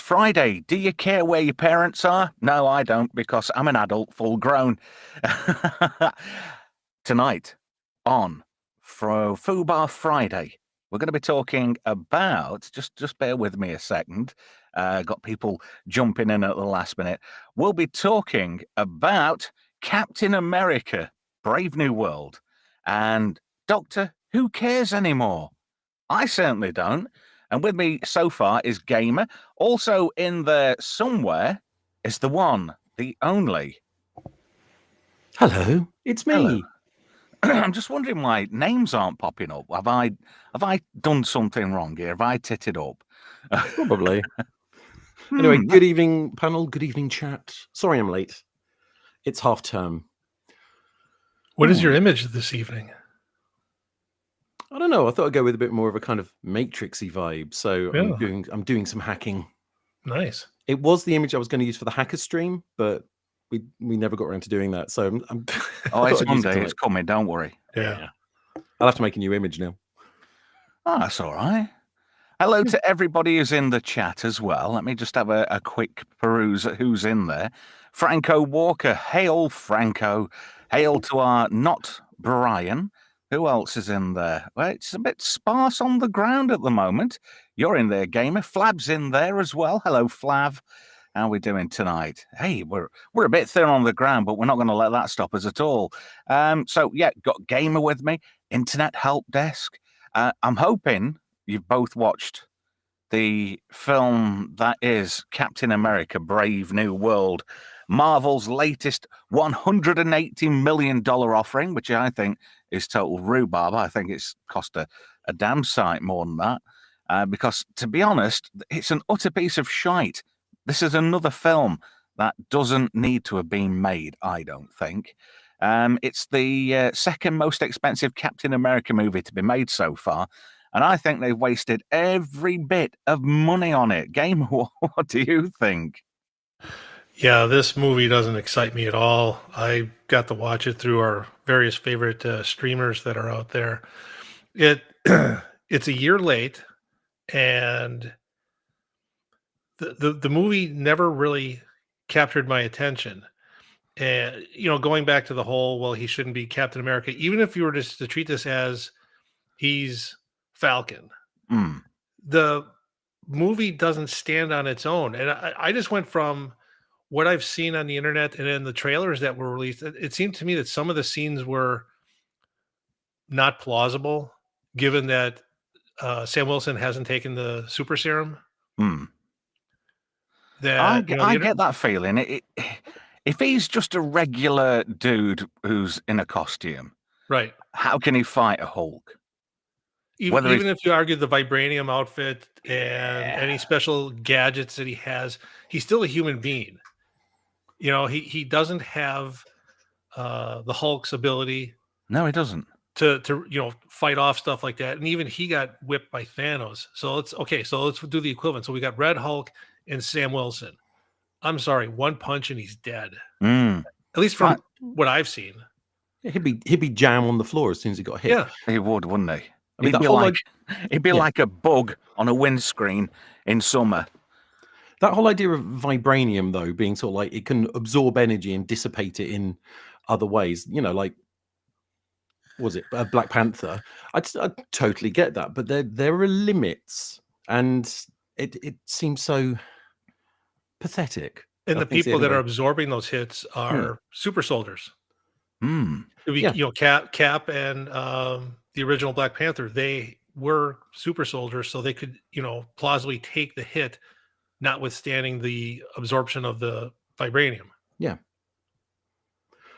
Friday. Do you care where your parents are? No, I don't, because I'm an adult, full grown. Tonight on Fubar Friday, we're going to be talking about, just bear with me a second, got people jumping in at the last minute. We'll be talking about Captain America, Brave New World, and Doctor, who cares anymore? I certainly don't. And with me so far is Gamer. Also in there somewhere is the one, the only. Hello, it's me. Hello. I'm just wondering why names aren't popping up. Have I done something wrong here? Have I titted up? Probably. Anyway, good evening, panel. Good evening, chat. Sorry I'm late. It's half term. What is your image this evening? I don't know. I thought I'd go with a bit more of a kind of Matrixy vibe. So Yeah. I'm doing some hacking. Nice. It was the image I was going to use for the hacker stream, but we never got around to doing that. So I'm Oh, it's Monday. It's coming. Don't worry. Yeah. I'll have to make a new image now. Oh, that's all right. Hello to everybody who's in the chat as well. Let me just have a quick peruse at who's in there. Franco Walker. Hail, Franco. Hail to our not Brian. Who else is in there? Well, it's a bit sparse on the ground at the moment. You're in there, Gamer. Flab's in there as well. Hello, Flav. How are we doing tonight? Hey, we're a bit thin on the ground, but we're not going to let that stop us at all. So, yeah, got Gamer with me. Internet Help Desk. I'm hoping you've both watched the film that is Captain America, Brave New World, Marvel's latest $180 million offering, which I think is total rhubarb. I think it's cost a damn sight more than that. Because, to be honest, it's an utter piece of shite. This is another film that doesn't need to have been made, I don't think. It's the second most expensive Captain America movie to be made so far. And I think they've wasted every bit of money on it. Gamer, what do you think? Yeah, this movie doesn't excite me at all. I got to watch it through our various favorite streamers that are out there. It's a year late, and the movie never really captured my attention. And going back to the whole, well, he shouldn't be Captain America, even if you were just to treat this as he's Falcon. The movie doesn't stand on its own. And I just went from what I've seen on the internet and in the trailers that were released. It seemed to me that some of the scenes were not plausible, given that Sam Wilson hasn't taken the super serum. I get that feeling. If he's just a regular dude who's in a costume, right? How can he fight a Hulk? Even if you argue the vibranium outfit and any special gadgets that he has, he's still a human being. He doesn't have the Hulk's ability. No, he doesn't. To fight off stuff like that. And even he got whipped by Thanos. So let's do the equivalent. So we got Red Hulk and Sam Wilson. I'm sorry, one punch and he's dead. At least from what I've seen. Yeah, he'd be jam on the floor as soon as he got hit. Yeah, he would, wouldn't he? I mean, he'd be like a bug on a windscreen in summer. That whole idea of vibranium, though, being sort of like it can absorb energy and dissipate it in other ways, like, was it Black Panther? I totally get that, but there are limits, and it seems so pathetic. And the people that are absorbing those hits are super soldiers. Cap and the original Black Panther, they were super soldiers, so they could, plausibly take the hit, notwithstanding the absorption of the vibranium. Yeah.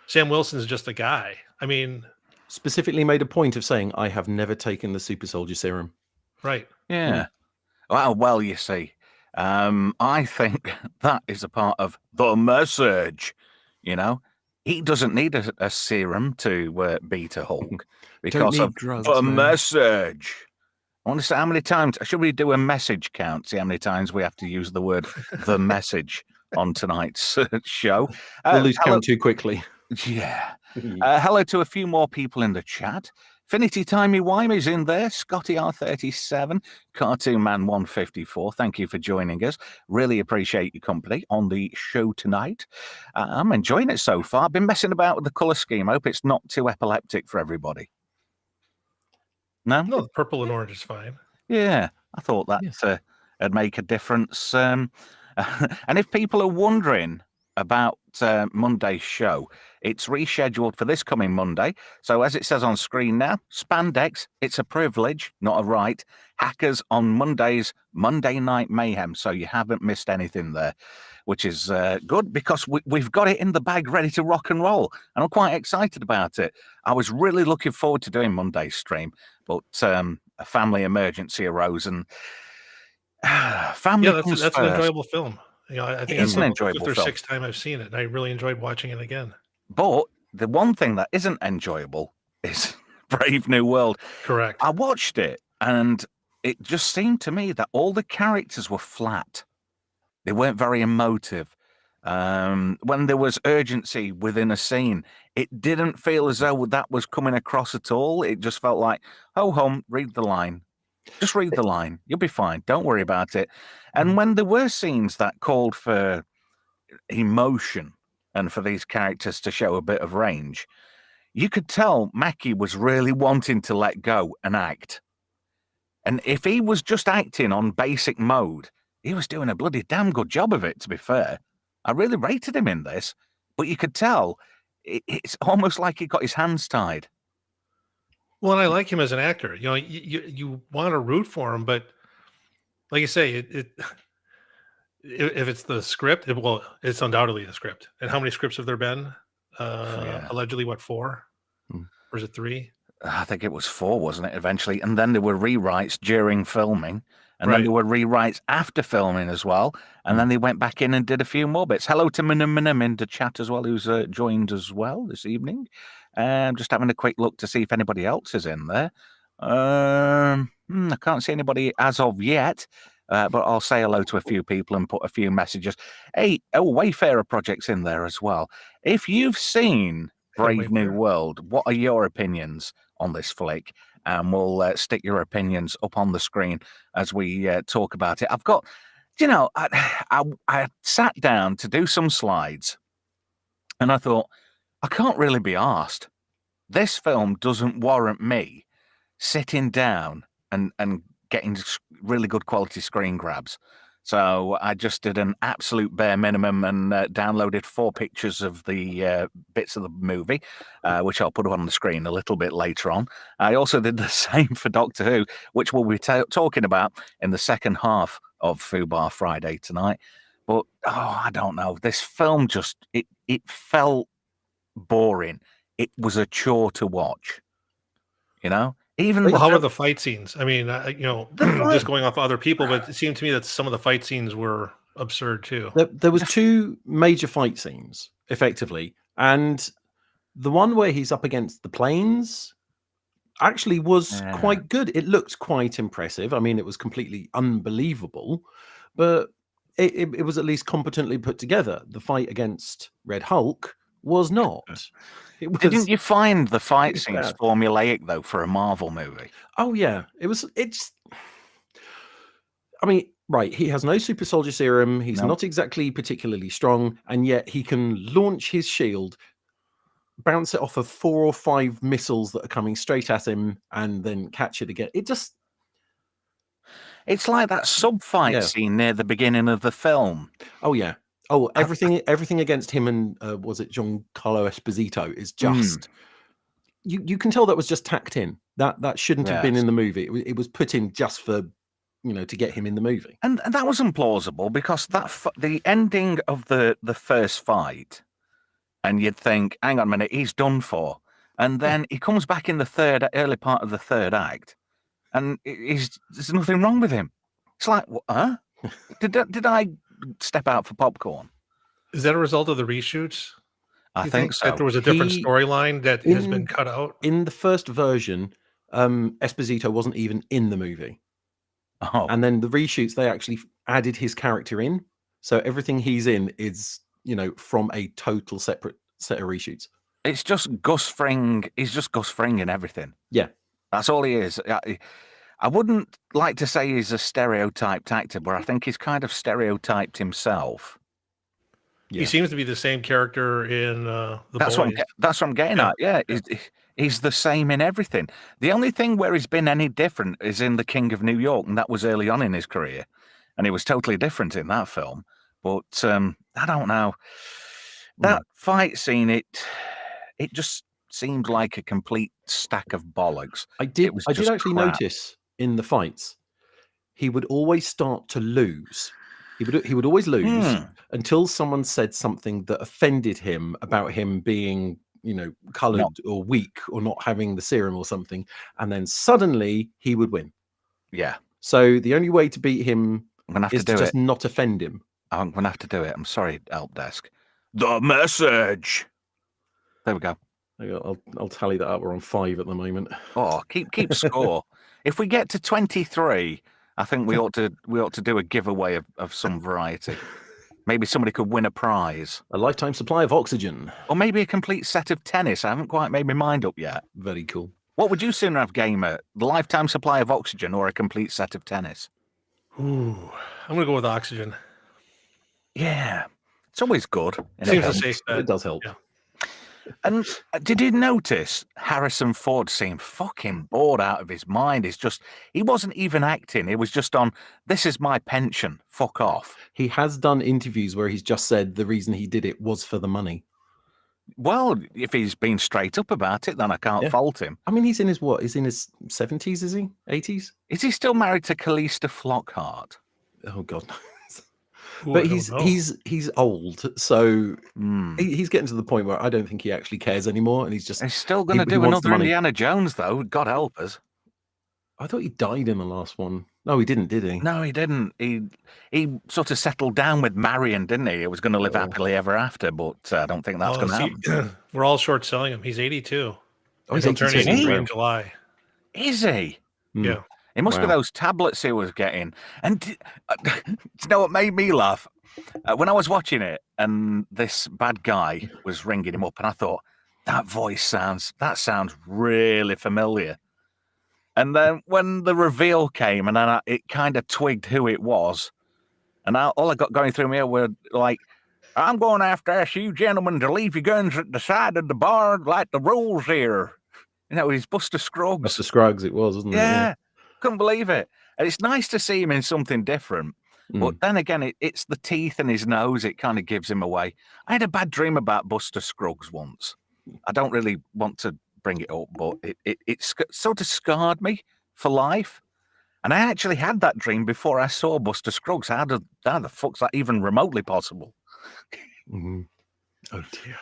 Sam Wilson's just a guy. I mean, specifically made a point of saying, I have never taken the super soldier serum. Right. Yeah. Well, you see, I think that is a part of the message, He doesn't need a serum to beat a Hulk because of the message. I want to say how many times. Should we do a message count? See how many times we have to use the word the message on tonight's show. We'll lose count too quickly. Yeah. Hello to a few more people in the chat. Finity Timey Wimey's in there. Scotty R37, Cartoon Man 154. Thank you for joining us. Really appreciate your company on the show tonight. I'm enjoying it so far. I've been messing about with the colour scheme. I hope it's not too epileptic for everybody. No? No, the purple and orange is fine. Yeah, I thought that Yes. would make a difference. And if people are wondering about Monday's show, it's rescheduled for this coming Monday. So as it says on screen now, spandex, it's a privilege, not a right. Hackers on Monday's Monday Night Mayhem. So you haven't missed anything there, which is good because we've got it in the bag ready to rock and roll. And I'm quite excited about it. I was really looking forward to doing Monday's stream, but a family emergency arose and family comes that's first. an enjoyable film. I think It's it's an the enjoyable fifth or film. sixth time I've seen it. And I really enjoyed watching it again. But the one thing that isn't enjoyable is Brave New World. Correct. I watched it and it just seemed to me that all the characters were flat. They weren't very emotive. When there was urgency within a scene, it didn't feel as though that was coming across at all. It just felt like, ho hum, read the line. Just read the line. You'll be fine. Don't worry about it. And when there were scenes that called for emotion and for these characters to show a bit of range, you could tell Mackie was really wanting to let go and act. And if he was just acting on basic mode, he was doing a bloody damn good job of it, to be fair. I really rated him in this, but you could tell it's almost like he got his hands tied. Well, and I like him as an actor. You want to root for him, but like you say, if it's the script, it's undoubtedly the script. And how many scripts have there been? Allegedly, 4? Hmm. Or is it 3? I think it was 4, wasn't it, eventually? And then there were rewrites during filming. And then Right. there were rewrites after filming as well. And then they went back in and did a few more bits. Hello to Minim in the chat as well, who's joined as well this evening. Just having a quick look to see if anybody else is in there. I can't see anybody as of yet. But I'll say hello to a few people and put a few messages. Hey, Wayfarer Project's in there as well. If you've seen Brave New Wayfarer. World, what are your opinions on this flick? And we'll stick your opinions up on the screen as we talk about it. I've got, I sat down to do some slides and I thought, I can't really be asked. This film doesn't warrant me sitting down and getting really good quality screen grabs. So I just did an absolute bare minimum and downloaded 4 pictures of the bits of the movie, which I'll put on the screen a little bit later on. I also did the same for Doctor Who, which we'll be talking about in the second half of Fubar Friday tonight. But, I don't know. This film just, it felt boring. It was a chore to watch, Even Well, how are the fight scenes? I mean, fight- just going off other people, but it seemed to me that some of the fight scenes were absurd too. There was 2 major fight scenes, effectively, and the one where he's up against the planes actually was quite good. It looked quite impressive. I mean, it was completely unbelievable, but it was at least competently put together. The fight against Red Hulk was not. It was, Didn't you find the fight really scenes bad. formulaic though for a Marvel movie? Oh yeah, it's. I mean, right? He has no super soldier serum. He's No. not exactly particularly strong, and yet he can launch his shield, bounce it off of 4 or 5 missiles that are coming straight at him, and then catch it again. It's like that sub fight Yeah. scene near the beginning of the film. Oh yeah. Oh, everything against him and was it Giancarlo Esposito is just you can tell that was just tacked in. That shouldn't have been Yes. in the movie. It was put in just for to get him in the movie. And that was implausible because the ending of the first fight, and you'd think, hang on a minute, he's done for. And then he comes back in the early part of the third act, and there's nothing wrong with him. It's like, huh? Did I step out for popcorn? Is that a result of the reshoots? I You think so. that there was a different He- storyline that has been cut out. In the first version, Esposito wasn't even in the movie. Oh, And then the reshoots, they actually added his character in. So everything he's in is, from a total separate set of reshoots. it's just Gus Fring. He's just Gus Fring in everything. Yeah. That's all he is. I wouldn't like to say he's a stereotyped actor, but I think he's kind of stereotyped himself. He seems to be the same character in The That's Boys. that's what I'm getting at. Yeah, he's the same in everything. The only thing where he's been any different is in The King of New York, and that was early on in his career, and he was totally different in that film. But I don't know. That fight scene, it just seemed like a complete stack of bollocks. I did was actually just crap. notice in the fights, he would always start to lose. He would always lose until someone said something that offended him about him being, coloured or weak or not having the serum or something, and then suddenly he would win. Yeah. So the only way to beat him is to just it. not offend him. I'm gonna have to do it. I'm sorry, help desk. The message. There we go. I'll tally that up. We're on 5 at the moment. Oh, keep score. If we get to 23, I think we ought to do a giveaway of some variety. Maybe somebody could win a prize. A lifetime supply of oxygen. Or maybe a complete set of tennis. I haven't quite made my mind up yet. Very cool. What would you sooner have, Gamer? The lifetime supply of oxygen or a complete set of tennis? Ooh, I'm going to go with oxygen. Yeah. It's always good. Seems a safe bet. It does help. Yeah. And did you notice Harrison Ford seemed fucking bored out of his mind? He wasn't even acting. It was just on, this is my pension. Fuck off. He has done interviews where he's just said the reason he did it was for the money. Well, if he's been straight up about it, then I can't fault him. I mean, he's in his what? He's in his 70s, is he? 80s? Is he still married to Calista Flockhart? Oh God. Ooh, But he's old, so he's getting to the point where I don't think he actually cares anymore, and he's still going to do another Indiana Jones, though. God help us. I thought he died in the last one. No, he didn't, did he? No, he didn't. He sort of settled down with Marion, didn't he? He was going to live happily ever after, but I don't think that's going to happen. We're all short selling him. He's 82. Oh, he's 82 in July. Is he? Yeah. It must be those tablets he was getting. And do you know what made me laugh? When I was watching it and this bad guy was ringing him up, and I thought, that sounds really familiar. And then when the reveal came, and then it kind of twigged who it was, and all I got going through me were like, I'm going after ask you gentlemen to leave your guns at the side of the bar like the rules here. He's Buster Scruggs. Buster Scruggs it was, wasn't it? Yeah. Couldn't believe it. And it's nice to see him in something different. But then again, it's the teeth and his nose. It kind of gives him away. I had a bad dream about Buster Scruggs once. I don't really want to bring it up, but it sort of scarred me for life. And I actually had that dream before I saw Buster Scruggs. How the fuck's that even remotely possible? Oh, dear.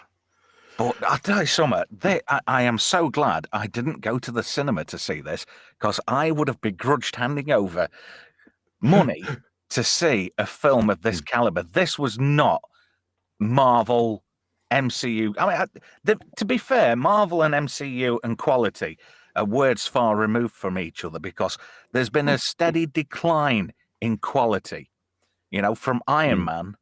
But I'll tell you something, I am so glad I didn't go to the cinema to see this, because I would have begrudged handing over money to see a film of this caliber. This was not Marvel, MCU. I mean, to be fair, Marvel and MCU and quality are words far removed from each other, because there's been a steady decline in quality. From Iron Man.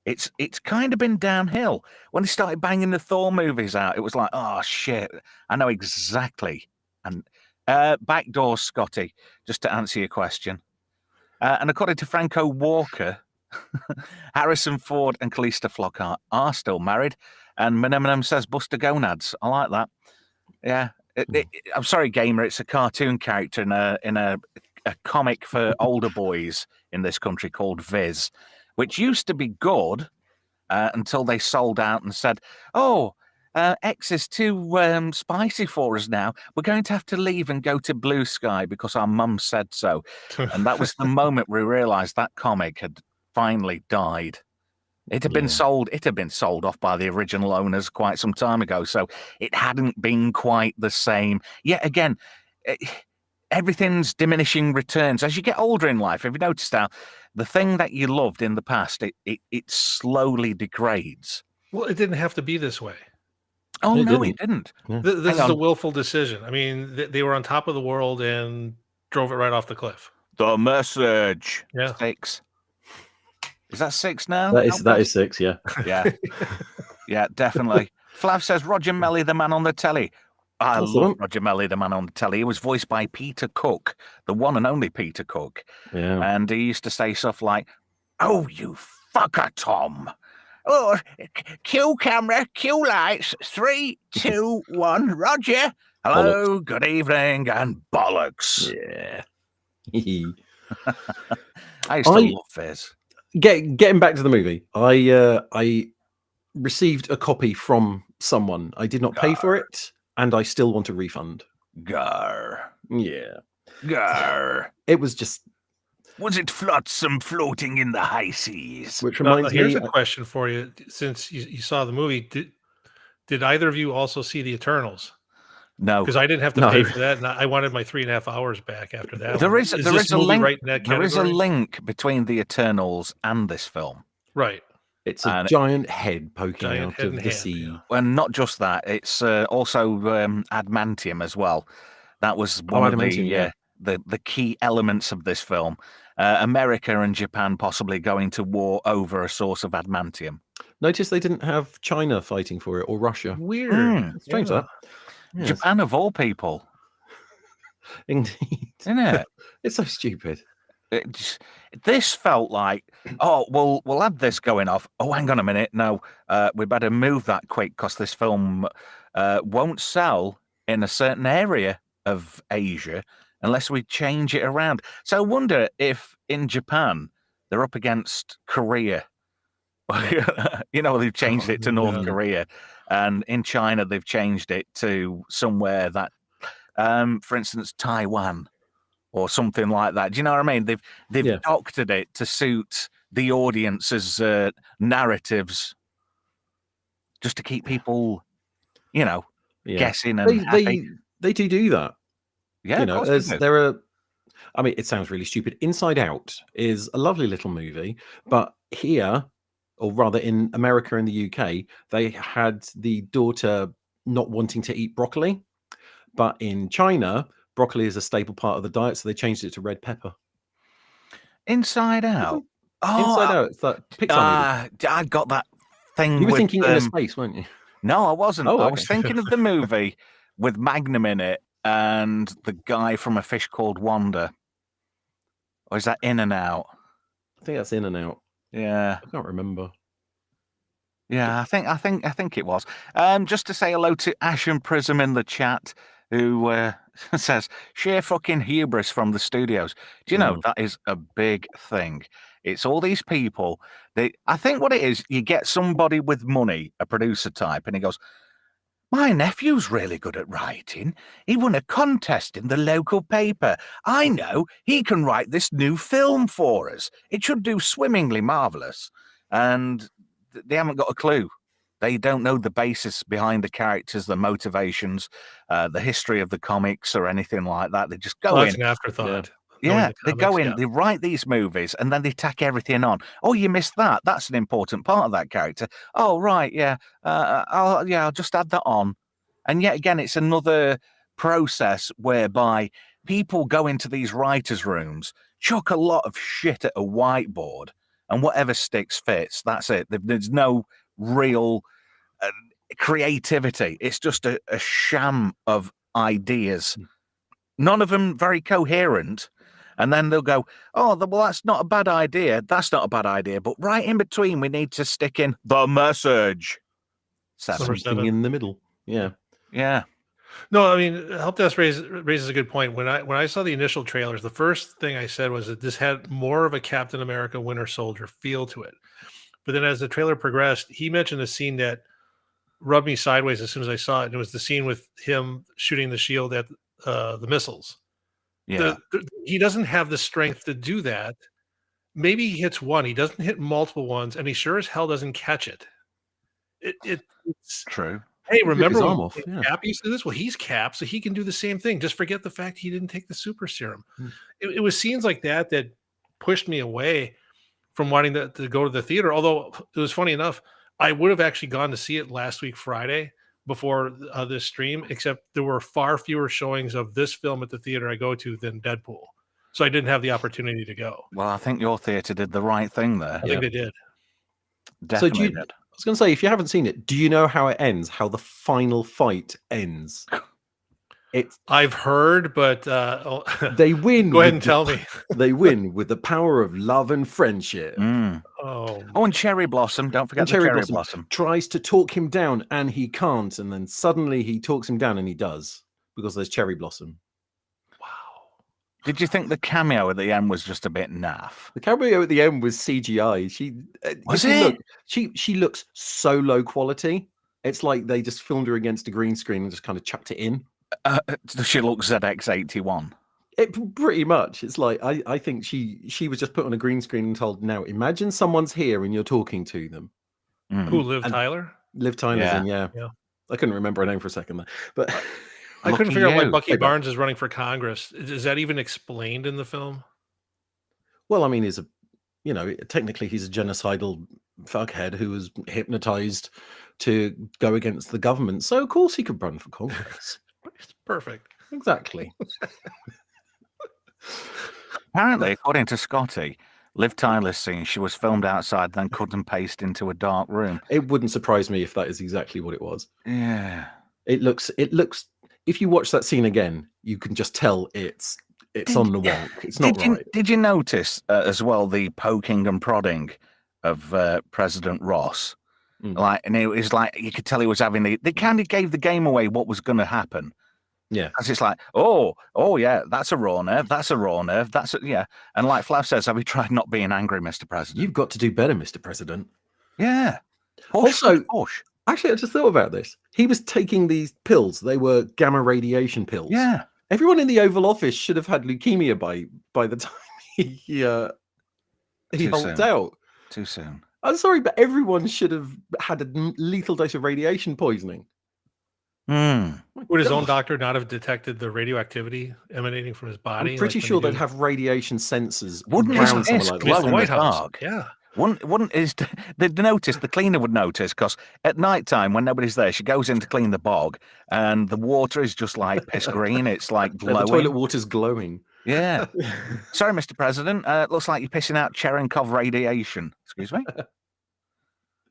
It's kind of been downhill. When they started banging the Thor movies out, it was like, oh, shit, I know exactly. And backdoor, Scotty, just to answer your question. And according to Franco Walker, Harrison Ford and Calista Flockhart are still married. And Menem says Buster Gonads. I like that. Yeah. I'm sorry, Gamer, it's a cartoon character in a comic for older boys in this country called Viz, which used to be good until they sold out and said, X is too spicy for us now. We're going to have to leave and go to Blue Sky because our mum said so. And that was the moment we realized that comic had finally died. It had been sold. It had been sold off by the original owners quite some time ago. So it hadn't been quite the same. Yet again, everything's diminishing returns. As you get older in life, have you noticed how the thing that you loved in the past, it slowly degrades? Well, it didn't have to be this way. Oh, no, it didn't. Yeah. This is a willful decision. I mean, they were on top of the world and drove it right off the cliff. The message. Yeah. 6. Is that 6 now? That is 6, yeah. Yeah. Yeah, definitely. Flav says, Roger Melly, the man on the telly. I That's the love one. Roger Melly, the man on the telly. He was voiced by Peter Cook, the one and only Peter Cook. Yeah. And he used to say stuff like, "Oh, you fucker, Tom. Oh, cue camera, cue lights. 3, 2, 1. Roger. Hello, good evening, and bollocks." Yeah. I used to love Fizz. Getting back to the movie, I received a copy from someone. I did not pay for it, and I still want a refund. Gar. Yeah. Gar. It was just... Was it flotsam floating in the high seas? Which Now, reminds here's me... a question for you. Since you saw the movie, did either of you also see the Eternals? No. Because I didn't have to No. pay for that, and I wanted my 3.5 hours back after that. There one. is this a movie link. right in that There is a category? link between the Eternals and this film. Right. It's a And giant head poking Giant out head of and the hand, sea. yeah. And not just that, it's also adamantium as well. That was one of adamantium, the key elements of this film. America and Japan possibly going to war over a source of adamantium. Notice they didn't have China fighting for it, or Russia. Weird. Strange, Yeah. that. Yes. Japan of all people. Indeed. Isn't it? It's so stupid. This felt like, oh, we'll have this going off. Oh, hang on a minute. No, we better move that quick because this film won't sell in a certain area of Asia unless we change it around. So I wonder if in Japan they're up against Korea. They've changed it to North Yeah. Korea, and in China they've changed it to somewhere that, for instance, Taiwan. Or something like that. Do you know what I mean? They've doctored it to suit the audience's narratives, just to keep people, guessing and happy. They do that. Yeah, of course they do. I mean, it sounds really stupid. Inside Out is a lovely little movie, but here, or rather in America and the UK, they had the daughter not wanting to eat broccoli, but in China, broccoli is a staple part of the diet, so they changed it to red pepper. Inside Out. Inside Out. It's that Pixar movie. I got that thing. You were thinking Inner Space, weren't you? No, I wasn't. Oh, I okay. was thinking of the movie with Magnum in it and the guy from A Fish Called Wanda. Or is that In and Out? I think that's In and Out. Yeah, I can't remember. Yeah, I think it was. Just to say hello to Ashen Prism in the chat, who says sheer fucking hubris from the studios. Do you know that is a big thing? It's all these people. I think what it is, you get somebody with money, a producer type, and he goes, "My nephew's really good at writing. He won a contest in the local paper. I know he can write this new film for us. It should do swimmingly marvelous." And they haven't got a clue. They don't know the basis behind the characters, the motivations, the history of the comics or anything like that. They just go in. That's an afterthought. Yeah, they go in, they write these movies, and then they tack everything on. Oh, you missed that. That's an important part of that character. Oh, right, yeah. I'll just add that on. And yet again, it's another process whereby people go into these writers' rooms, chuck a lot of shit at a whiteboard, and whatever sticks fits. That's it. There's no real creativity. It's just a sham of ideas. None of them very coherent. And then they'll go, "Oh, well, that's not a bad idea. That's not a bad idea. But right in between, we need to stick in the message." Something in the middle. Yeah. Yeah. No, I mean, Help Desk raises a good point. When I saw the initial trailers, the first thing I said was that this had more of a Captain America Winter Soldier feel to it. But then as the trailer progressed, he mentioned a scene that rubbed me sideways as soon as I saw it. And it was the scene with him shooting the shield at the missiles. Yeah. He doesn't have the strength to do that. Maybe he hits one. He doesn't hit multiple ones, and he sure as hell doesn't catch it. It's true. Hey, remember when Cap used to do this? Well, he's Cap, so he can do the same thing. Just forget the fact he didn't take the super serum. It was scenes like that that pushed me away from wanting to go to the theater. Although it was funny enough, I would have actually gone to see it last week Friday before this stream, except there were far fewer showings of this film at the theater I go to than Deadpool. So I didn't have the opportunity to go. Well, I think your theater did the right thing there. I think they did. Definitely did. I was going to say, if you haven't seen it, do you know how it ends? How the final fight ends? I've heard, but They win. Go ahead and tell me. They win with the power of love and friendship. Oh, and Cherry Blossom. Don't forget And the Cherry Cherry Blossom Blossom. tries to talk him down, and he can't. And then suddenly he talks him down, and he does, because there's Cherry Blossom. wow. Did you think the cameo at the end was just a bit naff? The cameo at the end was CGI. She looks so low quality. It's like they just filmed her against a green screen and just kind of chucked it in. She looks ZX81. It pretty much. It's like I think she was just put on a green screen and told, now imagine someone's here and you're talking to them. Who, Liv Tyler? Liv Tyler's in, Yeah. I couldn't remember her name for a second there, but I couldn't figure out why Bucky Hey, Barnes is running for Congress. Is that even explained in the film? well, I mean, technically he's a genocidal fuckhead who was hypnotized to go against the government, so of course he could run for Congress. It's perfect. Exactly. Apparently, according to Scotty, Liv Tyler's scene, she was filmed outside, then cut and paste into a dark room. It wouldn't surprise me if that is exactly what it was. Yeah. It looks. If you watch that scene again, you can just tell it's on the wonk. It's not right. Did you notice as well the poking and prodding of President Ross? Like, and it was like you could tell he was having they kind of gave the game away what was going to happen. Yeah, because it's like, oh yeah, that's a raw nerve. That's a raw nerve. Yeah. And like Flav says, have you tried not being angry, Mr. President? You've got to do better, Mr. President. Yeah. Also, push. Actually, I just thought about this. He was taking these pills. They were gamma radiation pills. Yeah. Everyone in the Oval Office should have had leukemia by the time he hulked out. Too soon. I'm sorry, but everyone should have had a lethal dose of radiation poisoning. Would his own doctor not have detected the radioactivity emanating from his body? I'm pretty sure they'd have radiation sensors. Wouldn't his face glow in the dark? Yeah. They'd notice, the cleaner would notice, because at night time when nobody's there, she goes in to clean the bog and the water is just like piss green. It's like glowing. The toilet water's glowing. Yeah. Sorry, Mr. President. Looks like you're pissing out Cherenkov radiation. Excuse me?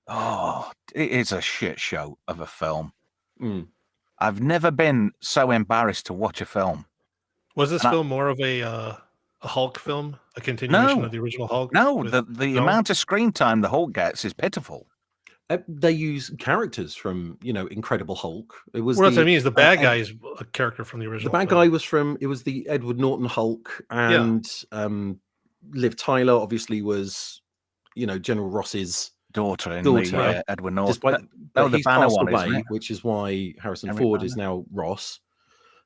Oh, it is a shit show of a film. I've never been so embarrassed to watch a film. Was this film more of a Hulk film, a continuation of the original Hulk? No, the amount of screen time the Hulk gets is pitiful. They use characters from, Incredible Hulk. It was what I mean is the bad guy is a character from the original. The bad guy was it was the Edward Norton Hulk, and Liv Tyler obviously was, General Ross's daughter in the Edward Norton. Despite the Banner one, away, which is why Harrison Ford is now Ross.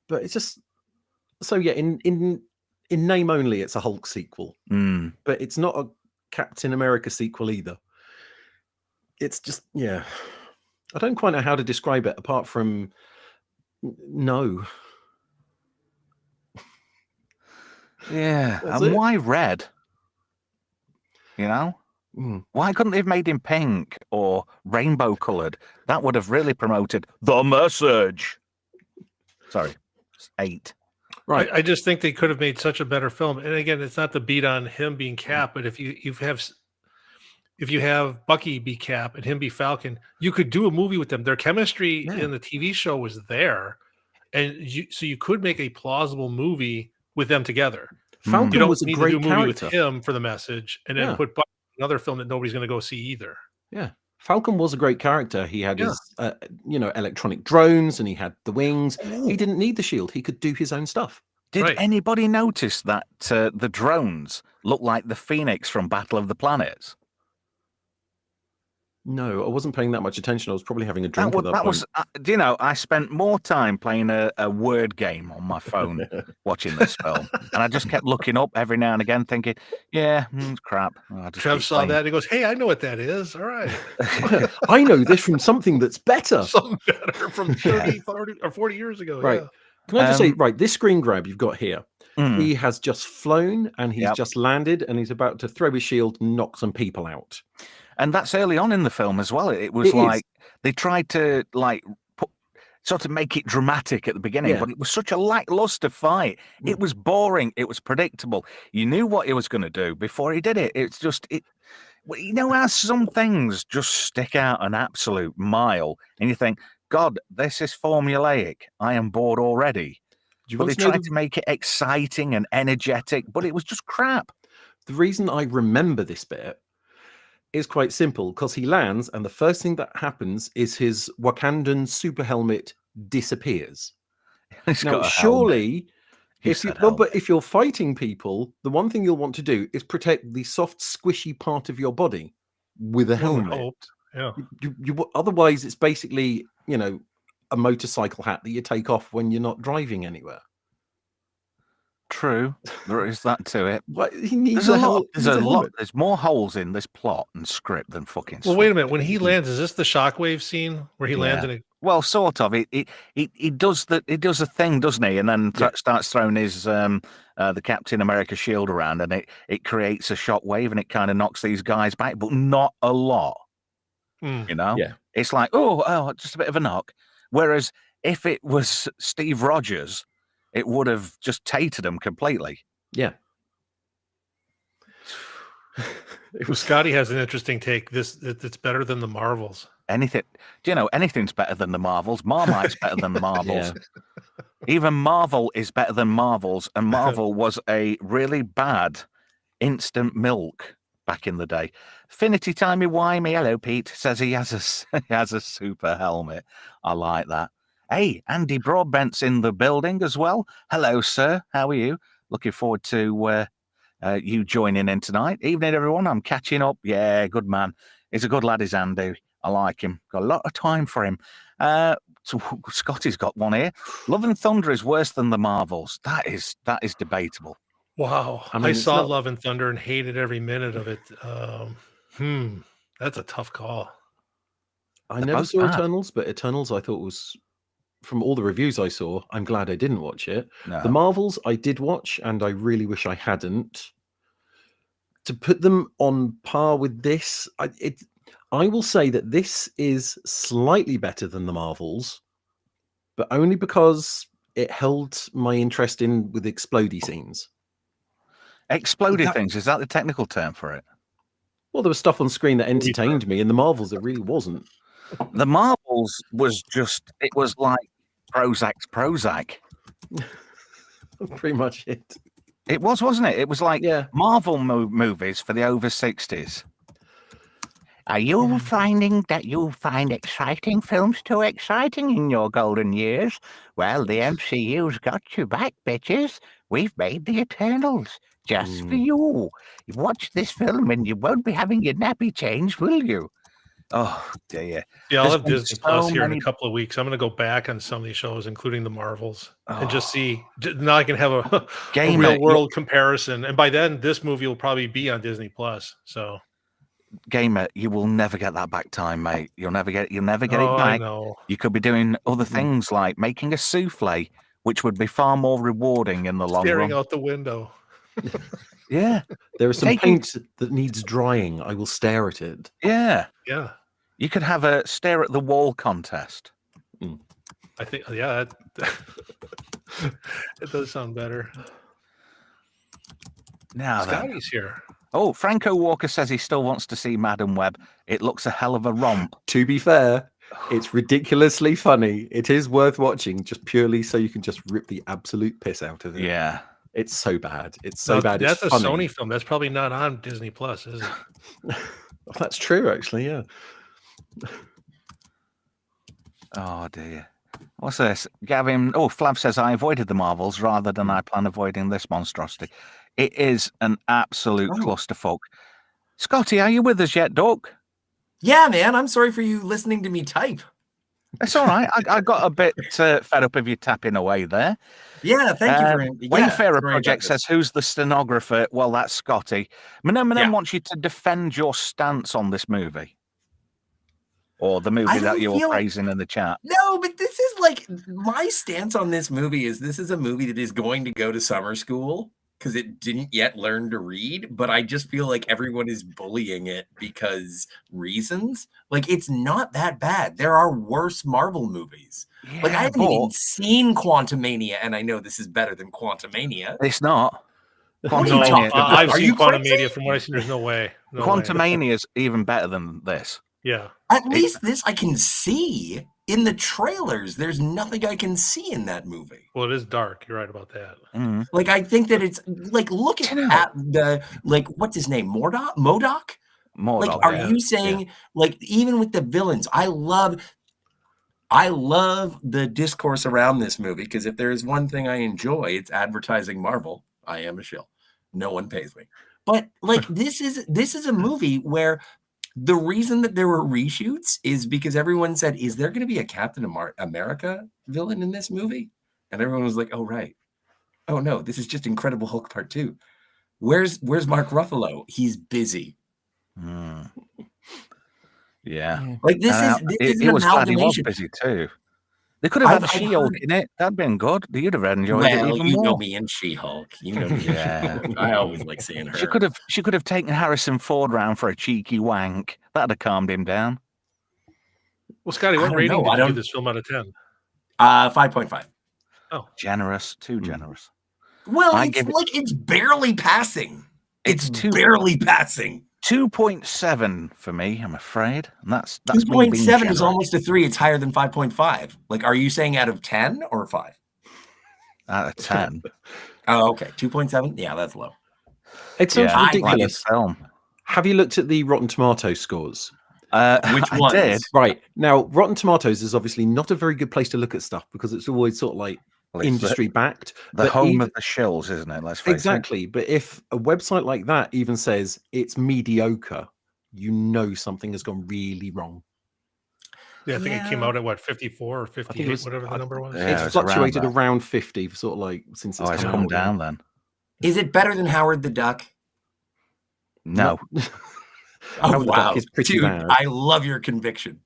But it's just in name only, it's a Hulk sequel, but it's not a Captain America sequel either. It's just I don't quite know how to describe it apart from no. Yeah, and why red? Why couldn't they have made him pink or rainbow coloured? That would have really promoted the message. Sorry, 8. Right. I just think they could have made such a better film. And again, it's not the beat on him being Cap, but if you have Bucky be Cap and him be Falcon, you could do a movie with them. Their chemistry in the TV show was there, and so you could make a plausible movie with them together. Falcon was a great character. With him for the message, and then put Bucky in another film that nobody's going to go see either. Yeah. Falcon was a great character. He had his, electronic drones, and he had the wings. He didn't need the shield. He could do his own stuff. Did anybody notice that the drones look like the Phoenix from Battle of the Planets? No, I wasn't paying that much attention. I was probably having a drink at that point. I spent more time playing a word game on my phone watching this film, and I just kept looking up every now and again, thinking, crap. Trev saw that and he goes, "Hey, I know what that is. All right, I know this from something that's better, something better from 30, 40, or 40 years ago." Right? Yeah. Can I just say, this screen grab you've got here? He has just flown and he's just landed, and he's about to throw his shield and knock some people out. And that's early on in the film as well. It was they tried to sort of make it dramatic at the beginning, but it was such a lackluster fight. It was boring. It was predictable. You knew what he was going to do before he did it. It's just how some things just stick out an absolute mile, and you think, God, this is formulaic. I am bored already. Do you But want they to know tried to make it exciting and energetic, but it was just crap. the reason I remember this bit is quite simple, because he lands and the first thing that happens is his Wakandan super helmet disappears. He's Now, got a helmet. surely, You if you said no, but helmet. if you're fighting people, the one thing you'll want to do is protect the soft, squishy part of your body with a One would helmet. hope. Yeah. Otherwise, it's basically, you know, a motorcycle hat that you take off when you're not driving anywhere. True, there is that to it. What he needs There's a lot. needs a helmet. There's more holes in this plot and script than fucking. Well, wait a minute. When he lands, is this the shockwave scene where he lands Yeah. in a? Well, sort of. He does a thing, doesn't he? And then starts throwing his the Captain America shield around, and it creates a shockwave, and it kind of knocks these guys back, but not a lot. You know, Yeah. it's like oh, just a bit of a knock. Whereas if it was Steve Rogers, it would have just tatered him completely. Yeah. Scotty has an interesting take. It's better than the Marvels. Anything, do you know? Anything's better than the Marvels. Marmite's better than the Marvels. Yeah. Even Marvel is better than Marvels, and Marvel was a really bad instant milk back in the day. Finity Timey Wimey, hello Pete, says he has a super helmet. I like that. Hey, Andy Broadbent's in the building as well. Hello, sir. How are you? Looking forward to you joining in tonight. Evening, everyone. I'm catching up. Yeah, good man. He's a good lad, is Andy. I like him. Got a lot of time for him. So Scotty's got one here. Love and Thunder is worse than the Marvels. That is debatable. Wow. I mean, I it's saw not- Love and Thunder and hated every minute of it. That's a tough call. I They're never both saw bad. Eternals, but Eternals I thought was, from all the reviews I saw, I'm glad I didn't watch it. No. The Marvels I did watch, and I really wish I hadn't. To put them on par with this, I will say that this is slightly better than the Marvels, but only because it held my interest in with explodey scenes. Exploded things, is that the technical term for it? Well, there was stuff on screen that entertained me. In the Marvels, there really wasn't. The Marvels was just, it was like Prozac's Prozac. Pretty much it. It was, wasn't it? It was like Yeah. Marvel movies for the over 60s. Are you finding that you find exciting films too exciting in your golden years? Well, the MCU's got you back, bitches. We've made the Eternals just for you. You watch this film and you won't be having your nappy changed, will you? Oh, dear. Yeah, I'll There's have been Disney so Plus here in many- a couple of weeks. I'm going to go back on some of these shows, including the Marvels, and just see. Now I can have a Gamer, real world comparison. And by then, this movie will probably be on Disney Plus. So, Gamer, you will never get that back time, mate. You'll never get it back. I know. You could be doing other things like making a souffle, which would be far more rewarding in the long Staring run. out the window. Yeah, There is some Taking- paint that needs drying. I will stare at it. yeah. Yeah, You could have a stare at the wall contest. I think. Yeah, it does sound better. Now then. Scotty's here. Oh, Franco Walker says he still wants to see Madam Web. It looks a hell of a romp. To be fair, it's ridiculously funny. It is worth watching just purely so you can just rip the absolute piss out of it. Yeah. It's so bad. It's so Now, bad. That's It's a funny. Sony film. That's probably not on Disney Plus, is it? That's true, actually. Yeah. Oh, dear. What's this? Gavin. Oh, Flav says, I avoided the Marvels rather than I plan avoiding this monstrosity. It is an absolute clusterfuck. Scotty, are you with us yet, Doc? Yeah, man. I'm sorry for you listening to me type. It's all right. I got a bit fed up of you tapping away there. Yeah, thank you for Wayfarer Project says, who's the stenographer? Well, that's Scotty. Manem wants you to defend your stance on this movie. Or the movie that you were praising in the chat. No, but this is like my stance on this movie is this is a movie that is going to go to summer school because it didn't yet learn to read. But I just feel like everyone is bullying it because reasons. Like, it's not that bad. There are worse Marvel movies. Yeah, like, I haven't even seen Quantumania, and I know this is better than Quantumania. It's not. I've Are seen you Quantumania. crazy? From what I've seen, there's no way. Quantumania is even better than this. Yeah. At least this I can see in the trailers. There's nothing I can see in that movie. Well, it is dark. You're right about that. Mm. Like, I think that it's like, look Do you know- at the, like, what's his name? Modoc? More Like, dog, are yeah. you saying, like, even with the villains, I love the discourse around this movie, because if there is one thing I enjoy, it's advertising Marvel. I am a shill. No one pays me. But like this is a movie where the reason that there were reshoots is because everyone said, is there going to be a Captain America villain in this movie? And everyone was like, oh, right. Oh, no, this is just Incredible Hulk Part 2. Where's Mark Ruffalo? He's busy. Mm. Yeah. Like, this is It an was glad he was amalgamation. busy too. They could have had I've She-Hulk heard- in it. That'd been good. You'd have enjoyed it Well, even you more. know me and She-Hulk. You know me. Yeah. And She-Hulk. I always like seeing her. She could have taken Harrison Ford round for a cheeky wank. That'd have calmed him down. Well, Scotty, I what don't rating know. did I you give don't- this film out of 10? 5.5. Generous, too Hmm. generous. Well, I it's give it- like it's barely passing. It's It's two- barely passing. 2.7 for me, I'm afraid. And that's me being 2.7 is generous. almost a 3. It's higher than 5.5. Like, are you saying out of 10 or 5? Out of 10. Oh, okay. 2.7? Yeah, that's low. It sounds Yeah, I like ridiculous. this film. Have you looked at the Rotten Tomato scores? Which I ones? did. Right. Now, Rotten Tomatoes is obviously not a very good place to look at stuff because it's always sort of like Well, it's industry backed. the home of the shills, isn't it? Let's face Exactly. But if a website like that even says it's mediocre, you know something has gone really wrong. Yeah, I think it came Yeah. out at what, 54 or I think 58, it was whatever the number was. Yeah, it's it's around fluctuated that. around 50 for sort of like since it. it's Oh, it's come come out. down then. Is it better than Howard the Duck? No. Oh, Howard the Duck wow. is pretty Dude, bad. I love your conviction.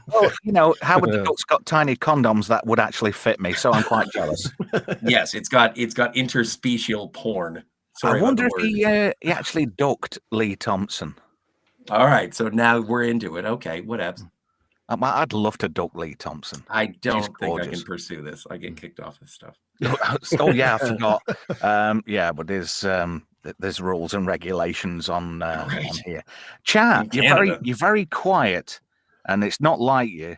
Well, Howard the Duck's got tiny condoms that would actually fit me, so I'm quite jealous. Yes, it's got interspecial porn. Sorry I wonder about if the word. he actually ducked Lee Thompson. All right, so now we're into it. Okay, whatever. I'd love to duck Lee Thompson. I don't think I gorgeous. can pursue this. I get kicked off this stuff. Oh yeah, I forgot. Yeah, but there's rules and regulations on here. Chat, In you're very quiet, and it's not like you.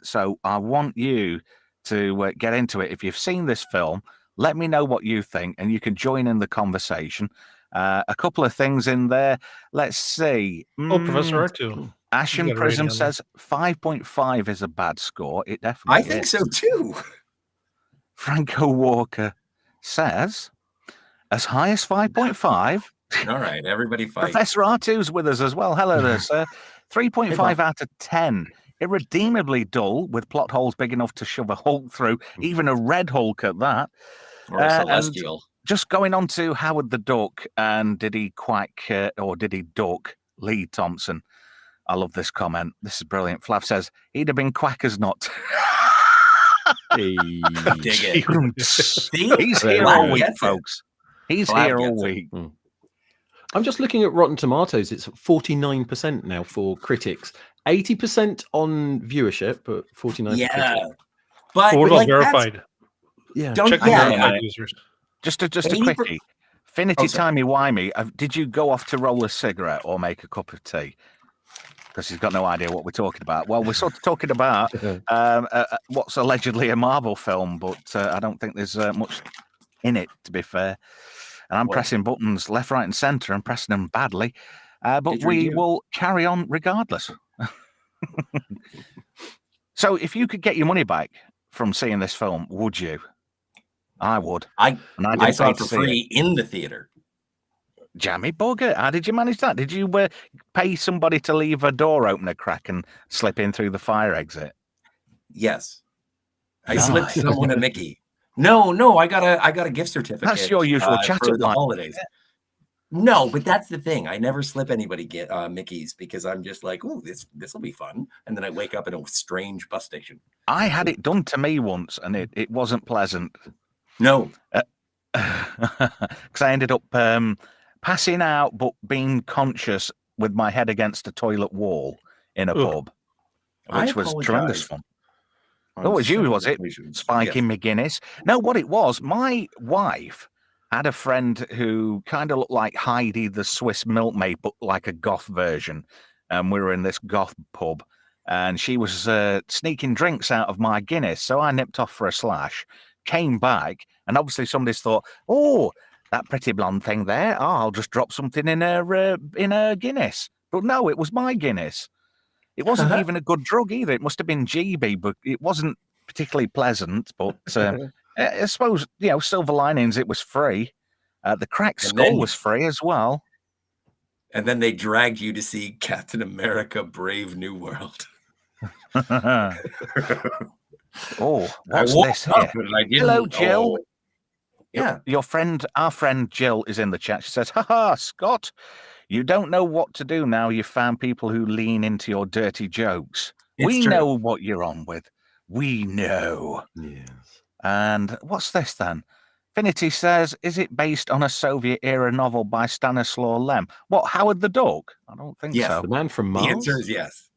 So I want you to get into it. If you've seen this film, let me know what you think, and you can join in the conversation. A couple of things in there. Let's see. Oh, Professor R2. Ashen got a rating Prism on there. says 5.5 is a bad score. It definitely I think is. so too. Franco Walker says as high as 5.5. All right, everybody fight. Professor R2's with us as well. Hello there, sir. 3.5 out of 10. Irredeemably dull, with plot holes big enough to shove a Hulk through, even a red Hulk at that. Or and Celestial. Just going on to Howard the Duck, and did he quack or did he duck Lee Thompson? I love this comment. This is brilliant. Flav says he'd have been quack as not. Dig it. See? He's here Flav all week, gets it. folks. He's Flav here all gets it. week. I'm just looking at Rotten Tomatoes. It's 49% now for critics, 80% on viewership, but 49%. Yeah. But Well, what about like, that's- verified? Yeah. Don't Check the yeah, verified yeah. users. Just a 80 quickie. Finity Oh, sorry. timey-wimey. Did you go off to roll a cigarette or make a cup of tea? Because he's got no idea what we're talking about. Well, we're sort of talking about what's allegedly a Marvel film, but I don't think there's much in it, to be fair. And I'm Well- pressing buttons left, right, and centre and pressing them badly. But we Didgeridoo. will carry on regardless. So if you could get your money back from seeing this film, would you? I would. I And saw pay it to for see free in the theater. Jammy bugger. How did you manage that? Did you pay somebody to leave a door open a crack and slip in through the fire exit? Yes. I Nice. slipped someone a Mickey. No, I got a gift certificate. That's your usual for chatter the line. holidays. No, but that's the thing. I never slip anybody get Mickey's because I'm just like, ooh, this will be fun. And then I wake up in a strange bus station. I had it done to me once, and it wasn't pleasant No. because I ended up passing out, but being conscious with my head against a toilet wall in a Ugh. pub, I which was tremendous apologize. fun. on Oh, it was you, several was it? occasions. Spiky Yes. McGuinness. No, what it was, my wife had a friend who kind of looked like Heidi the Swiss milkmaid, but like a goth version. and we were in this goth pub, and she was sneaking drinks out of my Guinness. So I nipped off for a slash, came back, and obviously somebody's thought, oh, that pretty blonde thing there, oh, I'll just drop something in her Guinness. But no, it was my Guinness. It wasn't even a good drug either. It must have been GB, but it wasn't particularly pleasant. But I suppose, silver linings, it was free. The cracked skull was free as well. And then they dragged you to see Captain America Brave New World. Oh, what's this here? Hello, Jill. Yeah. Our friend Jill is in the chat. She says, haha, Scott, you don't know what to do now you've found people who lean into your dirty jokes. We know what you're on with. We know. Yes. And what's this then? Finity says, is it based on a Soviet-era novel by Stanislaw Lem? What, Howard the Duck? I don't think so. The Man from Mars? The answer is yes.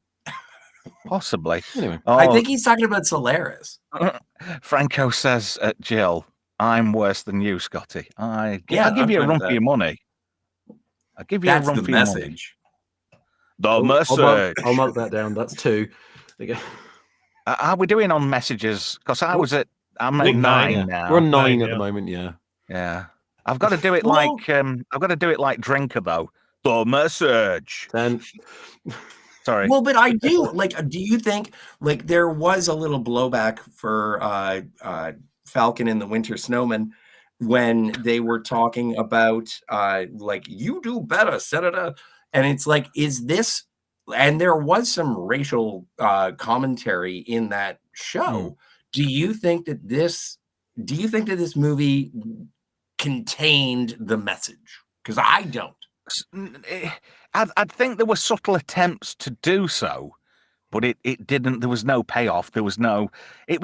Possibly. Anyway. I think he's talking about Solaris. Franco says, Jill, I'm worse than you, Scotty. I'll give you a run for your money. I'll give you a run for your money. The message. I'll mark that down. That's 2. Okay. How are we doing on messages? Because I'm at 9 now. We're on 9 at the moment, yeah. Yeah. I've got to do it like Drinker though. The message. 10. Sorry. Well, but I do do you think there was a little blowback for Falcon and the Winter Snowman when they were talking about you do better, Senator? And it's like, is this, and there was some racial commentary in that show. Do you think that this movie contained the message? Because I don't. I'd think there were subtle attempts to do so, but it didn't. There was no payoff. It was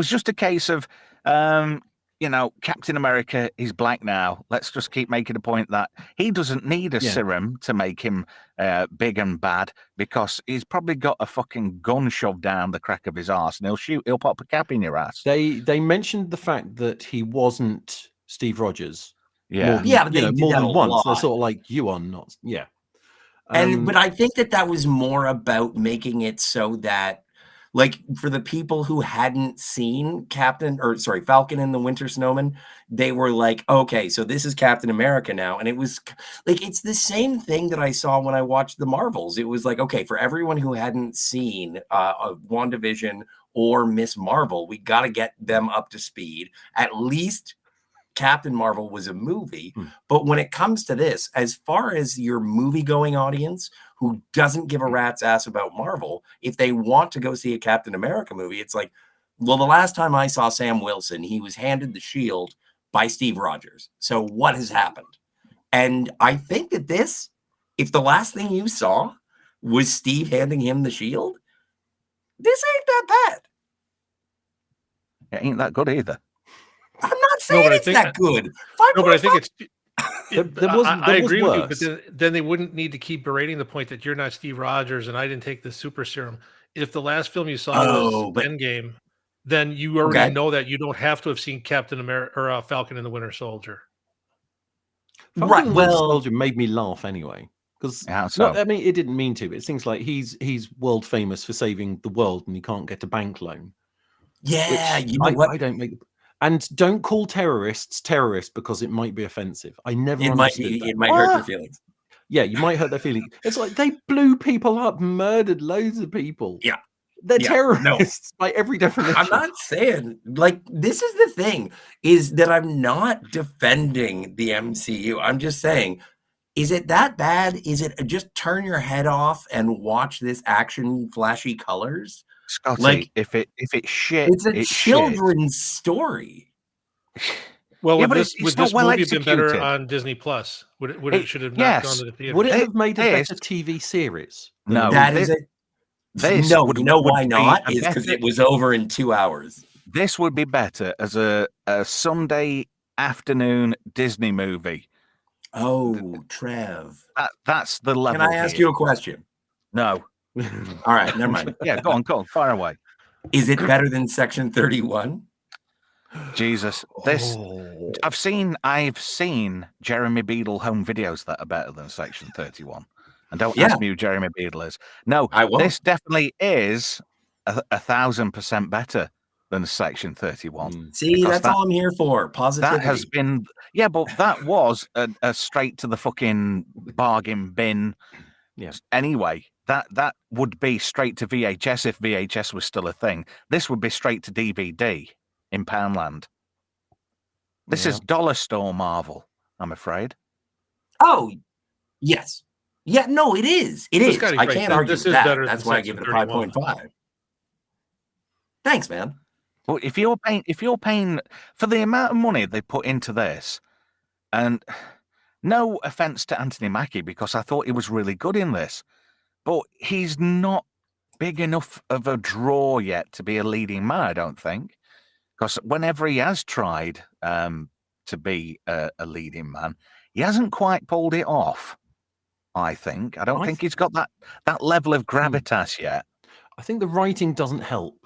just a case of, Captain America is black now. Let's just keep making a point that he doesn't need a serum to make him big and bad, because he's probably got a fucking gun shoved down the crack of his arse, and he'll pop a cap in your ass. They mentioned the fact that he wasn't Steve Rogers. Yeah. More than once. They're sort of like, you are not. Yeah. But I think that was more about making it so that, for the people who hadn't seen Falcon and the Winter Snowman, they were like, okay, so this is Captain America now. And it was it's the same thing that I saw when I watched the Marvels. It was like, okay, for everyone who hadn't seen WandaVision or Miss Marvel, we got to get them up to speed. At least Captain Marvel was a movie. But when it comes to this, as far as your movie-going audience who doesn't give a rat's ass about Marvel, if they want to go see a Captain America movie, it's like, well, the last time I saw Sam Wilson, he was handed the shield by Steve Rogers. So what has happened? And I think that if the last thing you saw was Steve handing him the shield, this ain't that bad. It ain't that good either. I'm not saying it's that good. But I think it's. I agree worse. with you, but then they wouldn't need to keep berating the point that you're not Steve Rogers and I didn't take the super serum. If the last film you saw was Endgame, then you already know that you don't have to have seen Captain America or Falcon and the Winter Soldier. Falcon and the Winter Soldier made me laugh anyway, because it didn't mean to. But it's things like he's world famous for saving the world and he can't get a bank loan. Yeah, I don't make. And don't call terrorists because it might be offensive. I never understood that. It might hurt their feelings. Yeah, you might hurt their feelings. It's like they blew people up, murdered loads of people. Yeah. They're terrorists by every definition. I'm not saying, this is the thing, is that I'm not defending the MCU. I'm just saying, is it that bad? Is it just turn your head off and watch this action, flashy colors? Scotty, if it's shit, it's a children's story. Well, would this movie have been better on Disney Plus? Would it should have not gone to the theater? Would it have made a better TV series? No, that is it. No, you know why not? Is because it was over in 2 hours. This would be better as a Sunday afternoon Disney movie. Oh, Trev. That's the level. Can I ask you a question? No. All right, never mind. Yeah, go on, fire away. Is it better than Section 31? Jesus, I've seen Jeremy Beadle home videos that are better than Section 31. And don't Yeah. ask me who Jeremy Beadle is. No, I won't. this definitely is 1,000% better than Section 31. See, because that's all I'm here for. That Positivity. has been, yeah, but that was a straight to the fucking bargain bin. Yeah. Anyway, that would be straight to VHS if VHS was still a thing. This would be straight to DVD in Poundland. This is dollar store Marvel, I'm afraid. Oh, yes. Yeah, no, it is. It But is. Scotty, I right, can't argue this with is that. better That's than why I give Section it a 31. 5.5. Thanks, man. Well, if you're paying for the amount of money they put into this, and no offense to Anthony Mackie, because I thought he was really good in this, but he's not big enough of a draw yet to be a leading man, I don't think. Because whenever he has tried to be a leading man, he hasn't quite pulled it off. I think. I don't think he's got that level of gravitas yet. I think the writing doesn't help.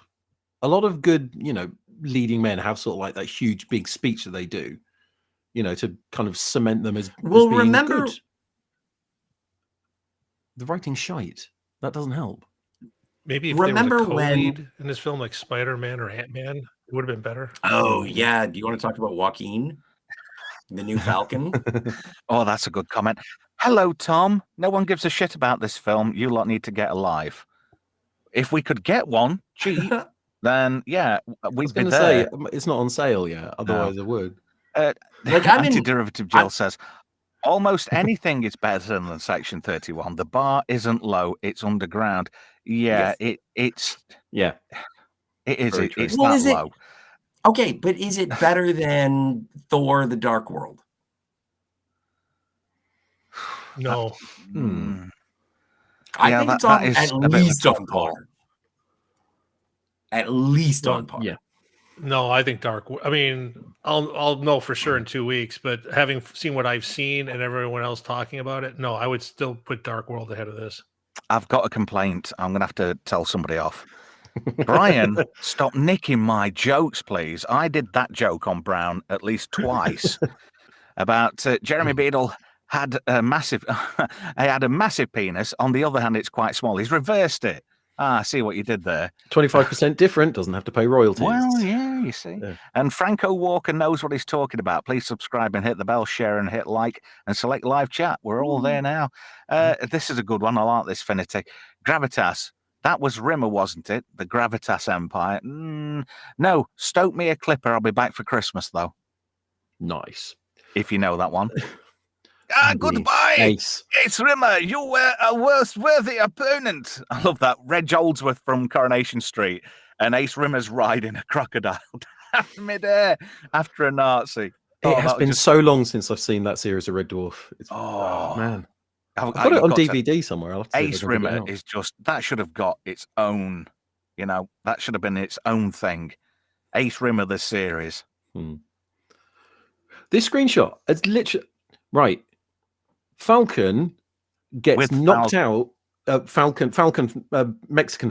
A lot of good, leading men have sort of like that huge big speech that they do, to kind of cement them as being remember, good. The writing's shite. That doesn't help. Maybe if remember there was a when co-lead in this film, like Spider-Man or Ant-Man, it would have been better. Oh yeah, do you want to talk about Joaquin, the new Falcon? Oh, that's a good comment. Hello, Tom. No one gives a shit about this film. You lot need to get alive. If we could get one cheap, then yeah, we'd be there. Say it's not on sale yet. Otherwise, I would. Like I'm Anti-derivative Jill says, almost anything is better than Section 31. The bar isn't low; it's underground. Yeah, it's yeah, it is. Very true. It's Well, that is it- low. Okay, but is it better than Thor: The Dark World? No. I Yeah, think that- it's on that is at a bit of a least tough on call. par. At least Well, on par. Yeah. No, I think I mean, I'll know for sure in 2 weeks, but having seen what I've seen and everyone else talking about it, no, I would still put Dark World ahead of this. I've got a complaint. I'm going to have to tell somebody off. Brian, stop nicking my jokes, please. I did that joke on Brown at least twice about Jeremy Beadle had a massive, he had a massive penis. On the other hand, it's quite small. He's reversed it. I see what you did there. 25% different, doesn't have to pay royalties. Well, yeah, you see. Yeah. And Franco Walker knows what he's talking about. Please subscribe and hit the bell, share and hit like and select live chat. We're all there now. This is a good one. I like this, Finity. Gravitas. That was Rimmer, wasn't it? The Gravitas Empire. No, stoke me a clipper. I'll be back for Christmas, though. Nice. If you know that one. Goodbye. Ace. It's Rimmer. You were a worthy opponent. I love that. Reg Oldsworth from Coronation Street and Ace Rimmer's riding a crocodile down midair after a Nazi. It has been so long since I've seen that series of Red Dwarf. Oh man. I've got it on DVD somewhere. I'll have to see if I Ace can dig it Rimmer out. is just, that should have got its own, that should have been its own thing. Ace Rimmer, the series. This screenshot, it's literally, right. Falcon gets With knocked out. Mexican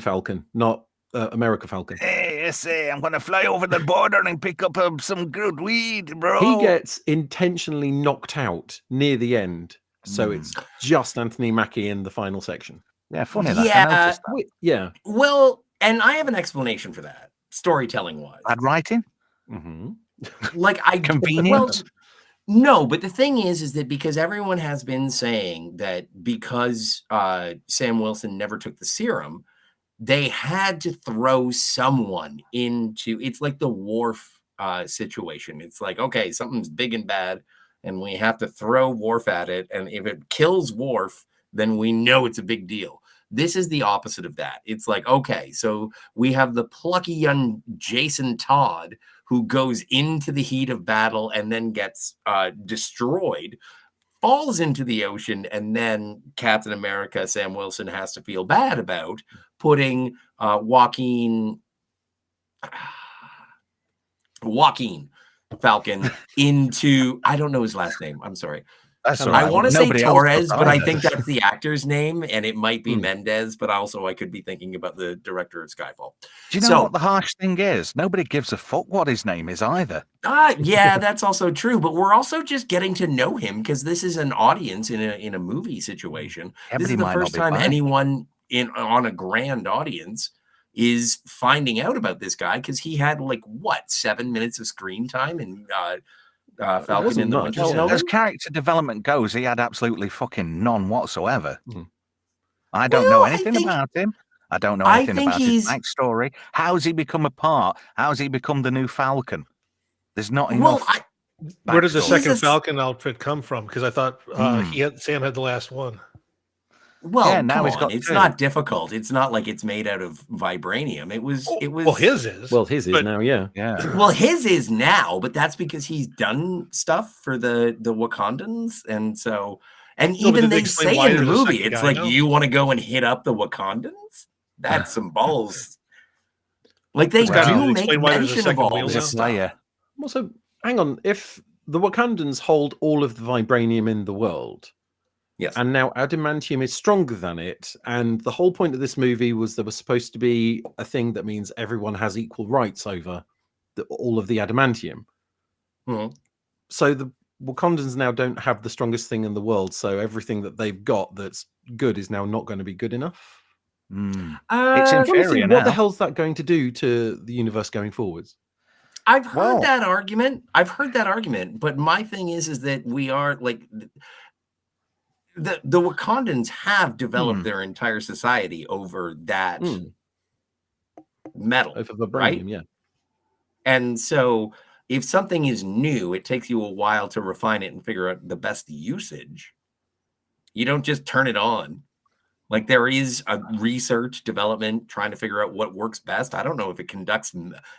Falcon, not America Falcon. Hey, I'm going to fly over the border and pick up some good weed, bro. He gets intentionally knocked out near the end. So it's just Anthony Mackie in the final section. Yeah, funny that. Yeah. I noticed that. Yeah. Well, and I have an explanation for that, storytelling wise. Bad writing? Like I Convenient? Well, no, but the thing is that because everyone has been saying that because Sam Wilson never took the serum, they had to throw someone into. It's like the Worf situation. It's like, okay, something's big and bad, and we have to throw Worf at it. And if it kills Worf, then we know it's a big deal. This is the opposite of that. It's like, okay, so we have the plucky young Jason Todd who goes into the heat of battle and then gets destroyed, falls into the ocean, and then Captain America, Sam Wilson, has to feel bad about putting Joaquin Falcon into, I don't know his last name. I'm sorry. That's all I right. I want to say Nobody else does Torres, but I either. think that's the actor's name, and it might be Hmm. Mendez, but also I could be thinking about the director of Skyfall. Do you know So- what the harsh thing is? Nobody gives a fuck what his name is either. Yeah, that's also true, but we're also just getting to know him because this is an audience in a movie situation. Yeah, This but is he the might not first be time back. anyone on a grand audience is finding out about this guy because he had like what 7 minutes of screen time in Falcon wasn't and the much, Winter yeah. Soldier. As character development goes, he had absolutely fucking none whatsoever. Mhm. I don't know Well, I anything think- about him. I don't know I anything think about his he's- backstory. How's he become a part? How's he become the new Falcon? There's not Well, enough. Where did the backstory. second Jesus. Falcon outfit come from? Because I thought Sam had the last one. Well, Yeah, now come he's on, got it's two. not difficult. It's not like it's made out of vibranium. It was. Well, his is. Well, his is but- now, yeah. Yeah. Well, his is now, but that's because he's done stuff for the Wakandans, and so and No, but even did they they explain say why in the there's a movie, second it's guy like now? you want to go and hit up the Wakandans. That's some balls. Like they Scott, do did it make explain why there's a mention of second all wheel He's now? a this stuff. slayer. Also, hang on. If the Wakandans hold all of the vibranium in the world, Yes. and now adamantium is stronger than it, and the whole point of this movie was there was supposed to be a thing that means everyone has equal rights over all of the adamantium. Mhm. So the Wakandans now don't have the strongest thing in the world, so everything that they've got that's good is now not going to be good enough. Mm. It's Honestly, inferior what the now. hell's that going to do to the universe going forwards? I've heard Well- that argument. But my thing is that we are like the Wakandans have developed their entire society over that Hmm. metal, Over vibranium, right? yeah. And so if something is new, it takes you a while to refine it and figure out the best usage. You don't just turn it on. Like there is a research development trying to figure out what works best. I don't know if it conducts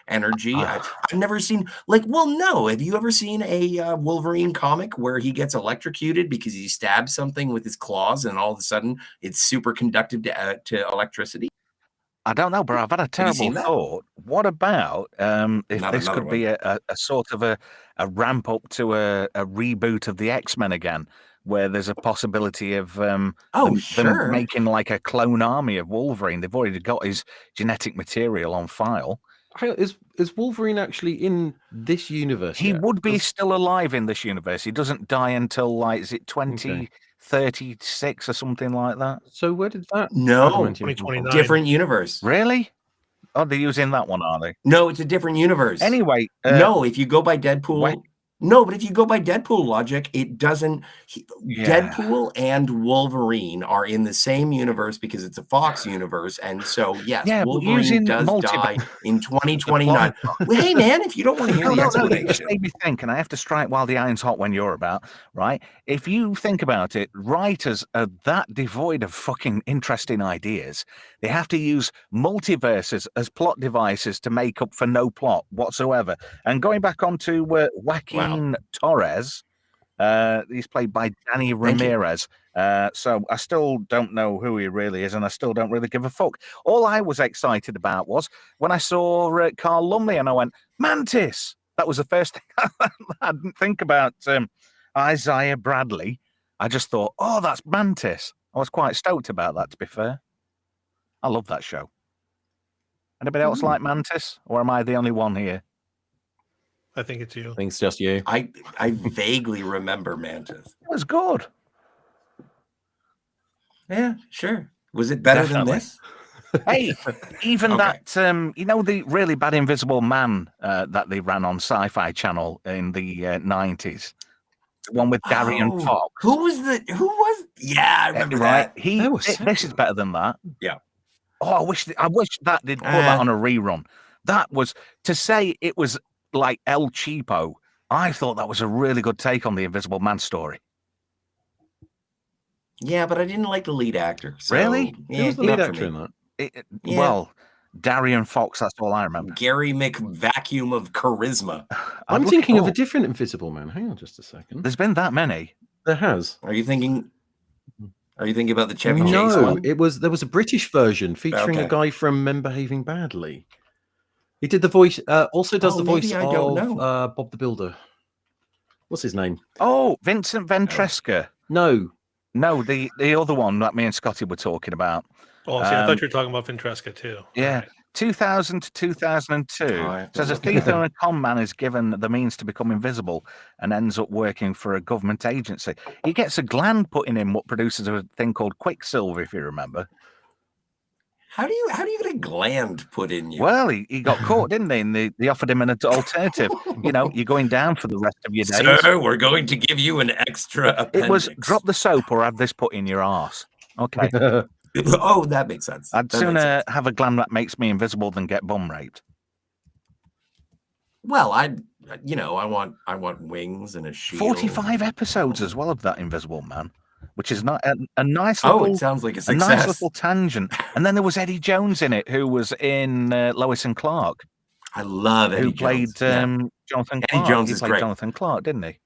energy. I've never seen no. Have you ever seen a Wolverine comic where he gets electrocuted because he stabs something with his claws and all of a sudden it's super conductive to electricity? I don't know, but I've had a you terrible seen that? thought. What about if Not this another could be a sort of a ramp up to a reboot of the X-Men again, where there's a possibility of them Sure. making like a clone army of Wolverine. They've already got his genetic material on file. Hang on, is Wolverine actually in this universe? He yet? would be 'Cause- still alive in this universe. He doesn't die until like, is it 2036 or something like that? So where did that No, adamantium come from? 2029. different universe. Really? Oh, they're using that one, are they? No, it's a different universe. Anyway, No, if you go by Deadpool, what? no, but if you go by Deadpool logic, it doesn't. Yeah. Deadpool and Wolverine are in the same universe because it's a Fox universe, and so yes, Yeah, but Wolverine using does die in 2029. Well, hey man, if you don't want to hear No, the no, no, you just explanation, made me think, and I have to strike while the iron's hot when you're about, right? If you think about it, writers are that devoid of fucking interesting ideas. They have to use multiverses as plot devices to make up for no plot whatsoever. And going back onto Joaquin Torres, he's played by Danny Thank you. Ramirez. So I still don't know who he really is, and I still don't really give a fuck. All I was excited about was when I saw Carl Lumley, and I went, Mantis! That was the first thing I didn't think about Isaiah Bradley. I just thought, oh, that's Mantis. I was quite stoked about that, to be fair. I love that show. Anybody else like Mantis, or am I the only one here? I think it's you. I think it's just you. I vaguely remember Mantis. It was good. Yeah, sure. Was it better Definitely. than this? Hey, even Okay. that, you know, the really bad Invisible Man that they ran on Sci-Fi Channel in the 90s? The one with Darian Oh, Fox. Who was? Yeah, I remember Right? that. There were This is several. better than that. Yeah. Oh, I wish that they'd put that on a rerun. That was, to say it was like El Cheapo, I thought that was a really good take on the Invisible Man story. Yeah, but I didn't like the lead actor. So, Really? Who was the not lead for actor me. in that? Yeah. Well, Darian Fox, that's all I remember. Gary McVacuum of charisma. I'm look thinking it of a up. different Invisible Man. Hang on just a second. There's been that many. There has. Are you thinking about the Chevy Chase No, one? there was a British version featuring a Okay. guy from Men Behaving Badly. He did the voice. Also does Oh, the voice maybe I don't of know. Bob the Builder. What's his name? Oh, Vincent Ventresca. No. No, the other one that me and Scotty were talking about. Oh, see, I thought you were talking about Ventresca too. Yeah. All right. 2000 to 2002 says a thief and a con man is given the means to become invisible and ends up working for a government agency. He gets a gland put in him, what produces a thing called Quicksilver, if you remember. How do you get a gland put in you? Well, he got caught, didn't they? And they offered him an alternative. You know, you're going down for the rest of your days. Sir, we're going to give you an extra appendix. It was drop the soap or have this put in your arse. Okay. Oh, that makes sense. I'd sooner have a gland that makes me invisible than get bum raped. Well, I want wings and a shield. 45 episodes as well of that Invisible Man, which is not a nice little. Oh, it sounds like a a success. nice little tangent. And then there was Eddie Jones in it, who was in Lois and Clark, I love Eddie who played Jones. Yeah. Jonathan Eddie Clark. Jones He is played great. Jonathan Clark, didn't he?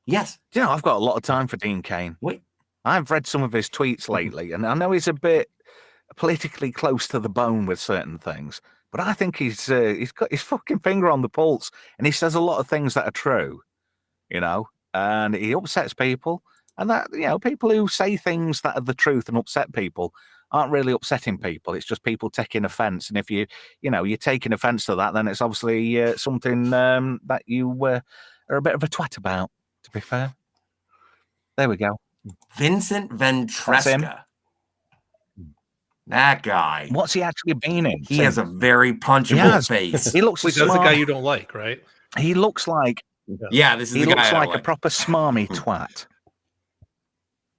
Yes. You know, I've got a lot of time for Dean Cain. Wait. I've read some of his tweets lately, and I know he's a bit politically close to the bone with certain things, but I think he's got his fucking finger on the pulse, and he says a lot of things that are true, you know, and he upsets people, and that, you know, people who say things that are the truth and upset people aren't really upsetting people. It's just people taking offense, and if you're taking offense to that, then it's obviously something that you are a bit of a twat about, to be fair. There we go. Vincent That's him. Ventresca. That guy. What's he actually been in? He has a very punchable has. face. He looks Wait, that's the smart. guy you don't like, right? He looks like Yeah, this is he the guy looks I like a like. proper smarmy twat.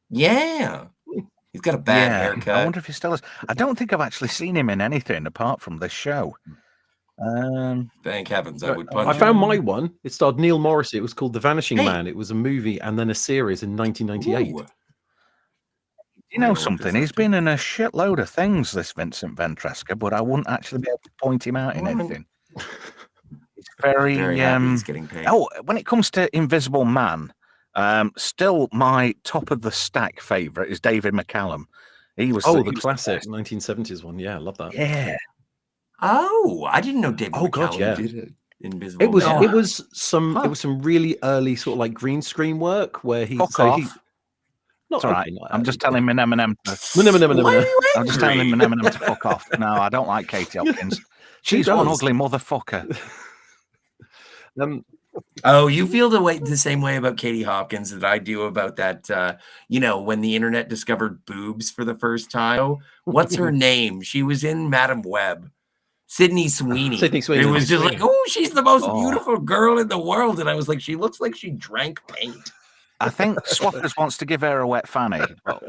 Yeah. He's got a bad I haircut. wonder if he still is. I don't think I've actually seen him in anything apart from this show. Thank heavens, I would punch I him. found my one. It starred Neil Morrissey. It was called The Vanishing Hey. Man. It was a movie and then a series in 1998. Ooh. You know I'll look something? this He's up. been in a shitload of things, this Vincent Ventresca, but I wouldn't actually be able to point him out in Well, I'm anything. He's very, Very happy he's getting paid. Oh, when it comes to Invisible Man, still my top of the stack favorite is David McCallum. He was The he was classic best. 1970s one. Yeah, I love that. Yeah. Oh, I didn't know David Oh, God, McCallum yeah. did it. Invisible It was Man. it was some Huh. it was some really early sort of like green screen work where he Fuck so off. he not It's all right. okay, not I'm early. just telling Eminem to Why are you I'm just telling angry? Eminem to fuck off. No, I don't like Katie Hopkins. She's one does. ugly motherfucker. Oh, you feel the same way about Katie Hopkins that I do about that, when the internet discovered boobs for the first time. What's her name? She was in Madam Web. Sydney Sweeney. Sydney Sweeney. It was just like, oh, she's the most Oh. beautiful girl in the world. And I was like, she looks like she drank paint. I think Swappers wants to give her a wet fanny, but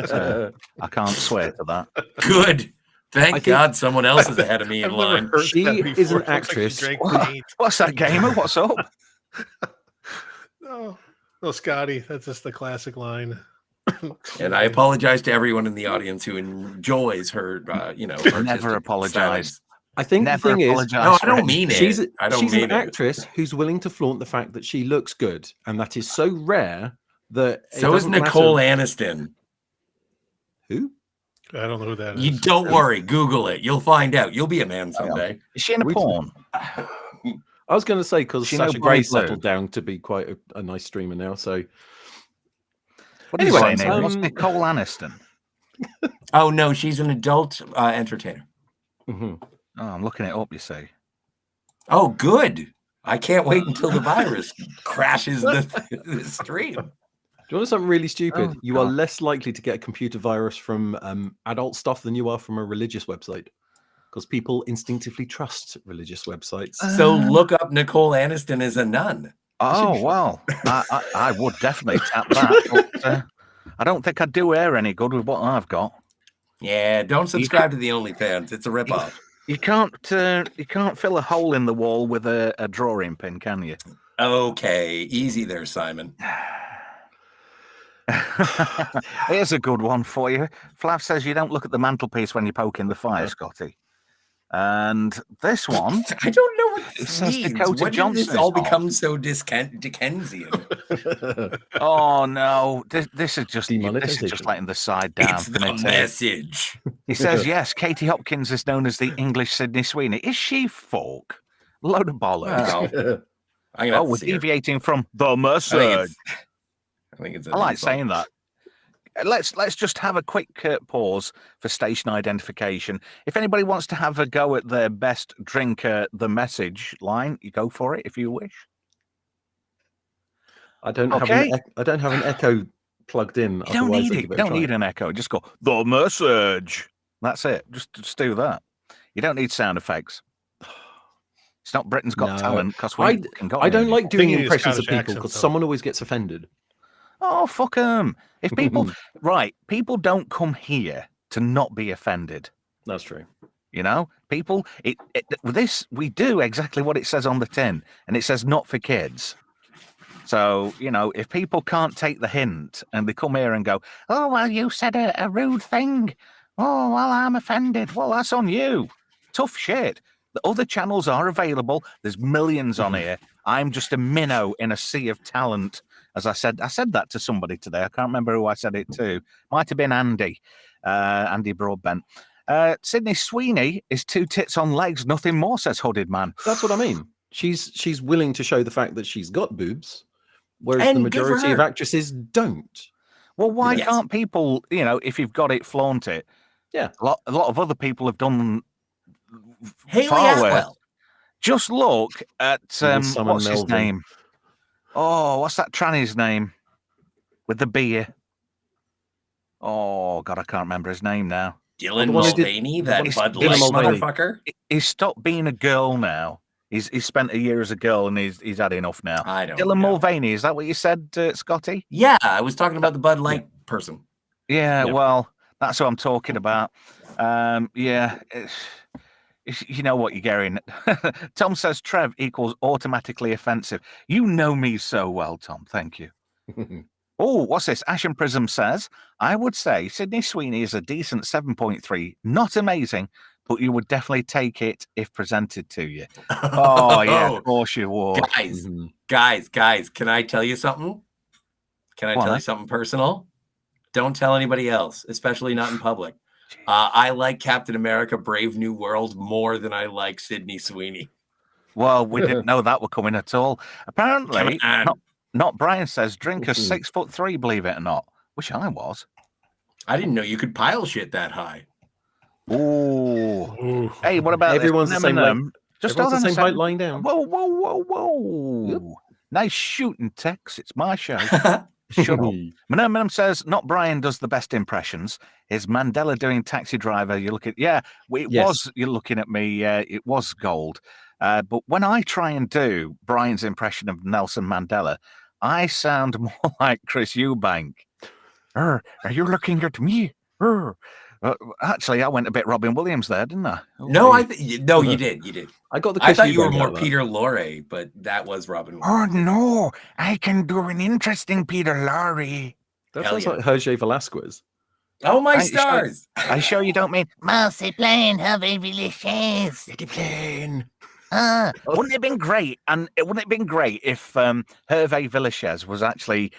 I can't swear to that. Good. Thank think- God someone else is ahead of me in I've never line. heard She that is an before. Looks like she actress. drank paint. What's that, gamer? What's up? No, Scotty, that's just the classic line. And I apologize to everyone in the audience who enjoys her, Never artistic apologize. stylings. I think Never the thing is apologize. No, I for don't it. mean it. she's I don't she's mean an it. actress who's willing to flaunt the fact that she looks good, and that is so rare that it So is doesn't matter- Nicole Aniston. Who? I don't know who that is. You don't worry. Google it. You'll find out. You'll be a man someday. Is she in a We- porn? I was going to say because She know Sasha Grey Bonnie Blue? settled down to be quite a nice streamer now. So What are you Anyway, saying, Ian? What's um, Nicole Aniston? Oh, no. She's an adult entertainer. mhm. Oh, I'm looking it up, you see. Oh, good. I can't wait until the virus crashes the stream. Do you want something really stupid? Oh, you are God. less likely to get a computer virus from adult stuff than you are from a religious website, because people instinctively trust religious websites. So look up Nicole Aniston as a nun. Oh, well, I would definitely tap that. But, I don't think I'd do her any good with what I've got. Yeah, don't subscribe to the OnlyFans. It's a ripoff. You can't fill a hole in the wall with a drawing pin, can you? Okay, easy there, Simon. Here's a good one for you. Flav says you don't look at the mantelpiece when you're poking the fire, Scotty. And this one, I don't know what It this says means. Dakota When Johnson did this is all on. become so Dickensian? oh no, this is just Demonetization. letting the side down. It's the isn't it? message. He says yes. Katie Hopkins is known as the English Sydney Sweeney. Is she folk? Load of bollocks. Wow. I'm gonna Oh, have to we're see her. deviating from the I message. think it's. I like saying that. Let's just have a quick pause for station identification. If anybody wants to have a go at their best drinker, the message line, you go for it if you wish. I don't Okay. have an echo plugged in. You don't Otherwise, need I'd it. give You it a don't try. need an echo. Just go the message. That's it. Just do that. You don't need sound effects. It's not Britain's Got No. Talent because we can go. I don't like doing you need a impressions of Scottish people accent, because though. someone always gets offended. Oh, fuck them. If people, right, people don't come here to not be offended. That's true. You know, people, we do exactly what it says on the tin, and it says not for kids. So, you know, if people can't take the hint and they come here and go, oh, well, you said a rude thing. Oh, well, I'm offended. Well, that's on you. Tough shit. The other channels are available. There's millions on here. I'm just a minnow in a sea of talent. As I said that to somebody today. I can't remember who I said it to. Might have been Andy Broadbent. Sydney Sweeney is two tits on legs, nothing more, says Hooded Man. That's what I mean. She's willing to show the fact that she's got boobs, whereas And the good for majority of her. actresses don't. Well, why Yes. can't people, you know, if you've got it, flaunt it? Yeah. A lot of other people have done Haley far worse. Atwell. Just look at will summon what's his Melvin. name? Oh, what's that tranny's name with the beer? Oh God, I can't remember his name now. Dylan the one who did- Mulvaney, the that one who- Bud Dylan Light Mulvaney. motherfucker. He's stopped being a girl now. He's spent a year as a girl and he's had enough now. I don't Dylan know. Mulvaney, is that what you said, Scotty? Yeah, I was talking about the Bud Light person. Yeah, Yeah. well, that's what I'm talking about. Yeah, you know what you're getting. Tom says Trev equals automatically offensive. You know me so well, Tom. Thank you. Oh, what's this? Ashen Prism says, I would say Sydney Sweeney is a decent 7.3. Not amazing, but you would definitely take it if presented to you. Oh, yeah, of course you would. Guys, can I tell you something? Can I tell you something personal? Don't tell anybody else, especially not in public. I like Captain America Brave New World more than I like Sydney Sweeney. Well, we didn't know that were coming at all. Apparently, Come on. not Brian says, drinker 6'3", believe it or not. Wish I was. I didn't know you could pile shit that high. Ooh. Hey, what about Everyone's this? the same height. Just Everyone's hold the on same a height second. lying down. Whoa. Nice shooting, Tex. It's my show. Shut up. Minam says, not Brian does the best impressions. Is Mandela doing Taxi Driver? You look at, you're looking at me. It was gold. But when I try and do Brian's impression of Nelson Mandela, I sound more like Chris Eubank. Are you looking at me? Actually, I went a bit Robin Williams there, didn't I? No, you did. I got the. I thought you were Eubank more out of that. Peter Lorre, but that was Robin. Oh no, I can do an interesting Peter Lorre. That Hell sounds yeah. like Hergé Velasquez. Oh my I- stars! I sure you don't mean Multiplying heavy delicious. wouldn't it have been great? And it wouldn't have been great if Hervé Villachez was actually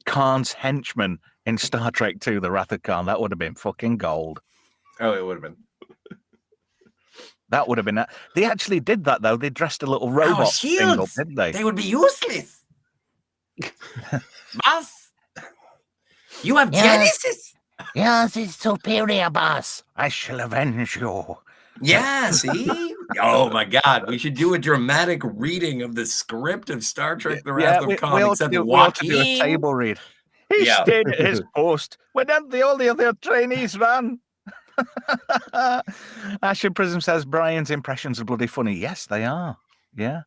Khan's henchman in Star Trek 2, The Wrath of Khan. That would have been fucking gold. Oh, it would have been. That would have been. They actually did that though. They dressed a little robot thing up, shields. didn't they? They would be useless. Boss, you have Yes. Genesis. Yours is superior, boss. I shall avenge you. Yeah, see? Oh my God, we should do a dramatic reading of the script of Star Trek: The Wrath of Khan. we ought Except to do a Joaquin. table read. He Yeah. stayed at his post when all the other trainees ran. Ashen Prism says Brian's impressions are bloody funny. Yes, they are. Yeah.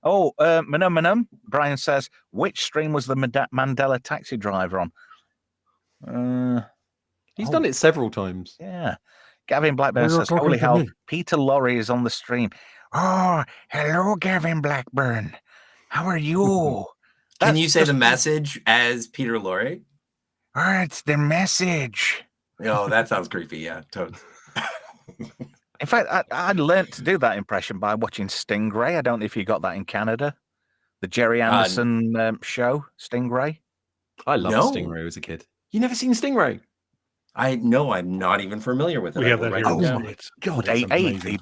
Oh, Manum. Brian says, which stream was the Mandela Taxi Driver on? He's done it several times. Yeah. Gavin Blackburn You're says, talking holy to hell, me. Peter Lorre is on the stream. Oh, hello, Gavin Blackburn. How are you? Can That's you say just- the message as Peter Lorre? Oh, it's the message. Oh, that sounds creepy. Yeah, totally. In fact, I learned to do that impression by watching Stingray. I don't know if you got that in Canada. The Jerry Anderson show, Stingray. I loved No. Stingray as a kid. You never seen Stingray? I'm not even familiar with it. We I have will that write here. it in down. States. God, They it's amazing.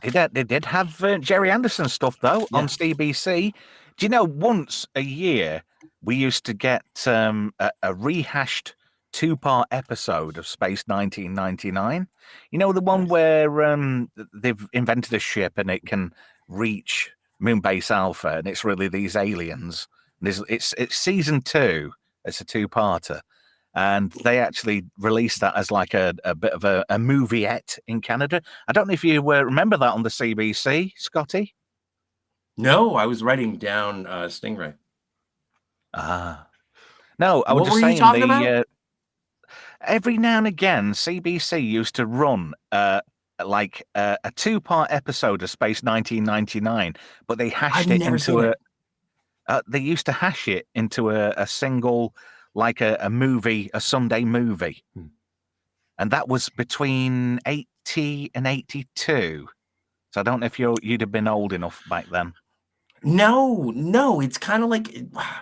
did have Jerry Anderson stuff though on CBC. Do you know, once a year, we used to get a rehashed 2-part episode of Space 1999. You know, the one where they've invented a ship and it can reach Moonbase Alpha, and it's really these aliens. It's season 2. It's a 2-parter. And they actually released that as like a bit of a movieette in Canada. I don't know if you remember that on the CBC, Scotty? No, I was writing down Stingray. No, I was What just were you saying talking about? Every now and again, CBC used to run like a 2-part episode of Space 1999, but they hashed I've it never seen into it. they used to hash it into a single, like a movie, a Sunday movie. And that was between 80 and 82. So I don't know if you'd have been old enough back then. No, it's kind of like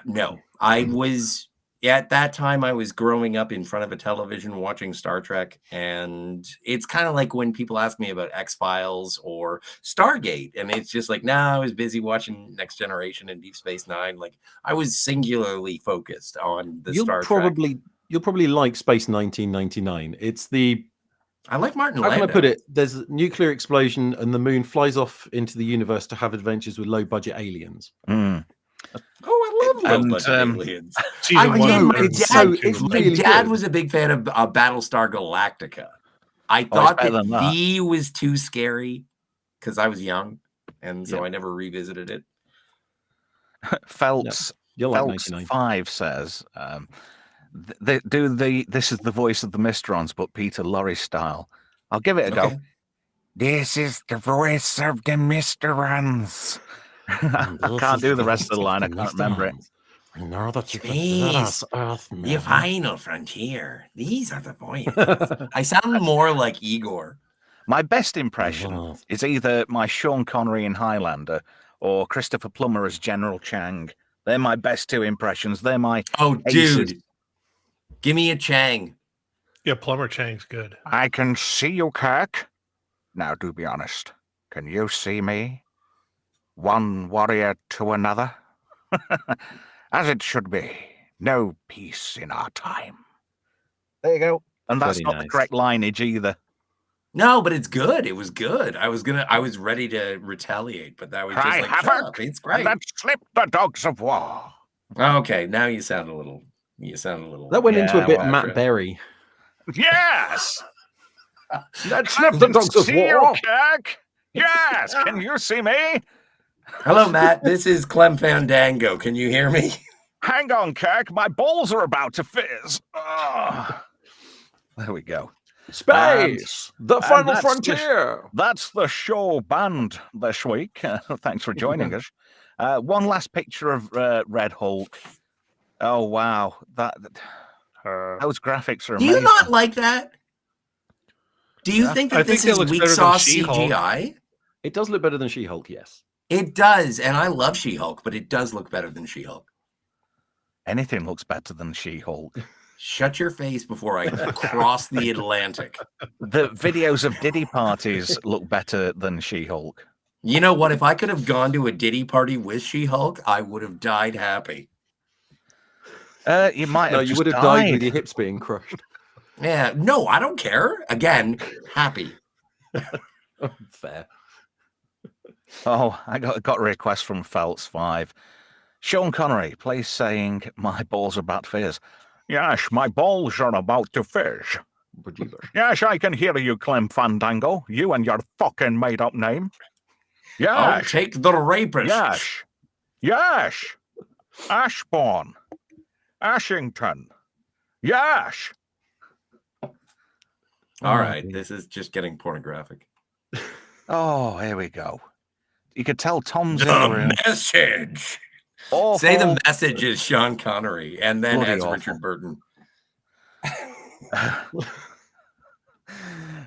no. I was at that time I was growing up in front of a television watching Star Trek, and it's kind of like when people ask me about X-Files or Stargate, and it's just like, I was busy watching Next Generation and Deep Space Nine. Like I was singularly focused on the Star Trek. You'll probably like Space 1999. It's I like Martin how can I Landau. put it? There's a nuclear explosion and the moon flies off into the universe to have adventures with low budget aliens. Mm. Oh, I love And, low budget aliens. Season I one did. is My better than it's dad, season so- two. it's my really dad good. was a big fan of Battlestar Galactica. I it's thought better that than that. V was too scary because I was young, and so Yeah. I never revisited it. Feltz You'll like Feltz 99. 5 says, this is the voice of the Mysterons, but Peter Lorre style. I'll give it a go. Okay. This is the voice of the Mysterons. I can't do the rest of the line. I can't remember it. I know that you Space, Earth, the final frontier. These are the voices. I sound more like Igor. My best impression is either my Sean Connery in Highlander or Christopher Plummer as General Chang. They're my best 2 impressions. They're my Oh, aces. dude, give me a Chang. Yeah, Plumber Chang's good. I can see you, Kirk. Now, do be honest. Can you see me? One warrior to another? As it should be. No peace in our time. There you go. And that's Very not the nice. correct lineage either. No, but it's good. It was good. I was ready to retaliate, but that was just Cry like, shut havoc, up. It's and great. let's slip the dogs of war. Okay, now you sound a little. That went into Yeah, a bit well, Matt Berry. Yes! Let's I slip the can dogs of see you, war. Kirk. Yes! Can you see me? Hello, Matt. This is Clem Fandango. Can you hear me? Hang on, Kirk. My balls are about to fizz. Ugh. There we go. Space, the final that's frontier. That's the show banned this week. Thanks for joining us. One last picture of Red Hulk. Oh, wow. Those graphics are Do amazing. you not like that? Do you Yeah. think I that think this it is looks weak better than sauce She-Hulk. CGI? It does look better than She-Hulk, yes. It does, and I love She-Hulk, but it does look better than She-Hulk. Anything looks better than She-Hulk. Shut your face before I cross the Atlantic. The videos of Diddy parties look better than She-Hulk. You know what? If I could have gone to a Diddy party with She-Hulk, I would have died happy. You might No, have you just would have died with your hips being crushed. Yeah, no, I don't care. Again, happy. Fair. Oh, I got a request from Feltz 5. Sean Connery, please saying my balls are about to fizz. Yes, my balls are about to fizz. Yes, I can hear you, Clem Fandango. You and your fucking made-up name. I'll Yes, take the rapist. yes, yes. Ashbourne, Ashington. Yes. All right, this is just getting pornographic. Oh, here we go. You could tell Tom's in the The room. message. Awful. Say the message is Sean Connery, and then Bloody as awful. Richard Burton.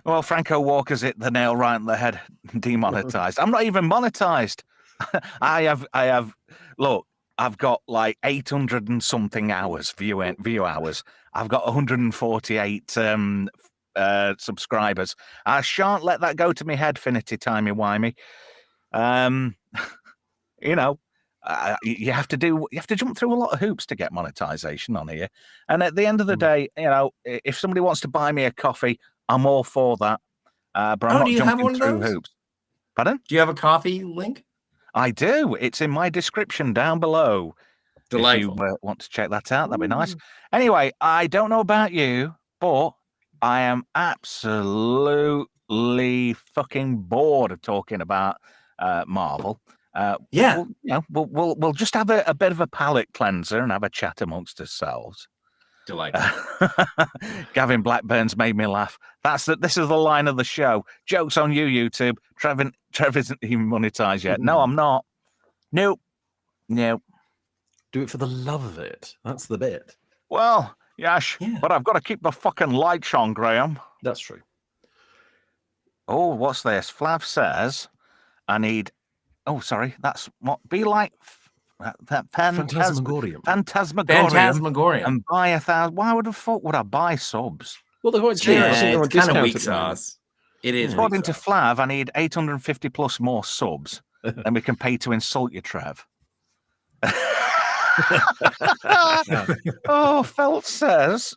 Well, Franco Walker's hit the nail right on the head. Demonetized. I'm not even monetized. I have. Look, I've got like 800 and something hours view hours. I've got 148 subscribers. I shan't let that go to me head, finity timey wimey. You know, you have to jump through a lot of hoops to get monetization on here. And at the end of the day, if somebody wants to buy me a coffee, I'm all for that. But I'm not do you have jumping one of through those? hoops. Pardon? Do you have a coffee link? I do. It's in my description down below. Delightful. If you want to check that out, that'd be nice. Anyway, I don't know about you, but I am absolutely fucking bored of talking about Marvel. Yeah. We'll just have a bit of a palate cleanser and have a chat amongst ourselves. Delightful. Gavin Blackburn's made me laugh. This is the line of the show. Joke's on you, YouTube. Trev isn't even monetized yet. No, I'm not. Nope. Do it for the love of it. That's the bit. Well, Yash, but I've got to keep the fucking lights on, Graham. That's true. Oh, what's this? Flav says, I need... Oh, sorry. That's what... Be like... Phantasmagorium. Phantasmagorium. And buy 1,000... Why the fuck would I buy subs? Well, they're quite cheap. I think they're on it's kind of discount weak at the moment. sauce. It is. According to Flav, I need 850 plus more subs. Then we can pay to insult you, Trev. Oh, Felt says,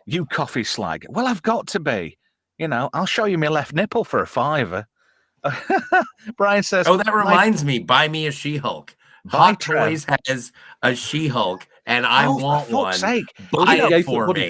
you coffee slag. Well, I've got to be. I'll show you my left nipple for a $5. Brian says, oh, that reminds me. Buy me a She-Hulk. Hot Toys has a She-Hulk, and I want for one. fuck's sake. Buy it for me.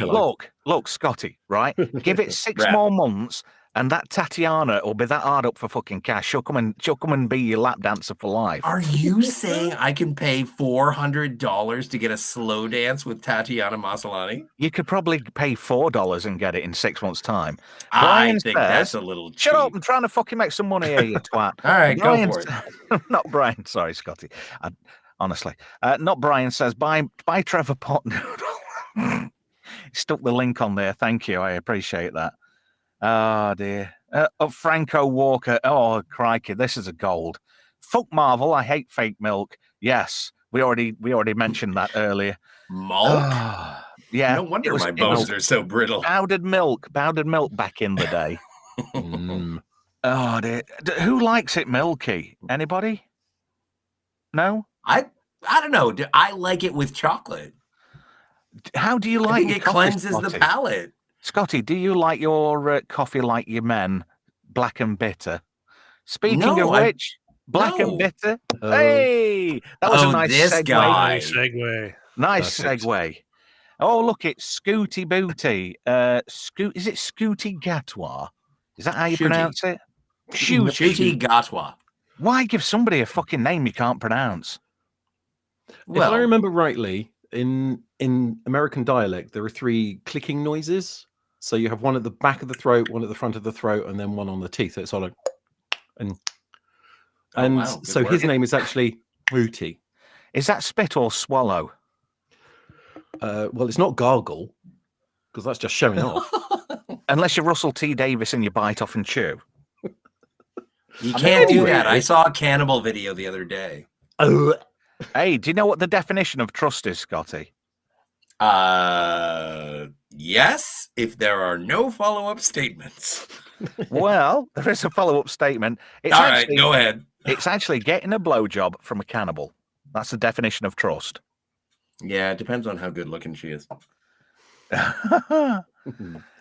Look, Scotty, right? Give it 6 more months, and that Tatiana will be that hard up for fucking cash. She'll come and be your lap dancer for life. Are you saying I can pay $400 to get a slow dance with Tatiana Maslany? You could probably pay $4 and get it in 6 months' time. I think that's a little cheap. Shut up! I'm trying to fucking make some money here, you twat. All right, go for it. Not Brian. Sorry, Scotty. Honestly, not Brian says buy Trevor pot noodle. Stuck the link on there. Thank you. I appreciate that. Oh dear. Franco Walker. Oh crikey, this is a gold. Fuck Marvel. I hate fake milk. Yes, we already mentioned that earlier. Milk. Yeah. No wonder my bones are so brittle. Powdered milk back in the day. Oh dear. Who likes it milky? Anybody? No. I don't know. I like it with chocolate. How do you like? I think it cleanses the palate. Scotty, do you like your coffee like your men, black and bitter? Speaking of which, black and bitter. Hey, that was a nice segue. Nice segue. Oh, look, it's Scooty Booty. Is it Scooty Gatwa? Is that how you pronounce it? Shooty Gatwa. Why give somebody a fucking name you can't pronounce? Well, if I remember rightly, in American dialect, there are 3 clicking noises. So you have one at the back of the throat, one at the front of the throat, and then one on the teeth. So it's all like, so his name is actually Booty. Is that spit or swallow? Well, it's not gargle, because that's just showing off. Unless you're Russell T Davis and you bite off and chew. You can't do that. I saw a cannibal video the other day. Hey, do you know what the definition of trust is, Scotty? Yes, if there are no follow-up statements. Well, there is a follow-up statement. All right, go ahead. It's actually getting a blowjob from a cannibal. That's the definition of trust. Yeah, it depends on how good looking she is.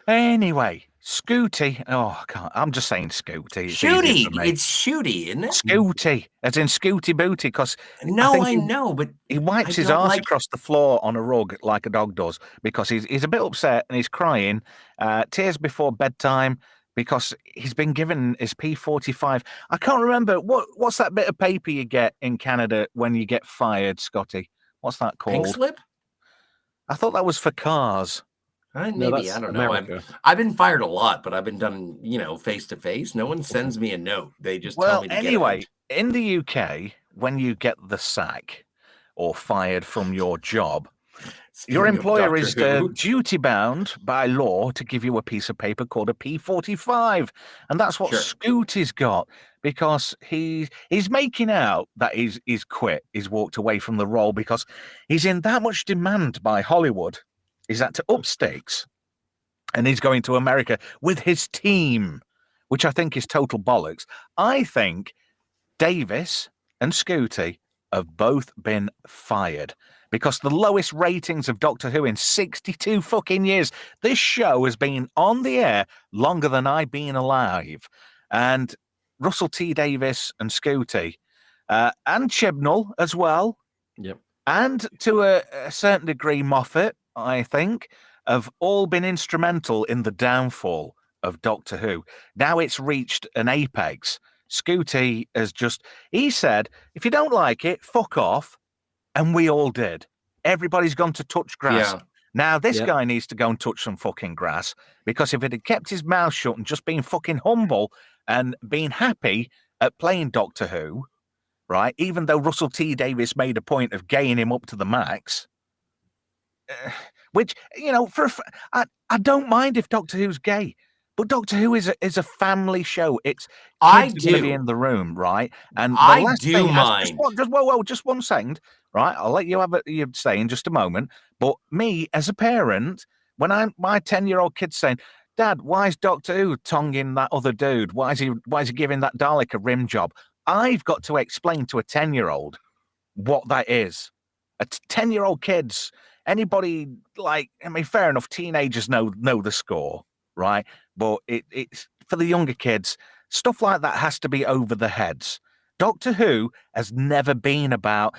Anyway, Scooty. Oh, I can't. I'm just saying Scooty. It's Shooty, isn't it? Scooty, as in Scooty Booty, because I know, but he wipes his arse across the floor on a rug like a dog does because he's a bit upset and he's crying, tears before bedtime because he's been given his P45. I can't remember what's that bit of paper you get in Canada when you get fired, Scotty? What's that called? Pink slip? I thought that was for cars. Maybe, I don't know. I've been fired a lot, but I've been done, face to face. No one sends me a note. They just tell me to anyway, in the UK, when you get the sack or fired from your job, your employer is duty bound by law to give you a piece of paper called a P45. And that's what Scooty's got because he's making out that he's quit. He's walked away from the role because he's in that much demand by Hollywood. He's had to up stakes and he's going to America with his team, which I think is total bollocks. I think Davis and Scooty have both been fired because the lowest ratings of Doctor Who in 62 fucking years. This show has been on the air longer than I've been alive. And Russell T Davies and Scooty, and Chibnall as well, Yep. and to a certain degree Moffat, I think, have all been instrumental in the downfall of Doctor Who. Now it's reached an apex. Scooty has he said, if you don't like it, fuck off. And we all did. Everybody's gone to touch grass. Yeah. Now this Yep. guy needs to go and touch some fucking grass, because if it had kept his mouth shut and just been fucking humble and been happy at playing Doctor Who, right, even though Russell T Davies made a point of gaying him up to the max, which, you know, I don't mind if Doctor Who's gay, but Doctor Who is a family show. It's I kids are going to be do. in the room, right? And the I last do thing, mind. just one second, right? I'll let you have your say in just a moment. But me as a parent, when my 10-year-old kid's saying, "Dad, why is Doctor Who tonguing that other dude? Why is he giving that Dalek a rim job?" I've got to explain to a 10-year-old what that is. A 10-year-old kids, anybody, like, I mean, fair enough, teenagers know the score, right? But it's for the younger kids, stuff like that has to be over their heads. Doctor Who has never been about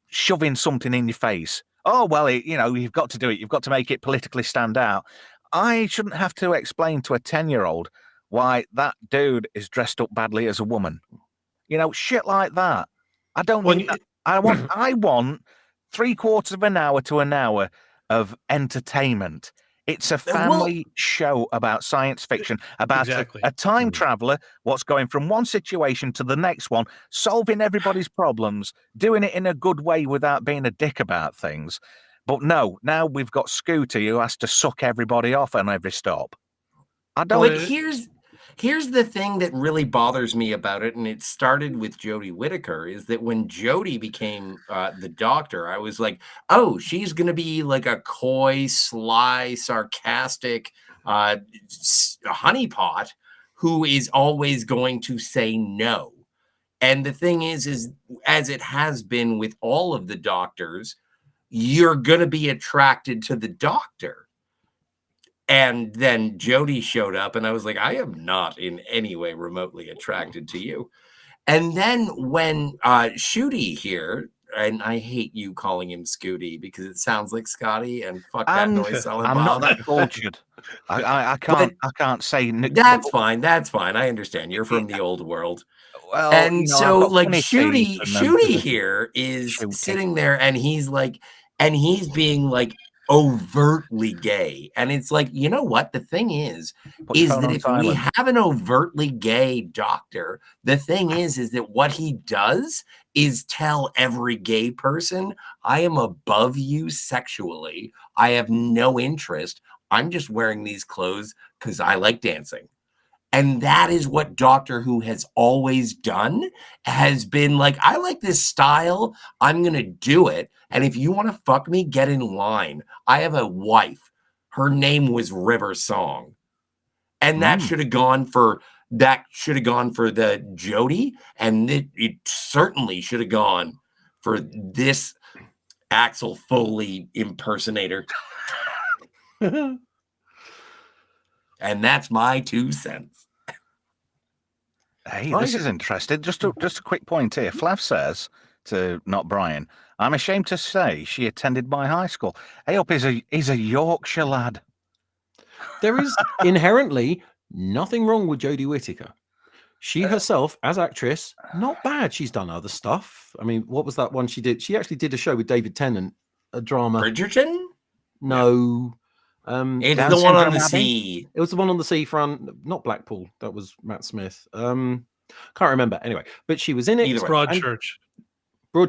shoving something in your face. Oh, well, you've got to do it. You've got to make it politically stand out. I shouldn't have to explain to a 10-year-old why that dude is dressed up badly as a woman. You know, shit like that. I don't Well, need that. I want 3/4 of an hour to an hour of entertainment. It's a family show about science fiction, about Exactly. a time traveler, what's going from one situation to the next one, solving everybody's problems, doing it in a good way without being a dick about things. But no, now we've got Scooty who has to suck everybody off on every stop. I don't. But here's the thing that really bothers me about it, and it started with Jodie Whittaker, is that when Jodie became the Doctor, I was like, oh, she's going to be like a coy, sly, sarcastic honeypot who is always going to say no. And the thing is as it has been with all of the Doctors, you're going to be attracted to the Doctor. And then Jodie showed up, and I was like, I am not in any way remotely attracted to you. And then when Shooty here, and I hate you calling him Scooty because it sounds like Scotty, and fuck that noise, Solid I'm not Bob. that cultured. I can't say. That's fine. That's fine. I understand. You're from the old world. Well, And so, like, Shooty Shooty here is sitting there, and he's like, and he's being like overtly gay. And it's like, you know what? The thing is that if we have an overtly gay Doctor, the thing is that what he does is tell every gay person, I am above you sexually. I have no interest. I'm just wearing these clothes because I like dancing. And that is what Doctor Who has always done, has been like, I like this style. I'm going to do it. And if you want to fuck me, get in line. I have a wife. Her name was River Song. And that should have gone for the Jodie. And it certainly should have gone for this Axel Foley impersonator. And that's my 2 cents. Hey, this is interesting. Just a quick point here. Flav says to not Brian, I'm ashamed to say she attended my high school. Hey up is a Yorkshire lad. There is inherently nothing wrong with Jodie Whittaker. She herself, as actress, not bad. She's done other stuff. I mean, what was that one she did? She actually did a show with David Tennant, a drama. Bridgerton? No. It's the one on the sea. It was the one on the seafront, not Blackpool. That was Matt Smith. Can't remember. Anyway, but she was in it. Broadchurch.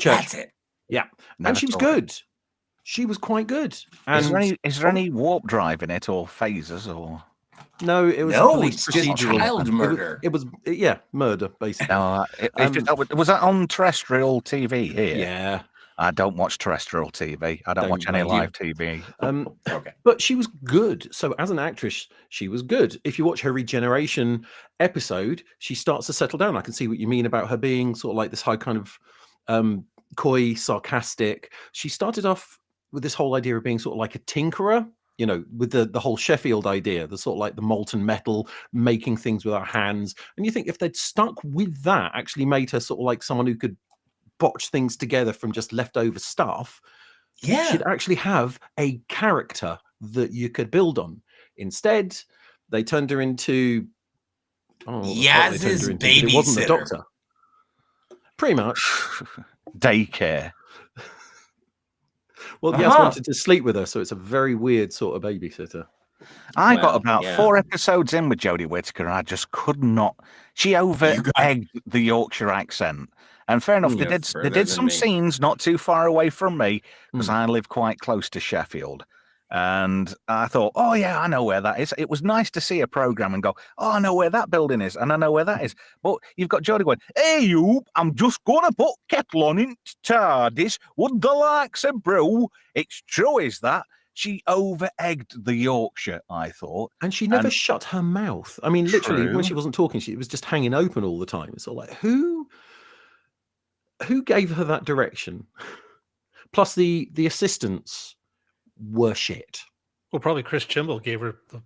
That's it. Yeah. And she was good. She was quite good. And is there any warp drive in it, or phases, or? No, it was it's just child murder. It was murder, basically. No, was that on terrestrial TV here? Yeah. I don't watch terrestrial TV. I don't watch any live TV. Okay. But she was good. So as an actress, she was good. If you watch her Regeneration episode, she starts to settle down. I can see what you mean about her being sort of like this high kind of coy, sarcastic. She started off with this whole idea of being sort of like a tinkerer, you know, with the whole Sheffield idea, the sort of like the molten metal, making things with our hands. And you think if they'd stuck with that, actually made her sort of like someone who could botch things together from just leftover stuff, Yeah. she'd actually have a character that you could build on. Instead, they turned her into, I don't know what the fuck they turned her Yaz's into, but it wasn't the babysitter. Doctor. Pretty much. Daycare. Well, Yaz wanted to sleep with her, so it's a very weird sort of babysitter. I got Well, about yeah. 4 episodes in with Jodie Whittaker, and I just could not. She over-egged the Yorkshire accent. And fair enough, You're they further did than some me. scenes not too far away from me, because Mm. I live quite close to Sheffield. And I thought, oh, yeah, I know where that is. It was nice to see a programme and go, oh, I know where that building is, and I know where that is. But you've got Jodie going, hey, you, I'm just going to put kettle on in TARDIS. Would the likes of brew? It's true, is that? She over-egged the Yorkshire, I thought. And she never shut her mouth. I mean, literally, when True. she wasn't talking, it was just hanging open all the time. It's all like, who gave her that direction? Plus, the assistants were shit. Well, probably Chris Chimble gave her the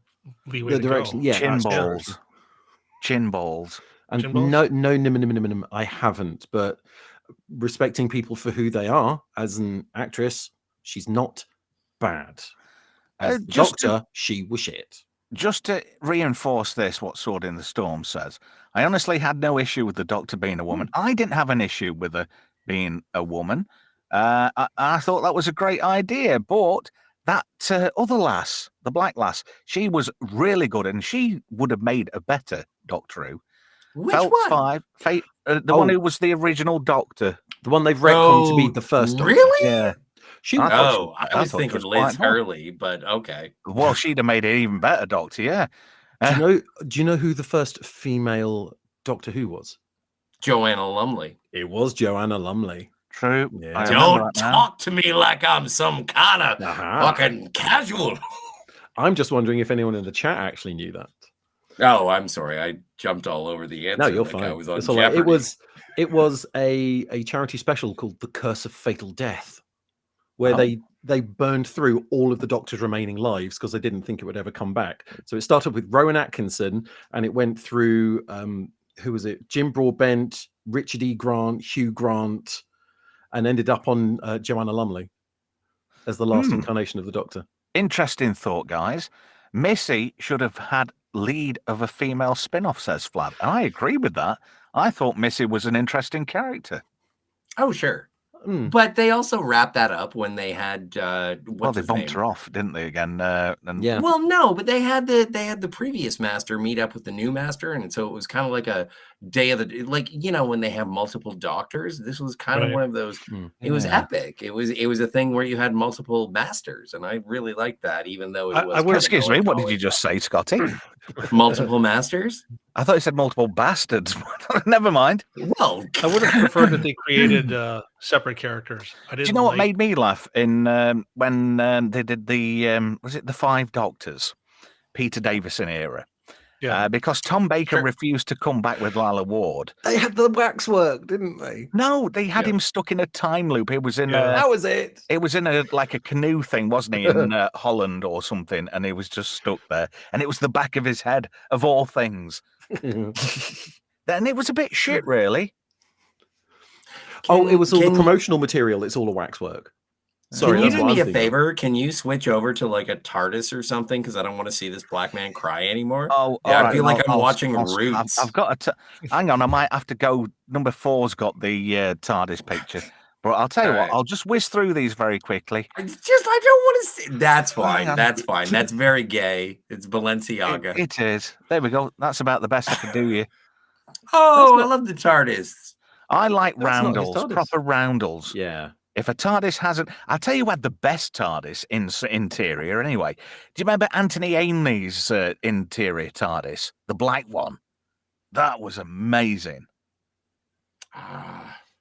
leeway The to direction, go. yeah, Chin that's true. balls. Chin balls. And Chin balls? no, I haven't. But respecting people for who they are as an actress, she's not bad. As the Doctor, she was shit. Just to reinforce this, what Sword in the Storm says, I honestly had no issue with the Doctor being a woman. I didn't have an issue with her being a woman. I thought that was a great idea, but that other lass, the black lass, she was really good, and she would have made a better Doctor Who. Which Felt one? the one who was the original Doctor. The one they've retconned to be the first Doctor. Really? Yeah. She I thought Oh, I was thought she thinking was Liz quite hot. Hurley, but okay. Well, she'd have made it even better Doctor, yeah. Do you know who the first female Doctor Who was? Joanna Lumley. It was Joanna Lumley. True. Yeah. I remember Don't that now. talk to me like I'm some kind of Aha. fucking casual. I'm just wondering if anyone in the chat actually knew that. Oh, I'm sorry. I jumped all over the answer. No, you're like fine. I was on It's all right. Jeopardy. It was a charity special called The Curse of Fatal Death, where Oh. they burned through all of the Doctor's remaining lives because they didn't think it would ever come back. So it started with Rowan Atkinson, and it went through who was it? Jim Broadbent, Richard E. Grant, Hugh Grant, and ended up on Joanna Lumley as the last incarnation of the Doctor. Interesting thought, guys. Missy should have had lead of a female spin-off, says Flab. And I agree with that. I thought Missy was an interesting character. Oh, sure. But they also wrapped that up when they had Well, they bumped her off, didn't they? Again, and Yeah. Well, no, but they had the previous master meet up with the new master, and so it was kind of like a day of the like when they have multiple doctors. This was kind of Right. one of those. It was Yeah. epic. It was a thing where you had multiple masters, and I really liked that. Even though it was Excuse me, what did you just say, Scotty? multiple masters? I thought you said multiple bastards. Never mind. Well, I would have preferred that they created separate characters. I didn't. Do you know what like- made me laugh in when they did the was it the Five Doctors, Peter Davison era? Yeah. Because Tom Baker refused to come back with Lila Ward. They had the waxwork, didn't they? No, they had him stuck in a time loop. It was in That was it. it was in a canoe thing, wasn't he, in Holland or something? And he was just stuck there, and it was the back of his head of all things. And it was a bit shit, really. It was all the can- promotional material. It's all a waxwork. Sorry, Can you that's do what me I'm a thinking. favor? Can you switch over to like a TARDIS or something? Because I don't want to see this black man cry anymore. Oh, Yeah, all I right, feel like I'm I'll- watching I'll- Roots. I've got to hang on. I might have to go. Number 4's got the TARDIS picture, but I'll tell you All what. right. I'll just whiz through these very quickly. I don't want to see. That's fine. Hang on. That's fine. That's very gay. It's Balenciaga. It is. There we go. That's about the best I can do you. I love the TARDIS. I like That's not his roundels, TARDIS. proper roundels. Yeah. If a TARDIS hasn't, I'll tell you who had the best TARDIS interior anyway. Do you remember Anthony Ainley's interior TARDIS, the black one? That was amazing.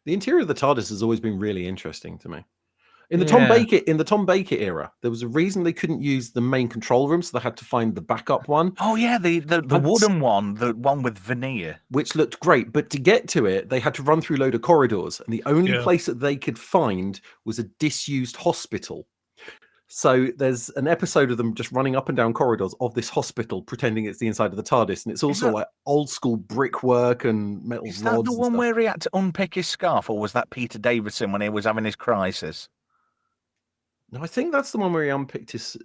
The interior of the TARDIS has always been really interesting to me. In the Tom Baker era, there was a reason they couldn't use the main control room, so they had to find the backup one. Oh yeah, the wooden one, the one with veneer, which looked great. But to get to it, they had to run through a load of corridors, and the only place that they could find was a disused hospital. So there's an episode of them just running up and down corridors of this hospital, pretending it's the inside of the TARDIS, and it's also like old school brickwork and metal rods. Is that the one where he had to unpick his scarf, or was that Peter Davison when he was having his crisis? No, I think that's the one where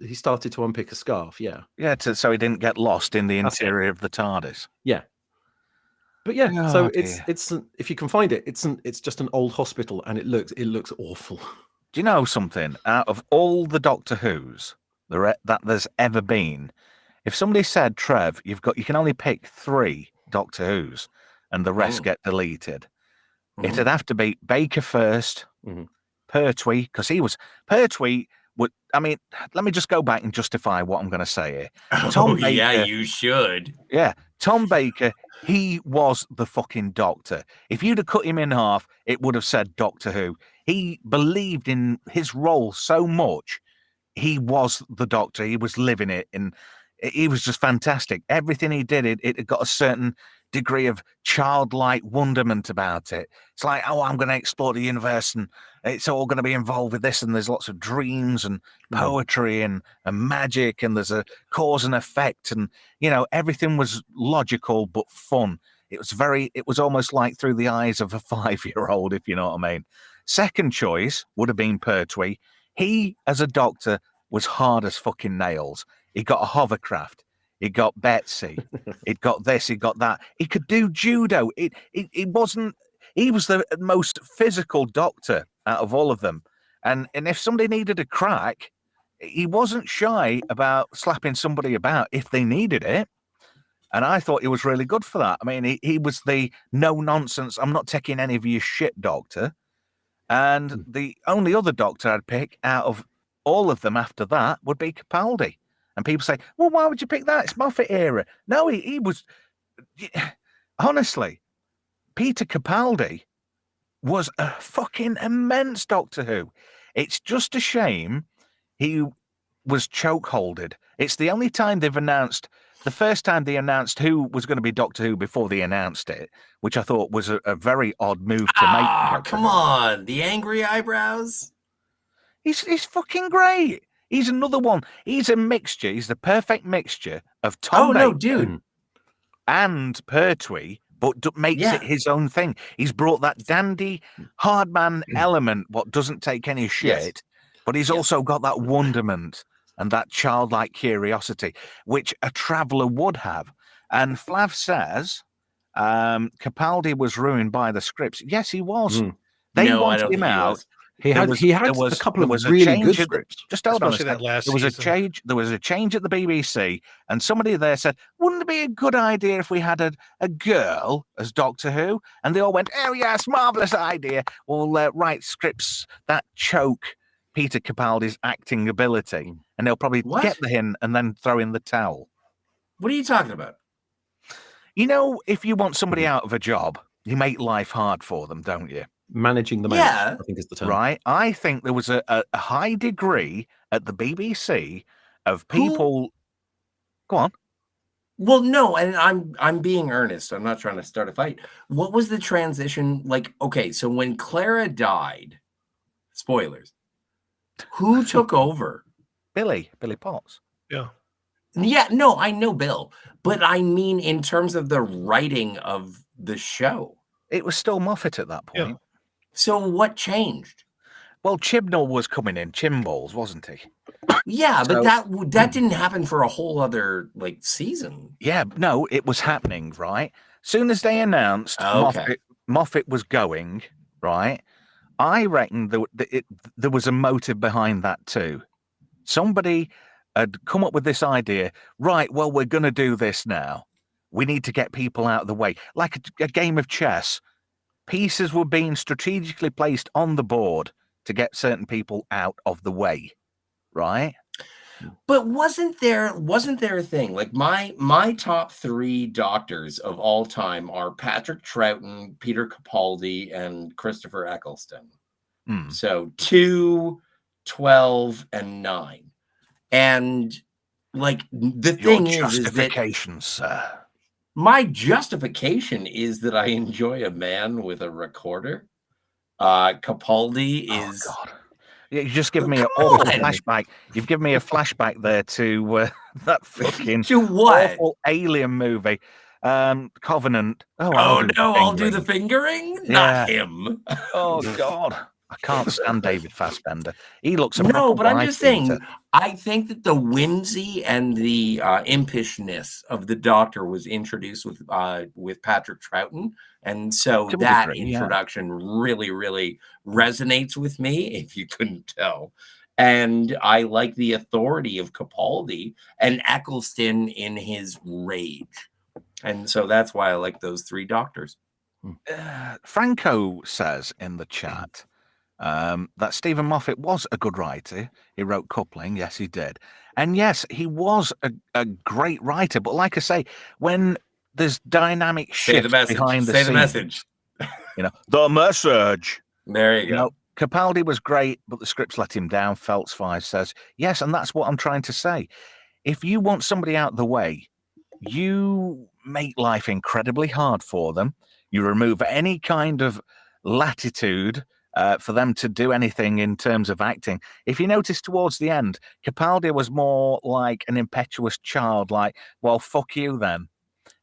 he started to unpick a scarf. Yeah, so he didn't get lost in the interior of the TARDIS. Yeah, but so it's if you can find it, it's just an old hospital, and it looks awful. Do you know something? Out of all the Doctor Who's that there's ever been, if somebody said, Trev, you can only pick 3 Doctor Who's, and the rest get deleted, it'd have to be Baker first, Pertwee, because Pertwee would. I mean, let me just go back and justify what I'm going to say here. Tom Baker, yeah, you should. Yeah, Tom Baker. He was the fucking Doctor. If you'd have cut him in half, it would have said Doctor Who. He believed in his role so much. He was the Doctor. He was living it, and he was just fantastic. Everything he did, it got a certain degree of childlike wonderment about it. It's like, oh, I'm going to explore the universe, and it's all going to be involved with this, and there's lots of dreams and poetry and magic, and there's a cause and effect, and everything was logical but fun. It was almost like through the eyes of a 5-year-old, if you know what I mean. Second choice would have been Pertwee. He, as a Doctor, was hard as fucking nails. He got a hovercraft. He got Betsy. He got this. He got that. He could do judo. He was the most physical Doctor out of all of them. And if somebody needed a crack, he wasn't shy about slapping somebody about if they needed it. And I thought he was really good for that. I mean, he was the no nonsense, I'm not taking any of your shit Doctor. And the only other Doctor I'd pick out of all of them after that would be Capaldi. And people say, well, why would you pick that? It's Moffat era. No, he was... Honestly, Peter Capaldi was a fucking immense Doctor Who. It's just a shame he was chokeholded. It's the only time they've announced... The first time they announced who was going to be Doctor Who before they announced it, which I thought was a very odd move to make. Come on. The angry eyebrows. He's fucking great. He's another one. He's a mixture. He's the perfect mixture of Tom Baker and Pertwee, but makes it his own thing. He's brought that dandy, hard man element, what doesn't take any shit, but he's also got that wonderment and that childlike curiosity, which a traveller would have. And Flav says Capaldi was ruined by the scripts. Yes, he was. They wanted him out. He had a couple of really good scripts. Just hold on a second. There was a change at the BBC, and somebody there said, wouldn't it be a good idea if we had a girl as Doctor Who? And they all went, oh yes, marvellous idea. We'll write scripts that choke Peter Capaldi's acting ability, and they'll probably get the hint and then throw in the towel. What are you talking about? If you want somebody out of a job, you make life hard for them, don't you? Managing the man, I think is the term. Right. I think there was a high degree at the BBC of people. Go on. Well, no, and I'm being earnest. I'm not trying to start a fight. What was the transition like? Okay, so when Clara died, spoilers. Who took over? Billy Potts. Yeah. Yeah, no, I know Bill, but I mean in terms of the writing of the show. It was still Moffat at that point. Yeah. So what changed? Well, Chibnall was coming in, Chimballs, wasn't he? Yeah, but that didn't happen for a whole other season. Yeah, no, it was happening, right? Soon as they announced Moffat was going, right? I reckon there was a motive behind that too. Somebody had come up with this idea, right, well, we're going to do this now. We need to get people out of the way. Like a game of chess, pieces were being strategically placed on the board to get certain people out of the way, right? But wasn't there a thing? Like my top 3 doctors of all time are Patrick Troughton, Peter Capaldi, and Christopher Eccleston. So 2 12, and 9. And like the Your thing is that justification, sir. my justification is that I enjoy a man with a recorder. Capaldi is. Oh God! You just give me an Come awful on! flashback. You've given me a flashback there to that fucking To what? awful alien movie, Covenant. Oh, I'll do the I'll do the fingering. fingering. Yeah. Not him. Oh God, I can't stand David Fassbender. He looks a No, proper but I'm wife just saying, beater. I think that the whimsy and the impishness of the Doctor was introduced with Patrick Troughton, and so To a that degree, yeah. introduction really, really resonates with me, if you couldn't tell. And I like the authority of Capaldi and Eccleston in his rage. And so that's why I like those 3 Doctors. Franco says in the chat that Stephen Moffat was a good writer. He wrote Coupling, yes, he did. And yes, he was a great writer. But like I say, when there's dynamic Say the shifts message. behind the Say scenes, the message. the message. There you go. know, Capaldi was great, but the scripts let him down. Feltz 5 says, yes, and that's what I'm trying to say. If you want somebody out of the way, you make life incredibly hard for them. You remove any kind of latitude for them to do anything in terms of acting. If you notice towards the end, Capaldi was more like an impetuous child, like, well, fuck you then.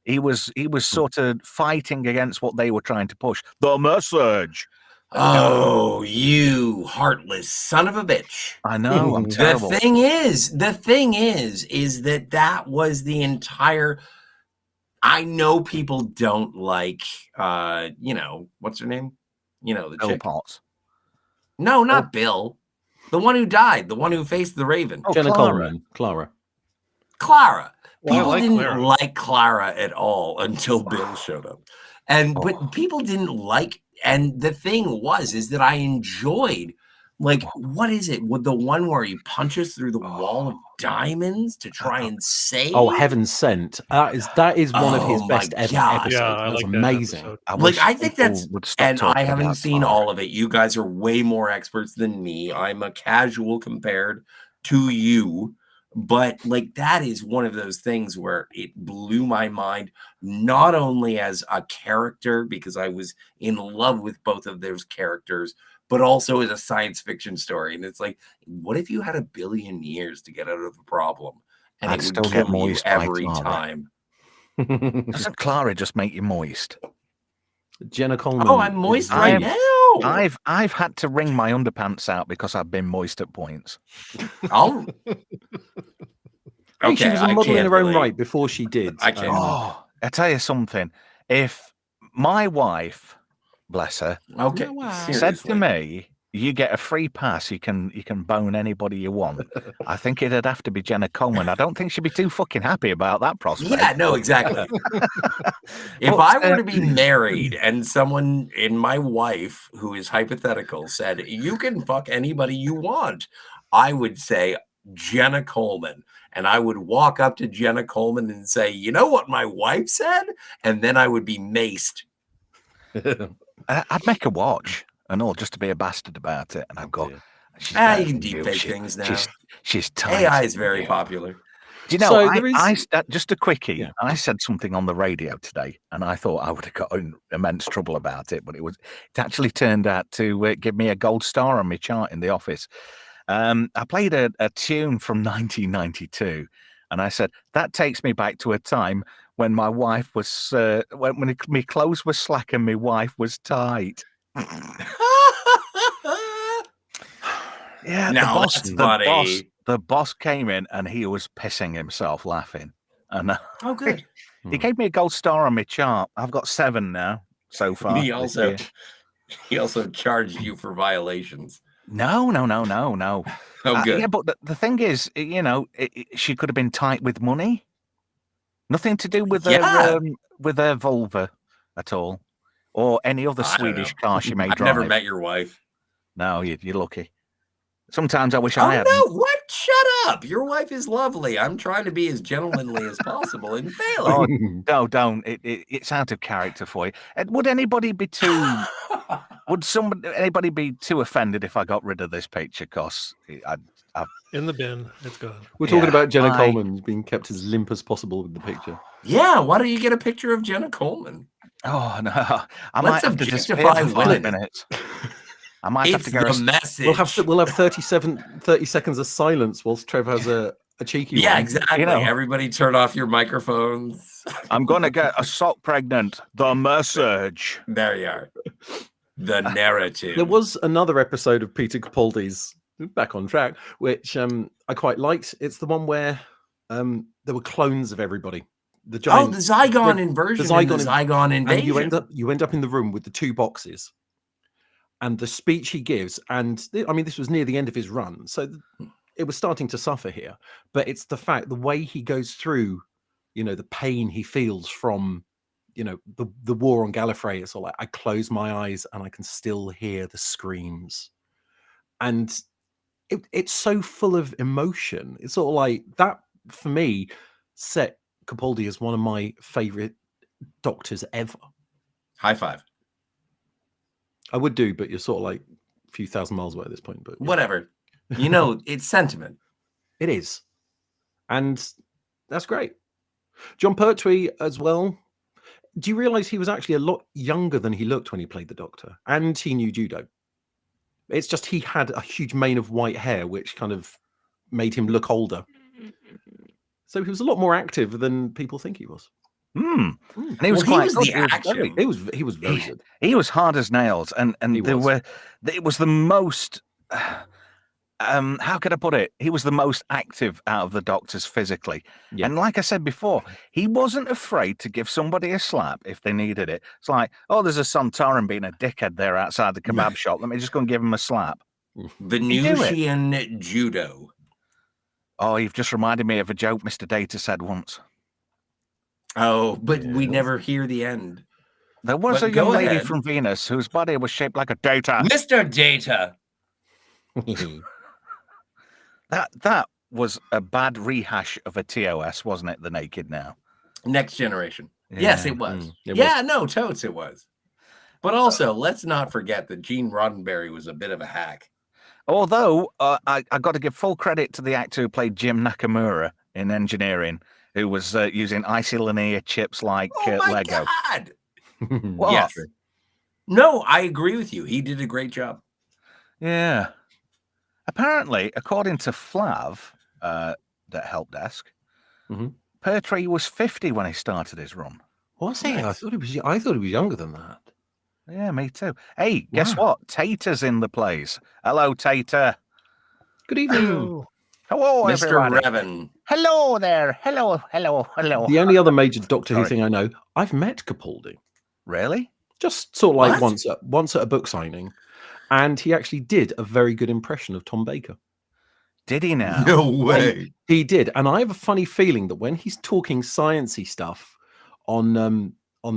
He was sort of fighting against what they were trying to push. The message. Oh, you heartless son of a bitch. I know, I'm terrible. The thing is that was the entire. I know people don't like, what's her name? The Bill chick. Potts. No, not Bill. The one who died, the one who faced the Raven. Oh, Jenna Clara. Coleman. Clara. Well, I People like didn't Clara. like Clara at all until Bill showed up. But people didn't like, and the thing is that I enjoyed, like, what is it? With the one where he punches through the wall of diamonds to try and save? Oh, Heaven Sent. That is one of his Oh, best my ever God. episodes. Yeah, I That's like that amazing. episode. I think that's, would stop and talking I haven't about seen Clara. all of it. You guys are way more experts than me. I'm a casual compared to you, but like that is one of those things where it blew my mind, not only as a character, because I was in love with both of those characters, but also as a science fiction story. And it's like, what if you had 1 billion years to get out of the problem? And I'd it would still get kill you moist by every Clara. time. Doesn't Clara just make you moist? Jenna Coleman. Oh, I'm moist right now. I've had to wring my underpants out because I've been moist at points. I'll. Hey, she was a I model in can't her own really- right before she did. I can't. Oh, I tell you something. If my wife, bless her, Okay. said to Seriously. me, "You get a free pass. You can bone anybody you want," I think it'd have to be Jenna Coleman. I don't think she'd be too fucking happy about that prospect. Yeah, no, exactly. If But, I were to be married and someone in my wife, who is hypothetical, said, you can fuck anybody you want, I would say Jenna Coleman. And I would walk up to Jenna Coleman and say, you know what my wife said? And then I would be maced. I'd make her watch and all just to be a bastard about it, and I'd go, dear. "She's You better can than deep you. fake things now. She's tight. AI is very popular. Do you know, So there is- just a quickie. Yeah. I said something on the radio today, and I thought I would have got in immense trouble about it, but it actually turned out to give me a gold star on my chart in the office. I played a tune from 1992, and I said, that takes me back to a time when my wife was, when my clothes were slack and my wife was tight. Yeah, Now that's funny. the boss came in and he was pissing himself laughing. And Oh, good. he gave me a gold star on my chart. I've got 7 now so far. He this also year. charged you for violations. No. Oh, good. Yeah, but the thing is, she could have been tight with money. Nothing to do with her vulva at all, or any other I don't Swedish know. car she may I've drive. never met your wife. No, you're lucky. Sometimes I wish Oh I had. no! What? Shut up! Your wife is lovely. I'm trying to be as gentlemanly as possible and Oh, failing. no, don't. It's out of character for you. Would anybody be too? Would anybody be too offended if I got rid of this picture? Cause In the bin. It's gone. We're talking Yeah, about Jenna I- Coleman being kept as limp as possible with the picture. Yeah, why don't you get a picture of Jenna Coleman? Oh no, I Let's might have to disappear objectify for 5 women. minutes. I might have It's to go. the message. We'll have 30 seconds of silence whilst Trev has a cheeky Yeah, one. exactly. You know. Everybody turn off your microphones. I'm gonna get a sock pregnant. The message. There you are. The narrative. There was another episode of Peter Capaldi's Back on Track, which I quite liked. It's the one where there were clones of everybody. The giant, the Zygon inversion, the and Zygon the Zygon invasion. and you end up in the room with the two boxes, and the speech he gives. And I mean, this was near the end of his run, so it was starting to suffer here. But it's the fact, the way he goes through, the pain he feels from, the war on Gallifrey. It's all like, I close my eyes and I can still hear the screams, and it's so full of emotion. It's sort of like that for me set Capaldi as one of my favorite doctors ever. High five. I would do, but you're sort of like a few thousand miles away at this point. But yeah, Whatever. It's sentiment. it is, and that's great. John Pertwee as well. Do you realize he was actually a lot younger than he looked when he played the Doctor, and he knew judo? It's just he had a huge mane of white hair, which kind of made him look older. So he was a lot more active than people think he was. And he was Well, quite he was good. the action. He was very good. He was hard as nails, and He there was. it was the most. How could I put it? He was the most active out of the Doctors physically, Yeah. and like I said before, he wasn't afraid to give somebody a slap if they needed it. It's like, oh, there's a Sontaran being a dickhead there outside the kebab shop. Let me just go and give him a slap. Venusian judo. Oh, you've just reminded me of a joke Mr. Data said once. Oh, but we Yes. never hear the end. There was But a young go lady ahead. from Venus whose body was shaped like a data. Mr. Data. That was a bad rehash of a TOS, wasn't it? The Naked Now. Next Generation. Yes, Yeah. it was. It Yeah, no, totes it was. But also, let's not forget that Gene Roddenberry was a bit of a hack. Although I got to give full credit to the actor who played Jim Nakamura in Engineering, who was using icy linear chips like Oh my Lego. God. What? Yes. No, I agree with you. He did a great job. Yeah. Apparently, according to Flav, that help desk, Mhm. Pertwee was 50 when he started his run. Was he? Nice. I thought he was younger than that. Yeah, me too. Hey, guess Wow. what? Tater's in the place. Hello, Tater. Good evening. Oh, Hello, Mr. everybody. Revan. Hello there. Hello. The only other major Doctor Who Sorry. thing I know, I've met Capaldi. Really? Just sort of like What? once at a book signing, and he actually did a very good impression of Tom Baker. Did he now? No way. He did, and I have a funny feeling that when he's talking sciencey stuff on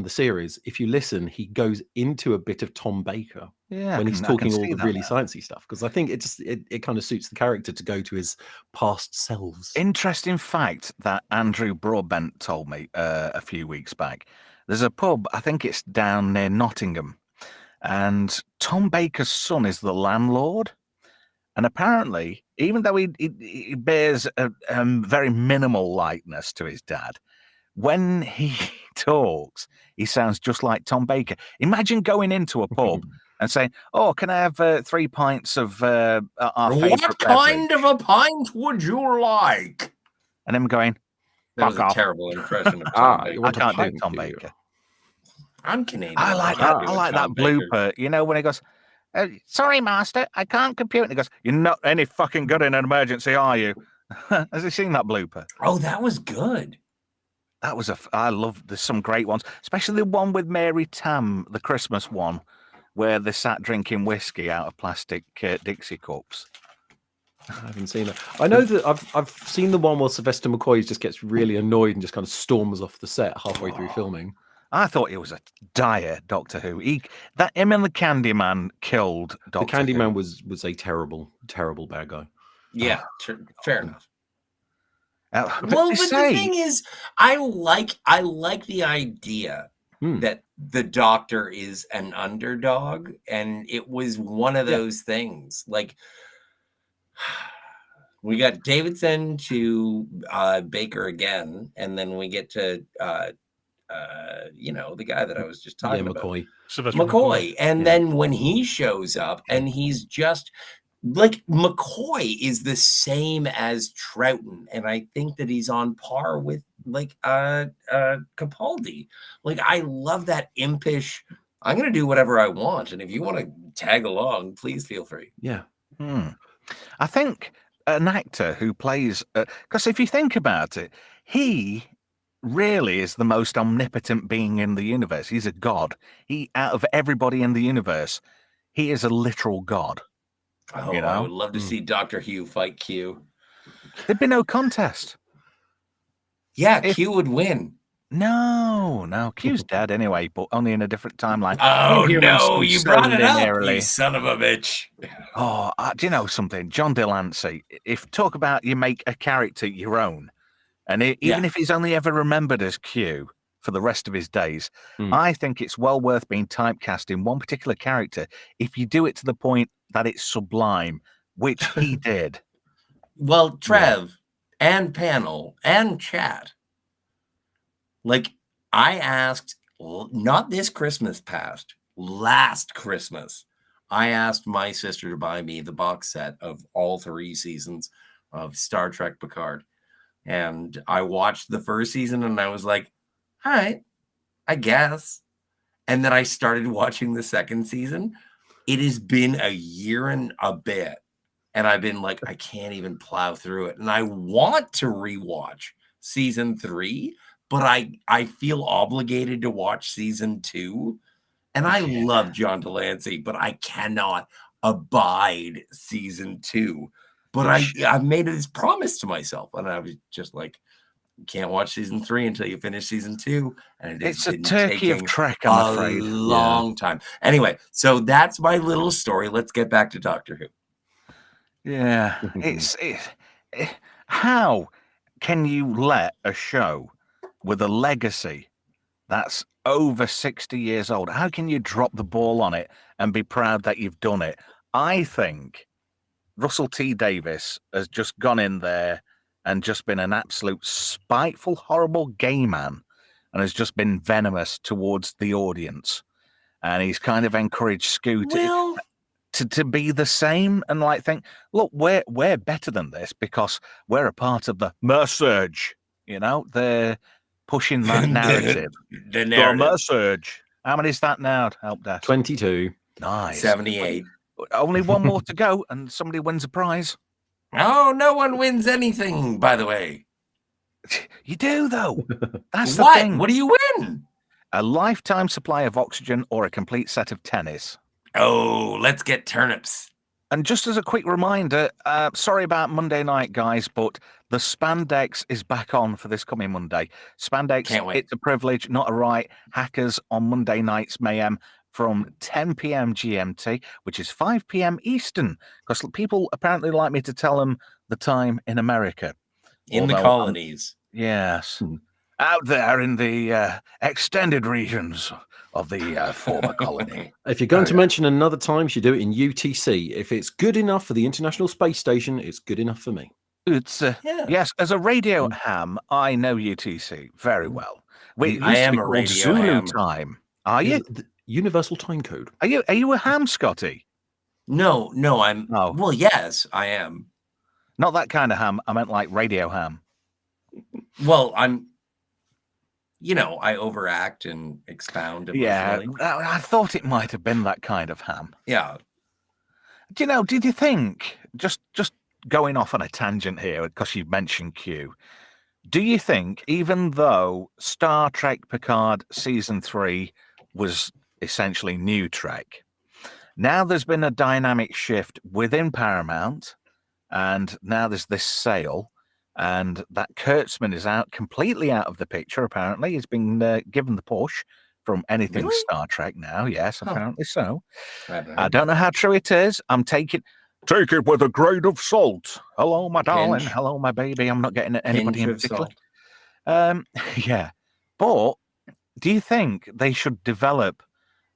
the series, if you listen, he goes into a bit of Tom Baker Yeah. when he's I can talking all see the that really now. sciencey stuff, because I think it kind of suits the character to go to his past selves. Interesting fact that Andrew Broadbent told me a few weeks back. There's a pub, I think it's down near Nottingham, and Tom Baker's son is the landlord. And apparently, even though he bears a very minimal likeness to his dad, when he talks, he sounds just like Tom Baker. Imagine going into a pub and saying, "Oh, can I have 3 pints of our favourite What kind beverage?" of a pint would you like? And him going, That was Fuck a off. terrible impression of Tom Ah, Baker. you "I want a can't do pint, Tom do you?" Baker." I'm Canadian. I like can't that. do I a like that Tom Baker. blooper. You know when he goes, "Sorry, master, I can't compute." And he goes, "You're not any fucking good in an emergency, are you?" Has he seen that blooper? Oh, that was good. That was I love. There's some great ones, especially the one with Mary Tam, the Christmas one, where they sat drinking whiskey out of plastic Dixie cups. I haven't seen it. I know that I've seen the one where Sylvester McCoy just gets really annoyed and just kind of storms off the set halfway through filming. I thought he was a dire Doctor Who. Him and the Candyman killed Doctor The Who. Candyman was a terrible, terrible bad guy. Yeah, fair enough. But Well, they but the say, thing is, I like the idea that the Doctor is an underdog, and it was one of those things. Like, we got Davidson to Baker again, and then we get to the guy that I was just talking about, McCoy. Sylvester McCoy. And Yeah. then when he shows up, and he's just like, McCoy is the same as Troughton, and I think that he's on par with like Capaldi. Like, I love that impish, I'm gonna do whatever I want, and if you want to tag along, please feel free. Yeah. I think an actor who plays, because if you think about it, he really is the most omnipotent being in the universe. He's a god. Out of everybody in the universe, he is a literal god. Oh, You know? I would love to see Dr. Hugh fight Q. There'd be no contest. Yeah, Q would win. No, Q's dead anyway, but only in a different timeline. Oh Inhumans no, was you so brought it up, linearly. you son of a bitch. Oh, do you know something? John Delancey, if talk about you make a character your own, and even if he's only ever remembered as Q for the rest of his days, I think it's well worth being typecast in one particular character if you do it to the point that it's sublime, which he did. Well, Trev and panel and chat, like, I asked, not this Christmas past, last Christmas, I asked my sister to buy me the box set of all 3 seasons of Star Trek Picard. And I watched the first season and I was like, all right, I guess. And then I started watching the second season. It has been a year and a bit. And I've been like, I can't even plow through it. And I want to rewatch season 3, but I feel obligated to watch season 2. And I love John Delancey, but I cannot abide season 2. But I've made this promise to myself. And I was just like, you can't watch season 3 until you finish season 2. And it's a turkey of Trek, I'm afraid. A long time. Anyway, so that's my little story. Let's get back to Doctor Who. Yeah, how can you let a show with a legacy that's over 60 years old, how can you drop the ball on it and be proud that you've done it? I think Russell T. Davies has just gone in there and just been an absolute spiteful, horrible gay man and has just been venomous towards the audience. And he's kind of encouraged Scoot to be the same and like think, look, we're better than this because we're a part of the message. You know, they're pushing that narrative. The narrative. The message. How many is that now? Help desk. 22. Nice. 78. Only one more to go, and somebody wins a prize. Oh, no one wins anything, by the way. You do, though. That's the What? thing. What do you win? A lifetime supply of oxygen or a complete set of tennis. Oh, let's get turnips. And just as a quick reminder, sorry about Monday night, guys, but the Spandex is back on for this coming Monday. Spandex, Can't wait. It's a privilege, not a right. Hackers on Monday nights, mayhem, from 10 p.m. GMT, which is 5 p.m. Eastern, because people apparently like me to tell them the time in America. In the colonies. Yes. Out there in the extended regions of the former colony. If you're going to mention another time, you should do it in UTC. If it's good enough for the International Space Station, it's good enough for me. It's yes, as a radio ham, I know UTC very well. I am a radio Zulu ham. time. Are you? The Universal Time Code. Are you a ham, Scotty? No, I'm. Oh. Well, yes, I am. Not that kind of ham. I meant like radio ham. Well, I'm. I overact and expound. Yeah, emotionally. I thought it might have been that kind of ham. Yeah. Did you think, just going off on a tangent here, because you mentioned Q, do you think, even though Star Trek Picard Season 3 was essentially new Trek, now there's been a dynamic shift within Paramount, and now there's this sale, and that Kurtzman is completely out of the picture. Apparently, he's been given the push from anything Really? Star Trek now. Yes, Huh. apparently so. haven't I heard don't know that. how true it is. Take it with a grain of salt. Hello, my darling. Pinch. Hello, my baby. I'm not getting at anybody Pinch in of particular. salt. Yeah, but do you think they should develop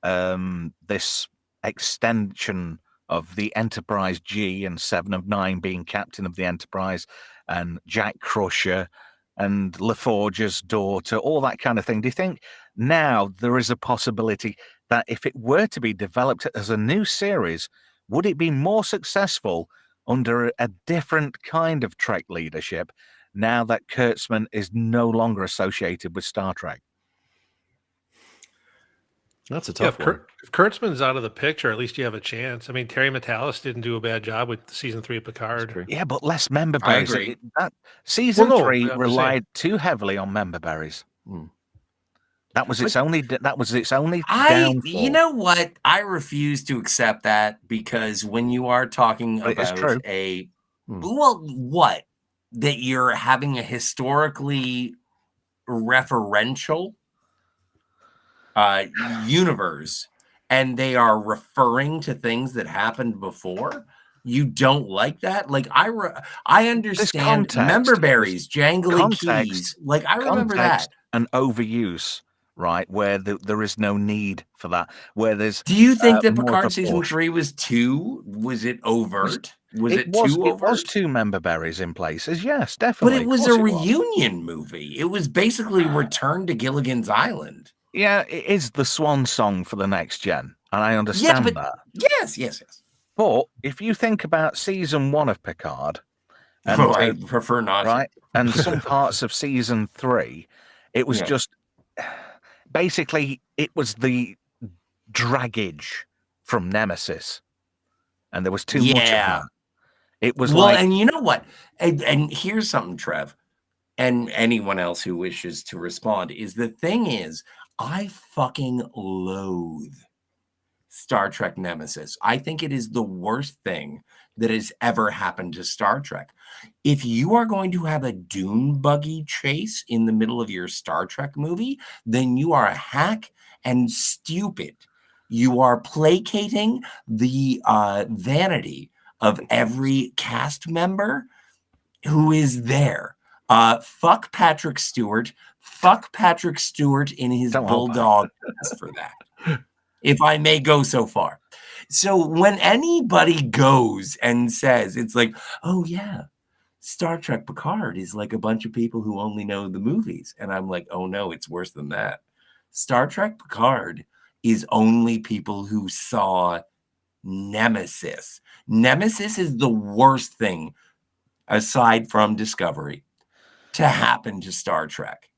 this extension of the Enterprise G and Seven of Nine being captain of the Enterprise, and Jack Crusher and LaForge's daughter, all that kind of thing? Do you think now there is a possibility that if it were to be developed as a new series, would it be more successful under a different kind of Trek leadership now that Kurtzman is no longer associated with Star Trek? That's a Yeah, tough one. if Kurtzman's out of the picture, at least you have a chance. I mean, Terry Metalis didn't do a bad job with season 3 of That's Picard. true. Yeah, but less member I berries. agree. That season Well, no, 3 I'm just saying. relied too heavily on member berries. Hmm. That was its only. That was its only You downfall. know what? I refuse to accept that, because when you are talking But it is about true. what? That you're having a historically referential universe, and they are referring to things that happened before. You don't like that? Like I understand context, member berries, jangly context, keys. Like I remember context that. and overuse, right? Where there is no need for that. Where there's Do you think that more of Picard a season push. 3 was too? Was it overt? Was it was too it overt? was two member berries in places. Yes, But definitely. it Of was course a it reunion movie. It was basically Return to Gilligan's Island. Yeah, it is the swan song for the next gen, and I understand that. Yes. But if you think about season 1 of Picard, and I prefer not right, and some parts of season 3, it was just basically it was the draggage from Nemesis, and there was too much of that. It was and you know what? And here's something, Trev, and anyone else who wishes to respond, is the thing is, I fucking loathe Star Trek Nemesis. I think it is the worst thing that has ever happened to Star Trek. If you are going to have a dune buggy chase in the middle of your Star Trek movie, then you are a hack and stupid. You are placating the vanity of every cast member who is there. Fuck Patrick Stewart. Fuck Patrick Stewart in his bulldog for that, if I may go so far. So when anybody goes and says, it's like, oh yeah, Star Trek Picard is like a bunch of people who only know the movies. And I'm like, oh no, it's worse than that. Star Trek Picard is only people who saw Nemesis. Nemesis is the worst thing, aside from Discovery, to happen to Star Trek.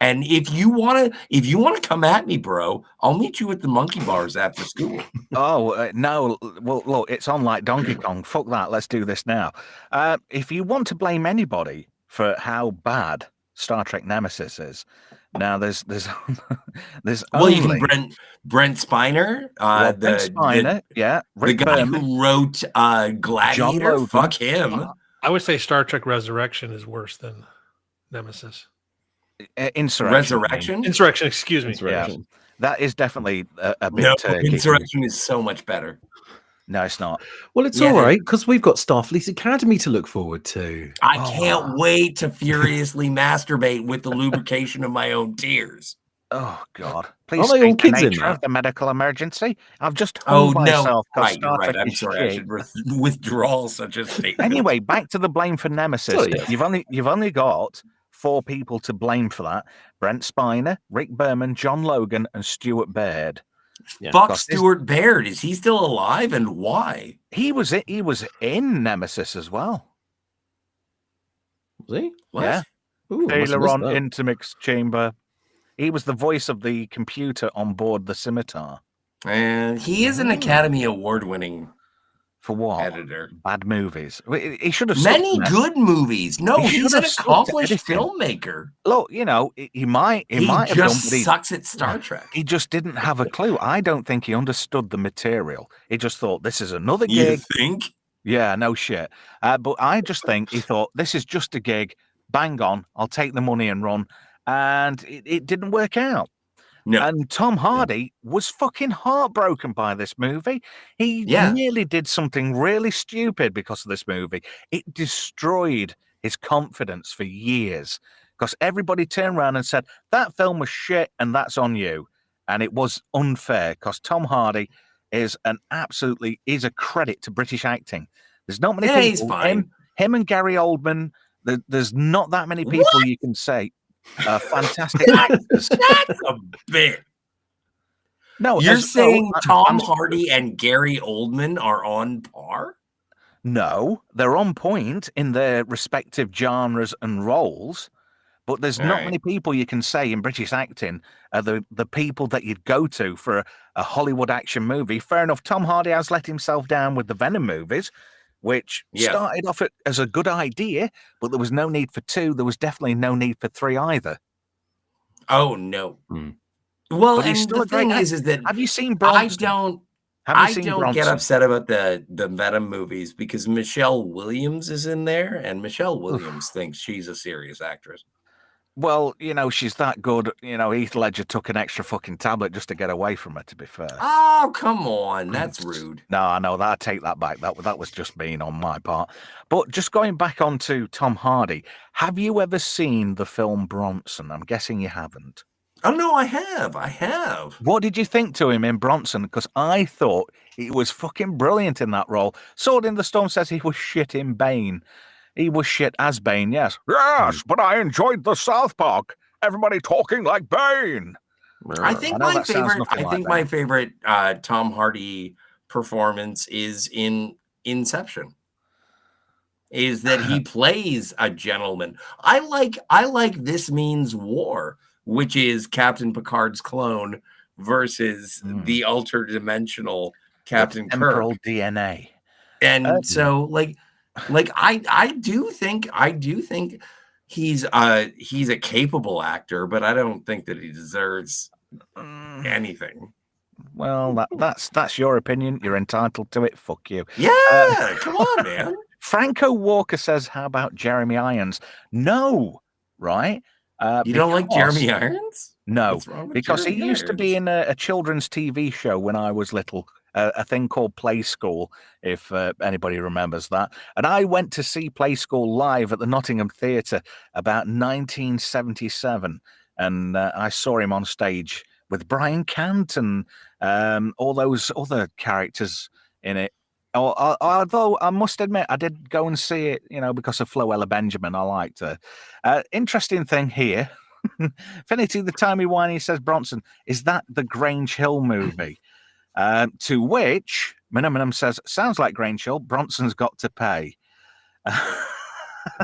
And if you want to come at me, bro, I'll meet you at the monkey bars after school. Oh, no. Well, look, it's on like Donkey Kong. Fuck that. Let's do this now. If you want to blame anybody for how bad Star Trek Nemesis is, now there's well, you can Brent Spiner, Brent Spiner, the Rick guy Berman, who wrote Gladiator. Fuck him. I would say Star Trek Resurrection is worse than Nemesis. Insurrection. Insurrection, excuse me. Insurrection. Yeah, that is definitely a bit No, turkey. Insurrection is so much better. No, it's not. Well, it's all right, because we've got Starfleet Academy to look forward to. I can't wait to furiously masturbate with the lubrication of my own tears. Oh God! Please Are they all state the kids in nature that? of the medical emergency. I've just hung myself. Right, you're right. Trek I'm is sorry. I shit. should withdraw such a statement. Anyway, back to the blame for Nemesis. Sorry, yes. You've only got 4 people to blame for that: Brent Spiner, Rick Berman, John Logan, and Stuart Baird. Yeah. Fuck Stuart Baird. Is he still alive, and why? He was in Nemesis as well. Was he? What? Yeah. Ooh, I must have Taylor missed on that. Intermix Chamber. He was the voice of the computer on board the Scimitar. And he is an Academy Award winning For what? editor. Bad movies. He should have Many stuck to good movies. No, He should he's have an stuck to accomplished editing. filmmaker. Look, you know, he might He have done, just but sucks at Star Trek. he just didn't have a clue. I don't think he understood the material. He just thought this is another You gig. think? Yeah, no shit. But I just think he thought, this is just a gig, bang on, I'll take the money and run. And it didn't work out. No. And Tom Hardy was fucking heartbroken by this movie. He Yeah. nearly did something really stupid because of this movie. It destroyed his confidence for years because everybody turned around and said, that film was shit and that's on you. And it was unfair because Tom Hardy is is a credit to British acting. There's not many Yeah, he's people, fine. him and Gary Oldman, there's not that many people What? you can say are fantastic actors. That's a bit. No, You're as saying well, Tom I'm- Hardy and Gary Oldman are on par? No, they're on point in their respective genres and roles, but there's All not right. many people you can say in British acting are the people that you'd go to for a Hollywood action movie. Fair enough, Tom Hardy has let himself down with the Venom movies, which Yes. started off as a good idea, but there was no need for 2. There was definitely no need for 3 either. Oh no. Hmm. Well, But he's and still the a great thing actor. is that Have you seen I Bronson? don't Have you I seen don't get Bronson? upset about the Venom movies because Michelle Williams is in there, and Michelle Williams thinks she's a serious actress. Well, she's that good. Heath Ledger took an extra fucking tablet just to get away from her, to be fair. Oh, come on. That's rude. No, I know that. I take that back. That was just mean on my part. But just going back onto Tom Hardy, have you ever seen the film Bronson? I'm guessing you haven't. Oh, no, I have. What did you think to him in Bronson? Because I thought he was fucking brilliant in that role. Sword in the Storm says he was shit in Bane. He was shit as Bane, yes. Yes, but I enjoyed the South Park. Everybody talking like Bane. I think know my that sounds favorite. nothing I like think my Bane. favorite Tom Hardy performance is in Inception. Is that he plays a gentleman? I like This Means War, which is Captain Picard's clone versus the interdimensional Captain Temporal Kirk. DNA. And so like I do think he's a capable actor, but I don't think that he deserves anything. Well, that's your opinion. You're entitled to it. Fuck you. Yeah, come on, man. Franco Walker says, how about Jeremy Irons? No, right? You don't like Jeremy Irons? No, What's wrong with because he Jeremy used to be Irons? in a children's TV show when I was little, a thing called Play School, if anybody remembers that. And I went to see Play School live at the Nottingham Theatre about 1977. And I saw him on stage with Brian Cant and all those other characters in it. Although I must admit, I did go and see it, because of Floella Benjamin. I liked her. Interesting thing here. Finity the Timey Wimey says, Bronson, is that the Grange Hill movie? To which Minimum says, sounds like Grange Hill. Bronson's got to pay.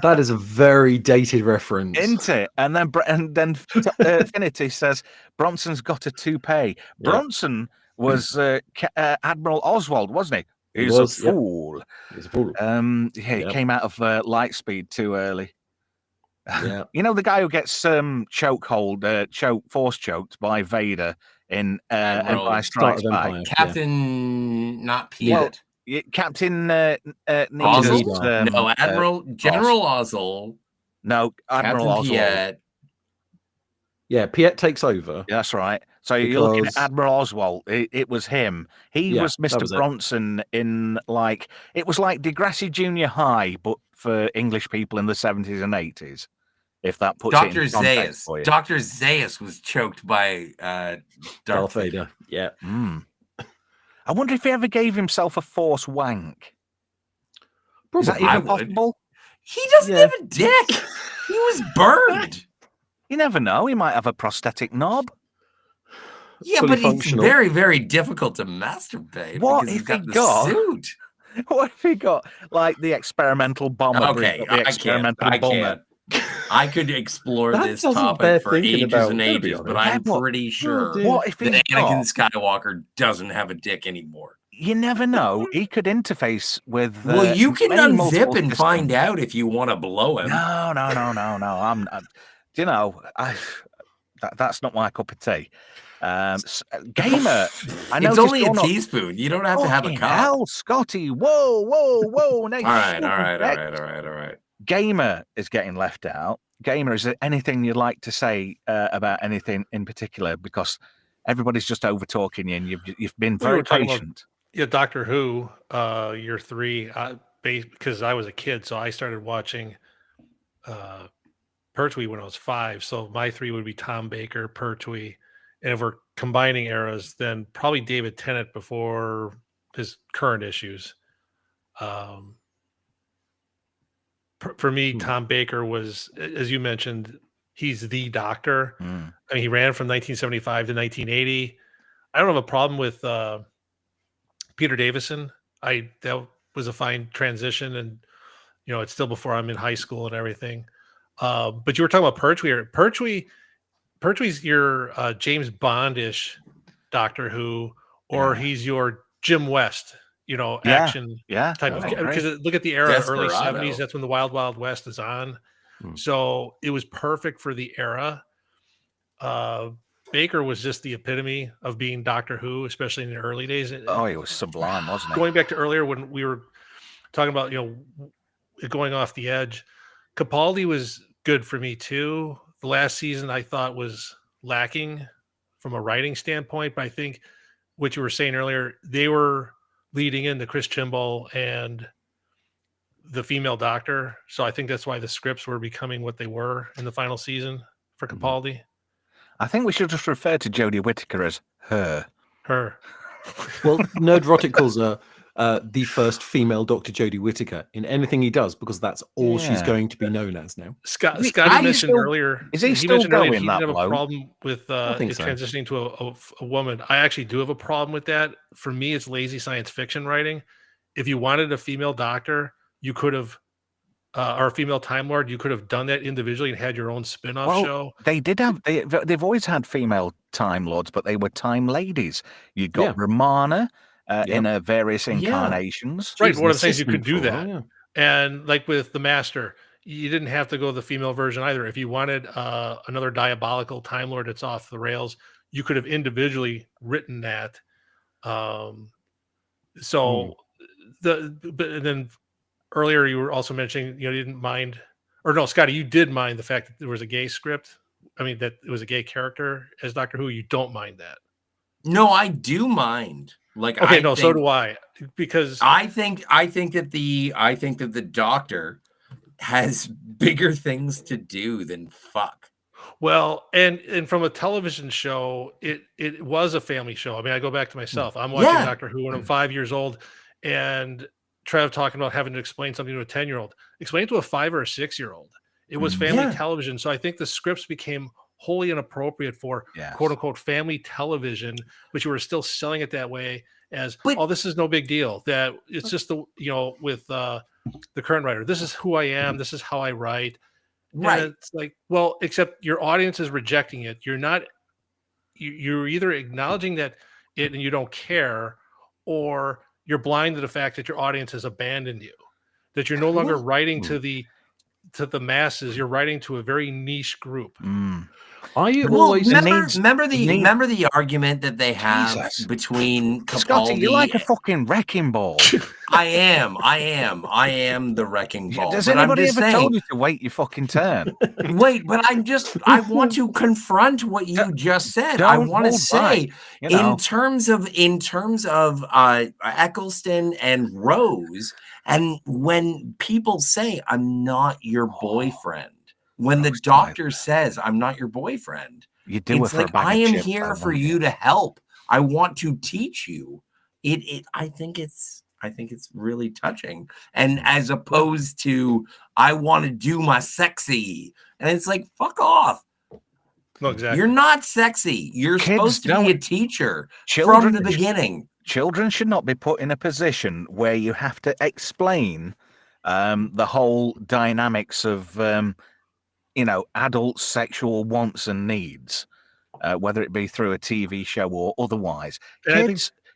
That is a very dated reference. Isn't it? And then Finity says, Bronson's got a toupee. Yeah. Bronson was Admiral Oswald, wasn't he? He's a fool. He's a fool. He came out of Lightspeed too early. Yeah. The guy who gets force choked by Vader in Empire Strikes Back. Captain, not Piet. Captain Ozzel? No, General Ozzel. No, Admiral Captain Oswald. Piet. Yeah, Piet takes over. That's right. So you're looking at Admiral Oswald. It was him. He was Mr. Bronson in it was like Degrassi Junior High, but for English people in the 70s and 80s. If that puts Dr. it in context for you. Dr. Zaius was choked by Darth Vader. Yeah. I wonder if he ever gave himself a force wank. Probably. Is that even possible? He doesn't have a dick. He was burned. You never know. He might have a prosthetic knob. Yeah, Fully but functional. it's very, very difficult to masturbate. What because he's if got he the got- suit? What if he got like the experimental bomber? Okay, the experimental I bomber. can't. I could explore That this doesn't bear topic for thinking ages about, and gotta be ages, but honest. I'm Yeah, pretty sure What if that he Anakin Skywalker doesn't have a dick anymore. You never know. He could interface with. Well, you can many unzip multiple and systems. find out if you want to blow him. No. That's not my cup of tea. Gamer, I It's noticed only a you're not. teaspoon. You don't have to have a Fucking cup. hell, Scotty! Whoa, whoa, whoa! Now All you right, shut all right, all your right, dick. all right, all right. Gamer is getting left out. Gamer, is there anything you'd like to say about anything in particular? Because everybody's just over talking you, and you've been We were very talking about patient. Doctor Who, year 3, because I was a kid, so I started watching Pertwee when I was 5. So my 3 would be Tom Baker, Pertwee, and if we're combining eras, then probably David Tennant before his current issues. For me, Tom Baker was, as you mentioned, he's the Doctor. Mm. I mean, he ran from 1975 to 1980. I don't have a problem with Peter Davison. That was a fine transition, and it's still before I'm in high school and everything. But you were talking about Pertwee. Pertwee's your James Bond-ish Doctor Who, or he's your Jim West, action type of. Because look at the era, early Desperado. 70s. That's when the Wild Wild West is on. So it was perfect for the era. Baker was just the epitome of being Doctor Who, especially in the early days. Oh, he was sublime, wasn't he? Going back to earlier when we were talking about, going off the edge, Capaldi was good for me too. The last season I thought was lacking from a writing standpoint, but I think what you were saying earlier, they were leading into Chris Chibnall and the female Doctor. So I think that's why the scripts were becoming what they were in the final season for Capaldi. I think we should just refer to Jodie Whittaker as her. Her. Well, Nerdrotic calls her the first female Dr. Jodie Whittaker in anything he does, because that's all she's going to be known as now. Scotty I mentioned still- earlier. is he still mentioned earlier going he that didn't have low? a problem with think it so. transitioning to a woman. I actually do have a problem with that. For me, it's lazy science fiction writing. If you wanted a female Doctor, you could have, or a female Time Lord, you could have done that individually and had your own spin-off show. They did have. They've always had female Time Lords, but they were Time Ladies. You got Romana in her various incarnations. Right. She's What an I'm saying is you could assistant do for her, that. yeah. And like with the Master, you didn't have to go the female version either. If you wanted another diabolical Time Lord that's off the rails, you could have individually written that. But then earlier you were also mentioning, you didn't mind, or no, Scotty, you did mind the fact that there was a gay script. I mean, that it was a gay character as Doctor Who. You don't mind that. No, I do mind. Like, Okay, so do I, because I think that the Doctor has bigger things to do than fuck. well, and from a television show, it was a family show. I mean, I go back to myself. I'm watching Doctor Who when I'm 5 years old, and Trev talking about having to explain something to a 10-year-old. Explain it to a 5 or a 6-year-old. It was family television, so I think the scripts became wholly inappropriate for quote unquote family television, but you were still selling it that way as, this is no big deal. That it's just with the current writer, this is who I am, this is how I write. Right. And it's like, well, except your audience is rejecting it. You're not, you're either acknowledging that it and you don't care, or you're blind to the fact that your audience has abandoned you, that you're no longer writing to the masses. You're writing to a very niche group. I Well, always remember the argument that they have between Capaldi. Scotty, you're like a fucking wrecking ball. I am the wrecking ball. Does but I'm anybody just ever saying, told you to wait your fucking turn? wait, but I want to confront what you just said. I Don't want to hold say, back, you know. in terms of Eccleston and Rose, and when people say, "I'm not your boyfriend," when the Doctor says, "I'm not your boyfriend," You do it's it for like, a bag I of am chips, here though, for won't you to help. I want to teach you. I think it's really touching. And as opposed to, I want to do my sexy. And it's like, fuck off. No, exactly. You're not sexy. You're supposed to be a teacher from the beginning. Children should not be put in a position where you have to explain the whole dynamics of adult sexual wants and needs, whether it be through a TV show or otherwise.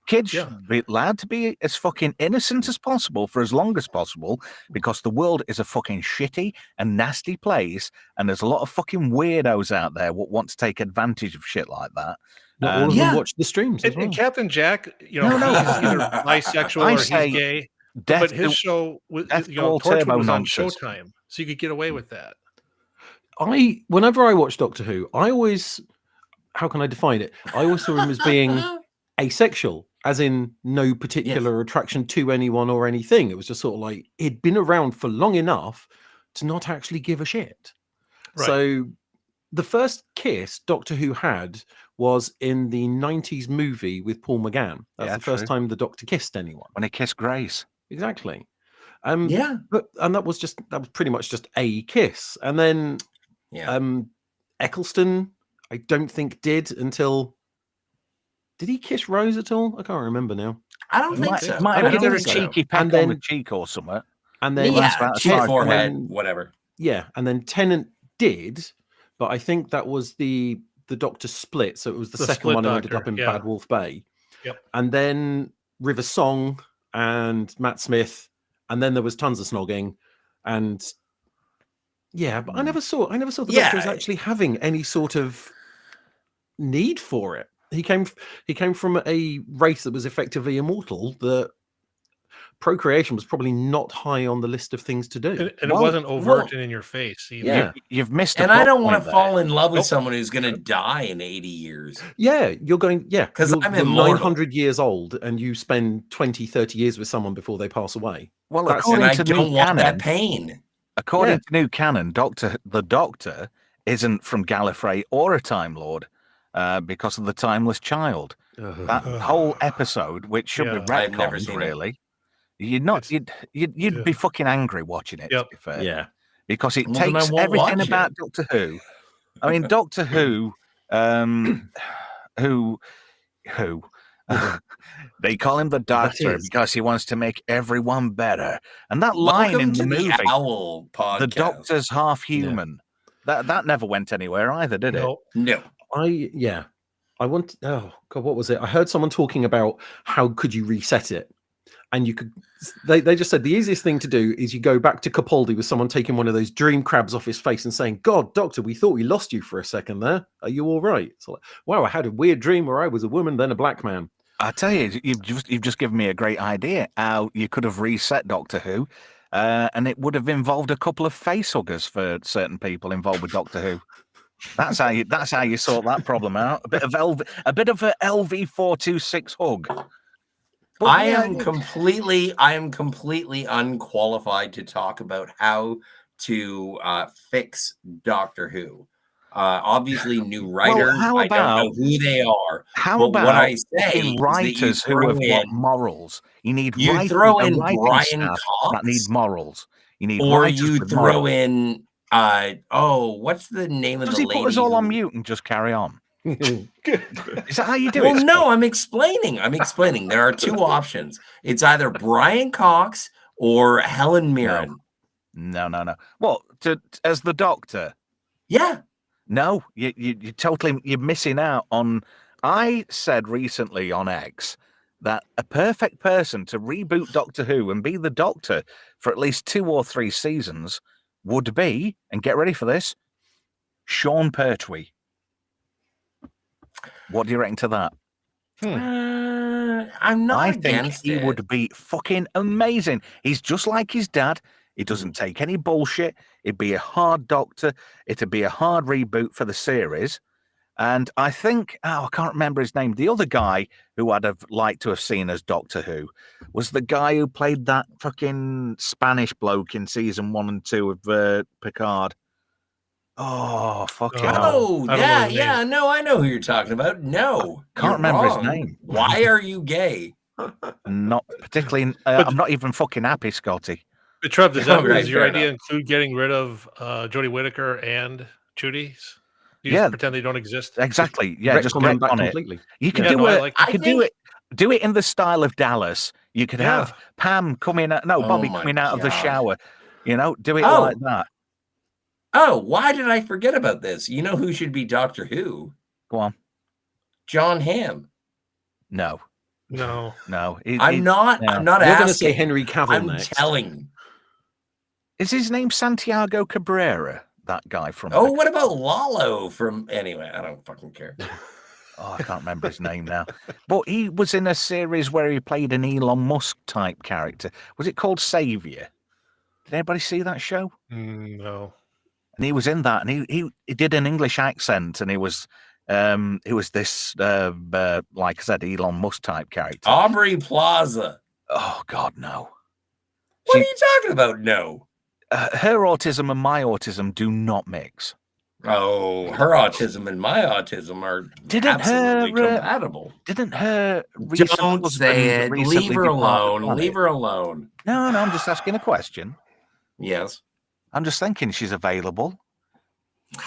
Kids should be allowed to be as fucking innocent as possible for as long as possible, because the world is a fucking shitty and nasty place, and there's a lot of fucking weirdos out there what want to take advantage of shit like that. Not all of Yeah. them watch the streams as And well. Captain Jack, you know, No, no. he's either bisexual I or say he's gay. Death But his to- show, was, Death you to know, all Torchwood turbo was on nonsense. Showtime, so you could get away with that. Whenever I watch Doctor Who, I always, how can I define it? I always saw him as being asexual, as in no particular attraction to anyone or anything. It was just sort of like he'd been around for long enough to not actually give a shit. Right. So the first kiss Doctor Who had was in the 90s movie with Paul McGann. That's Yeah, the first true. time the Doctor kissed anyone. when he kissed Grace. Exactly. Yeah. And that was pretty much just a kiss. And then Yeah. Eccleston, I don't think did he kiss Rose at all? I can't remember now. I don't think Might, so. might I have don't given her a think so. cheeky peck And on the then- cheek or something. And then that's Yeah, about as cheek, far as- forehead, and then- whatever. Yeah, and then Tennant did, but I think that was the Doctor split. So it was the second split one who ended Doctor, up in yeah. Bad Wolf Bay. Yep. And then River Song and Matt Smith, and then there was tons of snogging, and yeah, but I never saw the Doctor as actually having any sort of need for it. He came from a race that was effectively immortal. That procreation was probably not high on the list of things to do. And Well, it wasn't overt and in your face. Either. Yeah. You've missed a And I plot don't want point to there. fall in love with Nope. someone who's going to die in 80 years. Yeah, you're going, 'Cause you're, I'm you're immortal. 900 years old and you spend 20, 30 years with someone before they pass away. Well, That's- And according I to don't new want that canon, pain. according to new canon, the Doctor isn't from Gallifrey or a Time Lord because of the Timeless Child. That whole episode, which should be Yeah. I've never retconned, seen it. really. You'd not. It's- You'd be fucking angry watching it. Yep. To be fair. Yeah. Because it Well, then I takes won't everything watch about it. Doctor Who. I mean, Doctor Who, who, they call him the Doctor is. because he wants to make everyone better. And that line Welcome in to the movie, the Owl podcast. the Doctor's half human. That never went anywhere either, did it? No. No. I want, oh God, what was it? I heard someone talking about how could you reset it? And you could, they just said the easiest thing to do is you go back to Capaldi with someone taking one of those dream crabs off his face and saying, God, Doctor, we thought we lost you for a second there. Are you all right? It's like, wow, I had a weird dream where I was a woman, then a black man. I tell you, you've just given me a great idea how you could have reset Doctor Who, and it would have involved a couple of face huggers for certain people involved with Doctor Who. That's how you sort that problem out. A bit of a LV426 hug. But I yeah, am completely unqualified to talk about how to fix Doctor Who. Obviously, new writers. how I don't know about- who they are. How But about what I say fucking is that you writers who throw have got in- morals? You need You writing, throw a in writing Brian staff Cox, that need morals. You need or writers you with throw morals. in what's the name of Does the he lady? put us all on who- mute and just carry on? Is that how you do Well, it? no, I'm explaining. There are two options. It's either Brian Cox or Helen Mirren. No. What as the Doctor? Yeah. No, you're totally you're missing out on. I said recently on X that a perfect person to reboot Doctor Who and be the Doctor for at least 2 or 3 seasons would be, and get ready for this, Sean Pertwee. What do you reckon to that? I'm not I think against he it. would be fucking amazing. He's just like his dad. He doesn't take any bullshit. It'd be a hard Doctor. It'd be a hard reboot for the series. And I think, I can't remember his name. The other guy who I'd have liked to have seen as Doctor Who was the guy who played that fucking Spanish bloke in season 1 and 2 of Picard. Oh, fucking hell. Oh, I don't know his yeah. No, I know who you're talking about. No. Can't you're remember his wrong. name. Why are you gay? Not particularly. But- I'm not even fucking happy, Scotty. But Trev, does Oh, right, your fair idea enough. include getting rid of Jodie Whittaker and Judy's? You Yeah. just pretend they don't exist. Exactly. Yeah, just Retcon get them back on it. completely. You could Yeah, do no, I it. like You that. could I do think- it. Do it in the style of Dallas. You could have Pam coming out. No, Oh Bobby my coming out of the God. shower. You know, do it Oh. like that. Oh, why did I forget about this? You know who should be Doctor Who? Go on. John Hamm. No. No. I'm not yeah. I'm not You're going to asking. say Henry Cavill I'm next. telling. Is his name Santiago Cabrera? That guy from. Oh, what about Lalo from anyway, I don't fucking care. Oh, I can't remember his name now. But he was in a series where he played an Elon Musk type character. Was it called Savior? Did anybody see that show? No. And he was in that, and he did an English accent, and he was this like I said, Elon Musk type character. Aubrey Plaza. Oh God, no. What are you talking about? No. Her autism and my autism do not mix. Oh, her autism and my autism are absolutely compatible. Didn't her recent Don't say husband it. recently Leave her depart the alone. planet? Leave her alone. No, I'm just asking a question. Yes. I'm just thinking she's available.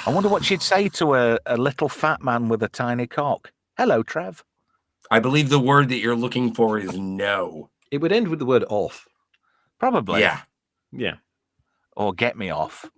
I wonder what she'd say to a little fat man with a tiny cock. Hello, Trev. I believe the word that you're looking for is no. It would end with the word off. Probably. Yeah. Yeah. Or get me off.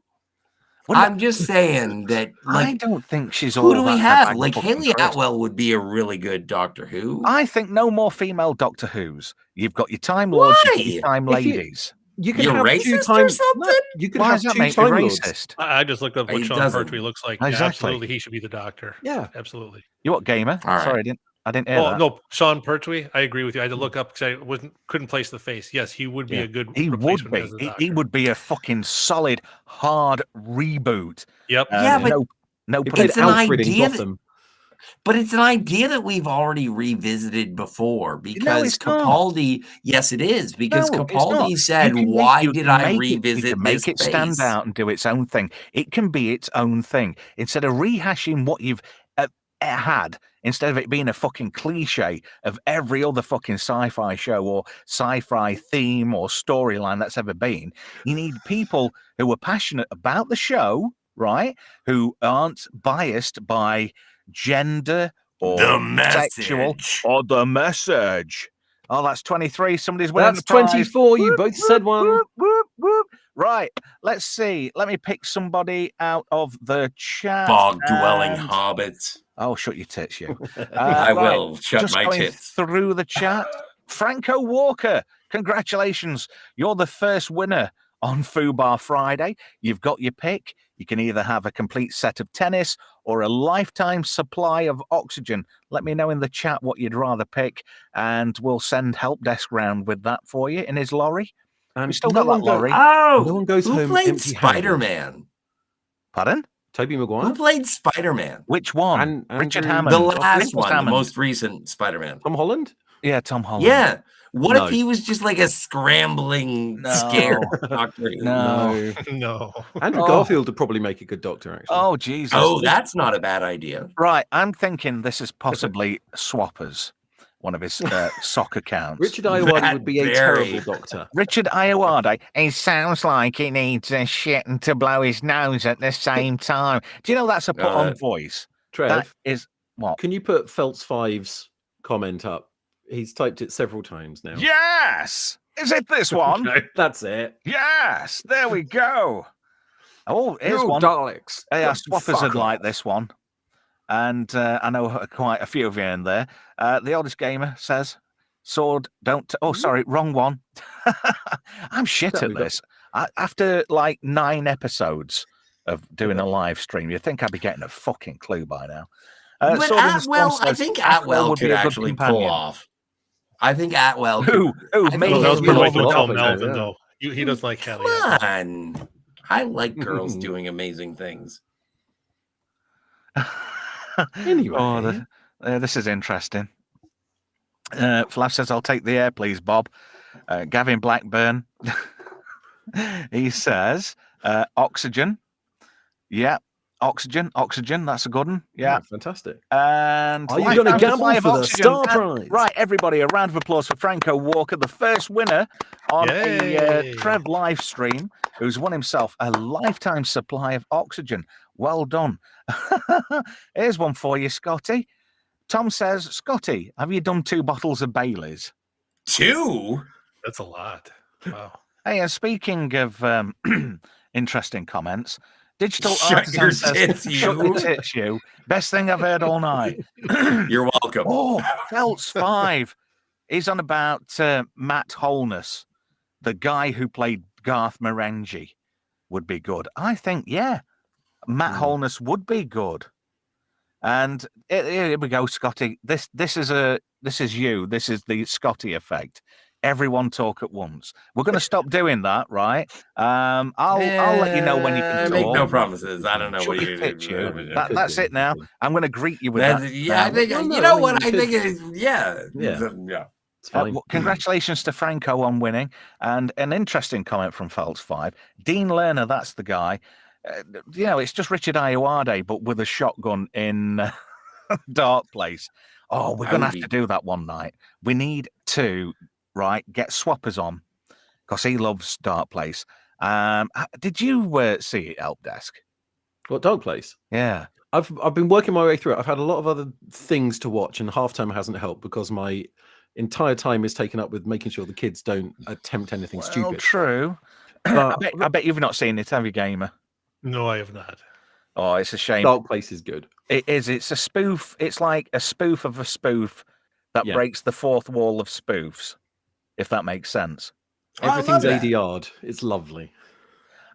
I'm just saying that, like, I don't think she's all who do we that have? bag of Like, fucking Haley crisps. Atwell would be a really good Doctor Who. I think no more female Doctor Who's. You've got your Time Lords, you've got your Why? Time If you- Ladies. You can You're have racist two or time. something? No, you can Why have does that two make me time lords. racist? I just looked up what It Sean doesn't. Pertwee looks like. Exactly. Absolutely, he should be the Doctor. Yeah. Absolutely. You what, gamer? All right. Sorry, I didn't hear Oh that. no, Sean Pertwee. I agree with you. I had to look up because I couldn't place the face. Yes, he would be a good He would replacement be. as the He Doctor. would be a fucking solid, hard reboot. Yep. Yeah, but no He put played It's an Alfred in idea that- Gotham. But it's an idea that we've already revisited before because it's not. Capaldi. Yes, it is because No, it's Capaldi not. said, You can "Why you did can I make revisit it, you can this make it stand space?" out and do its own thing. It can be its own thing instead of rehashing what you've had. Instead of it being a fucking cliche of every other fucking sci-fi show or sci-fi theme or storyline that's ever been, you need people who are passionate about the show, right? Who aren't biased by gender or The sexual message. or the message. Oh, that's 23. Somebody's winning That's the prize. 24. You Whoop, both said one. whoop, whoop, whoop. Right. Let's see. Let me pick somebody out of the chat. Bog-dwelling and- hobbits. Oh, shut your tits, you. I right, will shut just my going tits. through the chat. Franco Walker, congratulations. You're the first winner on Fubar Friday. You've got your pick. You can either have a complete set of tennis or a lifetime supply of oxygen. Let me know in the chat what you'd rather pick, and we'll send help desk round with that for you in his lorry. And We still no got one that go- lorry. Oh, No one goes who home played empty-handed. Spider-Man? Pardon? Toby Who Maguire, played Spider-Man? Which one? And Richard Andrew- Hammond. The or last Nicholas one, the Hammond? most recent Spider-Man. Tom Holland. Yeah, Tom Holland. Yeah. What No. if he was just like a scrambling, No. scared Doctor Who? No. No. Andrew Oh. Garfield would probably make a good doctor. Actually. Oh, Jesus. Oh, that's not a bad idea. Right, I'm thinking this is possibly Swappers, one of his soccer accounts. Richard Ayoade That would be a very- terrible doctor. Richard Ayoade. He sounds like he needs a shit and to blow his nose at the same time. Do you know that's a put-on that- voice? Trev, That is what? can you put Feltz Five's comment up? He's typed it several times now. Yes! Is it this one? No, that's it. Yes! There we go. Oh, here's one. Daleks. Yeah, Fuck Swappers would like off. this one. And I know quite a few of you in there. The oldest gamer says, sword, don't... Oh, sorry, wrong one. I'm shit That at we got- this. After like 9 episodes of doing a live stream, you'd think I'd be getting a fucking clue by now. But Sword in the Storm Atwell, I says, think Atwell would could be a good actually pull companion. off. I think Atwell could. Who? I think Me? Well, that was You pretty love much Love Tom it, Melvin, yeah. though. He doesn't like Haley. Come on. I like girls doing amazing things. Anyway, Oh, this is interesting. Flav says, I'll take the air, please, Bob. Gavin Blackburn, he says, oxygen. Yeah, oxygen. That's a good one. Yeah. fantastic. And Are you lifetime going to supply gamble of for the oxygen. star And- prize? Right, everybody, a round of applause for Franco Walker, the first winner on a Yay. Trev live stream, who's won himself a lifetime supply of oxygen. Well done. Here's one for you, Scotty. Tom says, Scotty, have you done 2 bottles of Baileys? 2? That's a lot. Wow. Hey, and speaking of interesting comments, Digital Shut your Artisan tits, says, shut you." your tits, you. Best thing I've heard all night. You're welcome. Oh, Feltz 5. He's on about Matt Holness, the guy who played Garth Marenghi, would be good. I think, yeah, Matt Holness would be good. And here we go, Scotty. This is you. This is the Scotty effect. Everyone talk at once. We're going to stop doing that, right? I'll let you know when you can Make no talk. promises. I don't know Shut what your you pitch, you. It could That's be, it now. I'm going to greet you with That's, that. yeah, I now. think Well, no, you know I mean, what you I could- think is. Yeah. Yeah. It's Well, fine. congratulations to Franco on winning. And an interesting comment from Feltz 5. Dean Lerner, that's the guy. It's just Richard Ayoade, but with a shotgun in Dark Place. Oh, we're going to have to do that one night. We need to, get swappers on, because he loves Dark Place. Did you see it, Help Desk? What, Dog Place? Yeah. I've been working my way through it. I've had a lot of other things to watch, and halftime hasn't helped because my entire time is taken up with making sure the kids don't attempt anything stupid. True. But I bet you've not seen it, have you, Gamer? No, I have not. Oh, it's a shame. Dark Place is good. It is. It's a spoof. It's like a spoof of a spoof that breaks the fourth wall of spoofs, if that makes sense. Everything's ADR'd. It's lovely.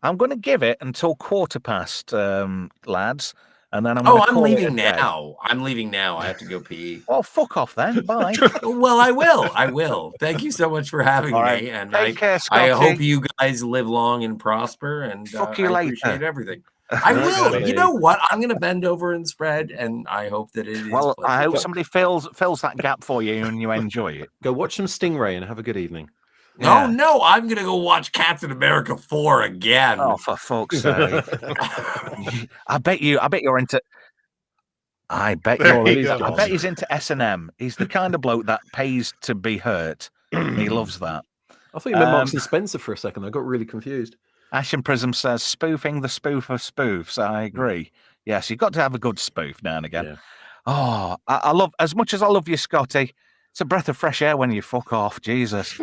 I'm going to give it until 1:15, lads, and then I'm leaving now. I'm leaving now. I have to go pee. Well, fuck off then. Bye. Well, I will. Thank you so much for having me. And Take care, Scotty. I hope you guys live long and prosper. And fuck you I later. appreciate everything. I will. You know what? I'm going to bend over and spread, and I hope that it is. Well, I hope somebody fills that gap for you and you enjoy it. Go watch some Stingray and have a good evening. Yeah. Oh no, I'm gonna go watch Captain America 4 again. Oh, for fuck's sake! I bet you're into. I bet he's into S&M. He's the kind of bloke that pays to be hurt. He loves that. I thought you meant Marks and Spencer for a second. I got really confused. Ashen Prism says spoofing the spoof of spoofs. I agree. Yes, you've got to have a good spoof now and again. Yeah. Oh, I love, as much as I love you, Scotty. It's a breath of fresh air when you fuck off, Jesus.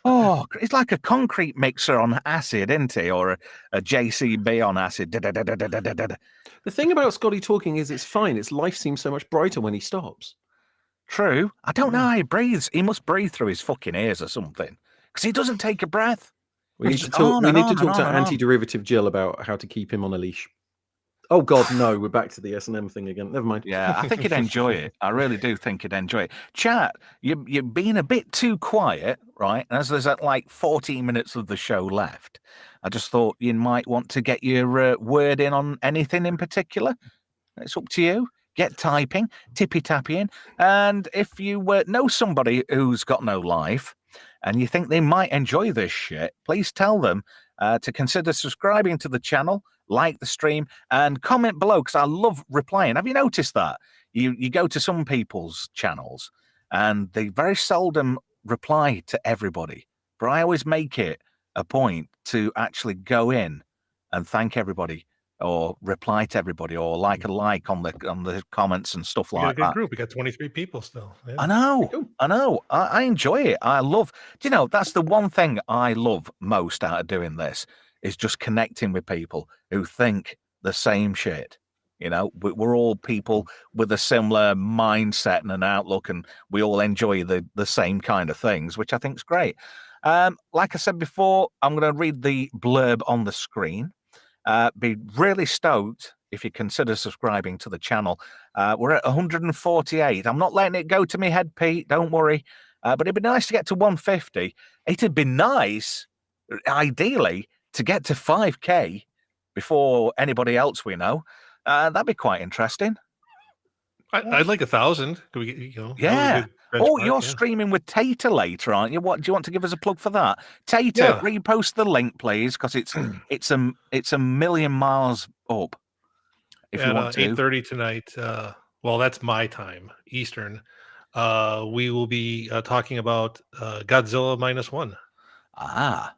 Oh, it's like a concrete mixer on acid, isn't he? Or a JCB on acid. The thing about Scotty talking is it's fine. His life seems so much brighter when he stops. True. I don't know how he breathes. He must breathe through his fucking ears or something. Because he doesn't take a breath. We need to talk to anti-derivative Jill about how to keep him on a leash. Oh God, no! We're back to the S&M thing again. Never mind. Yeah, I think he'd enjoy it. I really do think he'd enjoy it. Chat, you're being a bit too quiet, right? As there's like 14 minutes of the show left, I just thought you might want to get your word in on anything in particular. It's up to you. Get typing, tippy-tapping, and if you know somebody who's got no life and you think they might enjoy this shit, please tell them to consider subscribing to the channel, like the stream, and comment below, because I love replying. Have you noticed that? You go to some people's channels and they very seldom reply to everybody, but I always make it a point to actually go in and thank everybody, or reply to everybody, or like on the comments and stuff like that. We got a good group. We got 23 people still. Yeah. I know. I enjoy it. I love. Do you know, that's the one thing I love most out of doing this, is just connecting with people who think the same shit. You know, we're all people with a similar mindset and an outlook, and we all enjoy the same kind of things, which I think is great. Like I said before, I'm going to read the blurb on the screen. Be really stoked if you consider subscribing to the channel. We're at 148. I'm not letting it go to me head, Pete. Don't worry. But it'd be nice to get to 150. It'd be nice, ideally, to get to 5K before anybody else we know. That'd be quite interesting. I'd like 1,000. Could we get, yeah. Oh, you're streaming with Tater later, aren't you? What do you want to give us a plug for that? Tater, repost the link, please, because it's a million miles up. If you want to. 8:30 tonight. Well, that's my time, Eastern. We will be talking about Godzilla -1. Ah.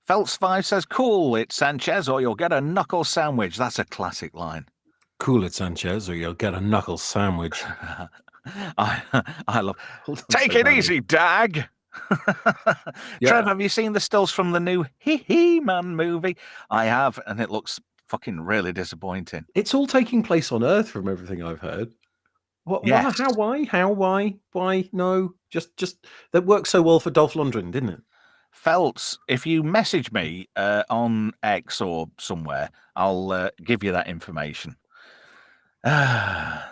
Feltz 5 says, "Cool, it's Sanchez, or you'll get a knuckle sandwich." That's a classic line. Cool it, Sanchez, or you'll get a knuckle sandwich. I love. Take it easy, Dag. Trev, have you seen the stills from the new He-Man movie? I have, and it looks fucking really disappointing. It's all taking place on Earth, from everything I've heard. What? Yes. How? Why? How? Why? No. Just that worked so well for Dolph Lundgren, didn't it? Feltz, if you message me on X or somewhere, I'll give you that information. Oh,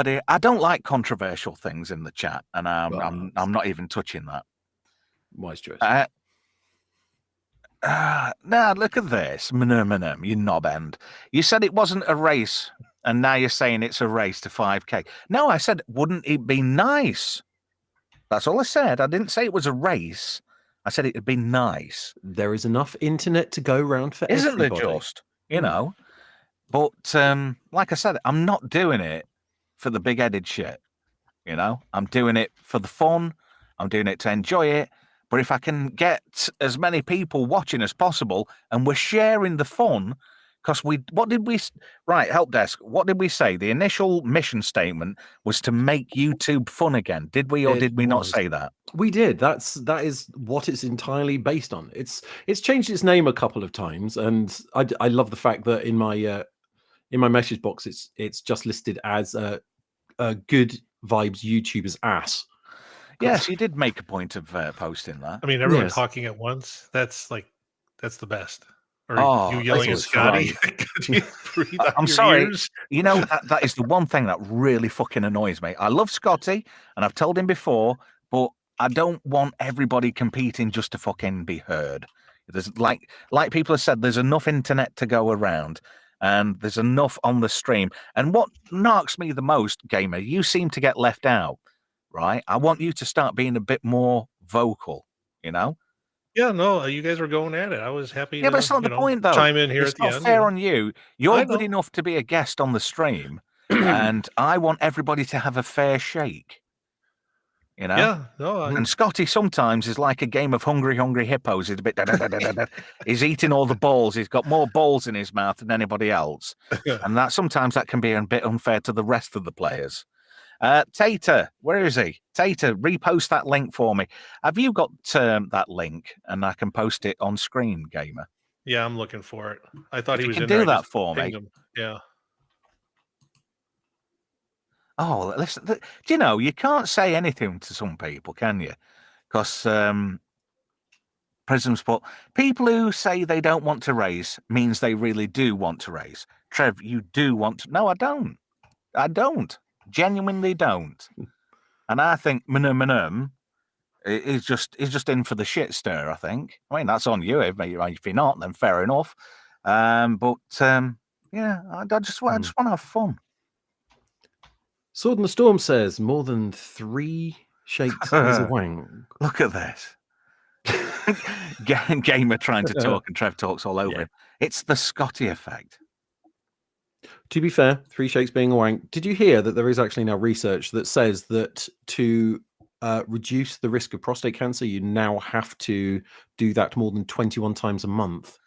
dear. I don't like controversial things in the chat, and I'm not even touching that. Wise choice. Now look at this, you knob end. You said it wasn't a race, and now you're saying it's a race to 5K. No, I said, wouldn't it be nice? That's all I said. I didn't say it was a race. I said it'd be nice. There is enough internet to go round for Isn't everybody. there just? You know? But like I said, I'm not doing it for the big-headed shit. You know? I'm doing it for the fun. I'm doing it to enjoy it. But if I can get as many people watching as possible and we're sharing the fun, because right, help desk, what did we say? The initial mission statement was to make YouTube fun again. Did we or did we not say that? We did. That is what it's entirely based on. It's changed its name a couple of times, and I love the fact that in my message box it's just listed as a good vibes YouTuber's ass. Yes, you did make a point of posting that. I mean, everyone talking at once. That's the best. Or you I yelling thought at it's Scotty. fun. Could you breathe out I'm your sorry. ears? You know, that is the one thing that really fucking annoys me. I love Scotty, and I've told him before, but I don't want everybody competing just to fucking be heard. There's like people have said, there's enough internet to go around, and there's enough on the stream. And what knocks me the most, Gamer, you seem to get left out, right? I want you to start being a bit more vocal, you know? Yeah, no, you guys were going at it. I was happy Yeah, to but it's not the point, though. chime in here It's at the not end. fair on you. You're I good know. enough to be a guest on the stream, and I want everybody to have a fair shake. You know? Yeah, no, And Scotty sometimes is like a game of hungry hippos. He's a bit he's eating all the balls. He's got more balls in his mouth than anybody else. And that sometimes that can be a bit unfair to the rest of the players. Tater, where is he? Tater, repost that link for me. Have you got that link and I can post it on screen, Gamer? yeah, I'm looking for it. I thought If he you was can in there. do I that just for me. pinged him. Yeah. Oh, listen, do you know, you can't say anything to some people, can you? Because Prism Sport, people who say they don't want to race means they really do want to race. Trev, you do want to. No, I don't. I don't. Genuinely don't. And I think Manum is just in for the shit stir, I think. I mean, that's on you. If you're not, then fair enough. But yeah, I just want to have fun. Sword in the Storm says more than 3 shakes is a wank. Look at this. Gamer trying to talk and Trev talks all over him. It's the Scotty effect. To be fair, 3 shakes being a wank. Did you hear that there is actually now research that says that to reduce the risk of prostate cancer, you now have to do that more than 21 times a month?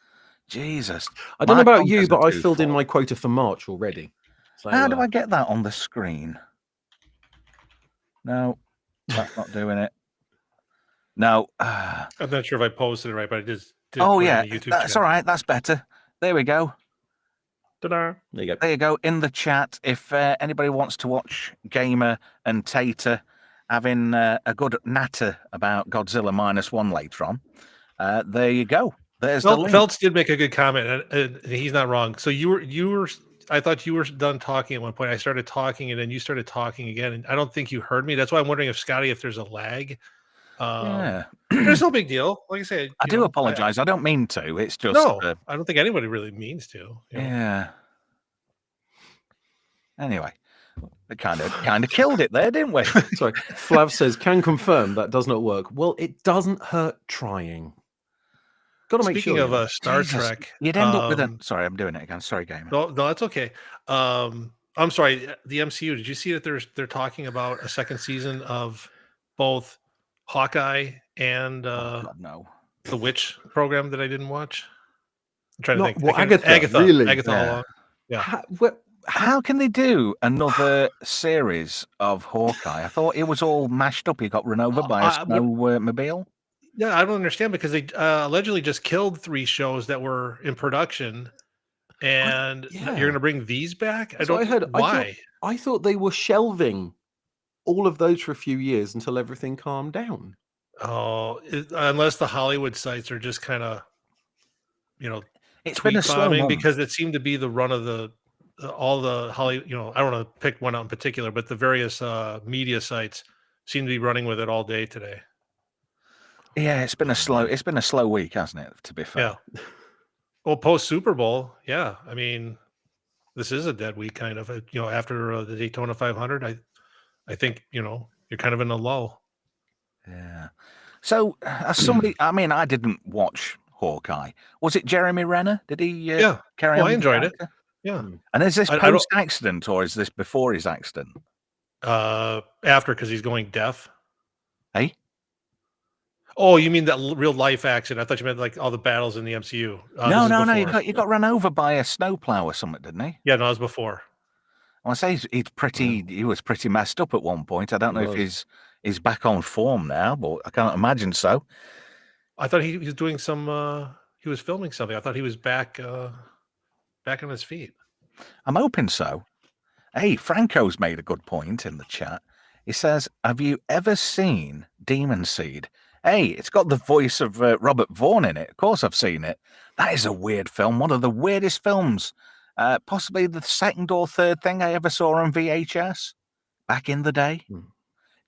Jesus. I don't know about you, but I filled in my quota for March already. So, how do I get that on the screen? No, that's not doing it. No. I'm not sure if I posted it right, but I just did. Oh, yeah. That's all right. That's better. There we go. Ta-da. There you go. There you go. In the chat, if anybody wants to watch Gamer and Tater having a good natter about Godzilla -1 later on, there you go. There's the link. Feltz did make a good comment, and he's not wrong. So you were. I thought you were done talking at one point. I started talking, and then you started talking again, and I don't think you heard me. That's why I'm wondering if Scotty, if there's a lag. Yeah, there's no big deal. Like I said, I do apologize. I don't mean to. It's just no. I don't think anybody really means to. Yeah. Anyway, we kind of killed it there, didn't we? Sorry, Flav says can confirm that does not work. Well, it doesn't hurt trying. Got to make sure. Speaking of Star Trek, you'd end up with a. Sorry, I'm doing it again. Sorry, Gamer. No, that's okay. I'm sorry. The MCU. Did you see that they're talking about a second season of both Hawkeye and no, the Witch program that I didn't watch? I'm trying to think. Well, Agatha, really? Agatha. Yeah. How can they do another series of Hawkeye? I thought it was all mashed up. He got run over by a snowmobile. Yeah, I don't understand because they allegedly just killed 3 shows that were in production, and you're going to bring these back. I heard why. I thought they were shelving all of those for a few years until everything calmed down. Oh, unless the Hollywood sites are just kind of, it's been a slow because it seemed to be the run of the all the Holly, I don't want to pick one out in particular, but the various media sites seem to be running with it all day today. Yeah, it's been a slow. man. It's been a slow week, hasn't it? To be fair. Yeah. Well, post Super Bowl, yeah. I mean, this is a dead week, kind of. After the Daytona 500, I think you're kind of in a lull. Yeah. So, as somebody, I mean, I didn't watch Hawkeye. Was it Jeremy Renner? Did he Yeah. carry Oh, on? I with the enjoyed it. actor? Yeah. And is this I don't. post accident or is this before his accident? After, because he's going deaf. Hey, Oh, you mean that real life accident? I thought you meant like all the battles in the MCU. no, This is no, no. before. You got run over by a snowplow or something, didn't he? Yeah, no, it was before. I want to say he's pretty. He was pretty messed up at one point. I don't know if he's back on form now, but I can't imagine so. I thought he was doing some. He was filming something. I thought he was back on his feet. I'm hoping so. Hey, Franco's made a good point in the chat. He says, "Have you ever seen Demon Seed?" Hey, it's got the voice of Robert Vaughn in it. Of course, I've seen it. That is a weird film. One of the weirdest films. Possibly the second or third thing I ever saw on VHS back in the day. Hmm. Do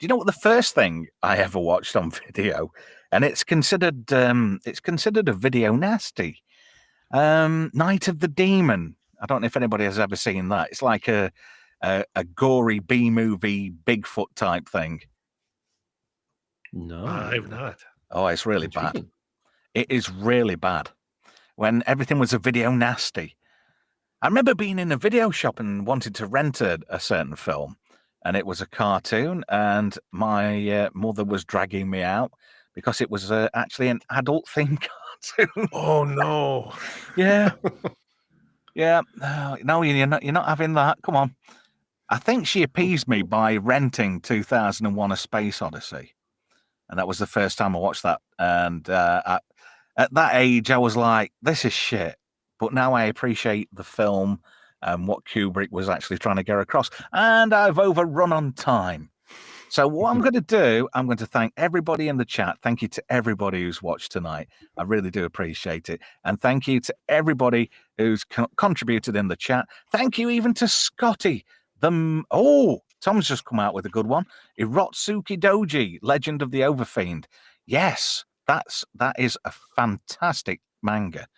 you know what the first thing I ever watched on video? And it's considered a video nasty. Night of the Demon. I don't know if anybody has ever seen that. It's like a gory B movie Bigfoot type thing. No, I've not. Oh, it's really bad. Intriguing. It is really bad. When everything was a video nasty. I remember being in a video shop and wanted to rent a certain film, and it was a cartoon, and my mother was dragging me out because it was actually an adult-themed cartoon. Oh no. Yeah. Yeah. No, you're not having that. Come on. I think she appeased me by renting 2001: A Space Odyssey. And that was the first time I watched that. And at that age, I was like, this is shit. But now I appreciate the film and what Kubrick was actually trying to get across. And I've overrun on time. So what I'm going to do, I'm going to thank everybody in the chat. Thank you to everybody who's watched tonight. I really do appreciate it. And thank you to everybody who's contributed in the chat. Thank you even to Scotty. Tom's just come out with a good one. Irotsuki Doji, Legend of the Overfiend. Yes, that is a fantastic manga.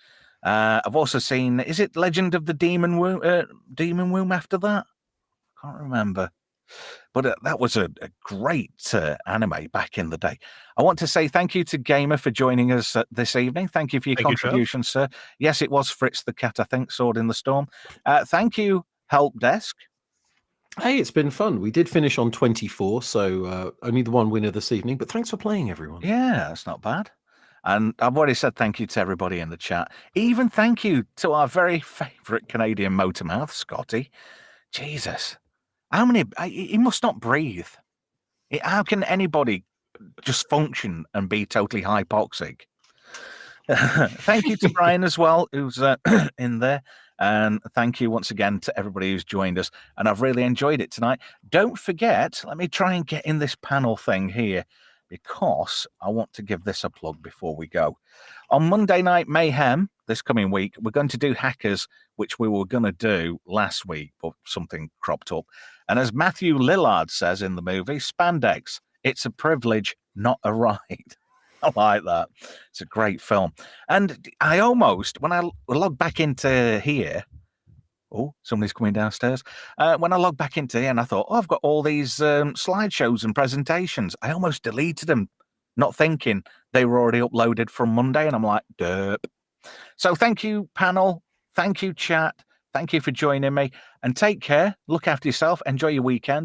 I've also seen, is it Legend of the Demon Womb after that? Can't remember. But that was a great anime back in the day. I want to say thank you to Gamer for joining us this evening. Thank you for your contribution, sir. Yes, it was Fritz the Cat, I think, Sword in the Storm. Thank you, Help Desk. Hey, it's been fun. We did finish on 24, so only the one winner this evening. But thanks for playing, everyone. Yeah, that's not bad. And I've already said thank you to everybody in the chat. Even thank you to our very favourite Canadian motormouth, Scotty. Jesus. How many? He must not breathe. How can anybody just function and be totally hypoxic? Thank you to Brian as well, who's in there. And thank you once again to everybody who's joined us. And I've really enjoyed it tonight. Don't forget, let me try and get in this panel thing here because I want to give this a plug before we go. On Monday Night Mayhem, this coming week, we're going to do Hackers, which we were going to do last week, but something cropped up. And as Matthew Lillard says in the movie, spandex, it's a privilege, not a right. I like that. It's a great film. And I almost, when I log back into here, oh, somebody's coming downstairs. When I logged back into here and I thought, I've got all these slideshows and presentations. I almost deleted them, not thinking they were already uploaded from Monday. And I'm like, derp. So thank you, panel. Thank you, chat. Thank you for joining me. And take care. Look after yourself. Enjoy your weekend.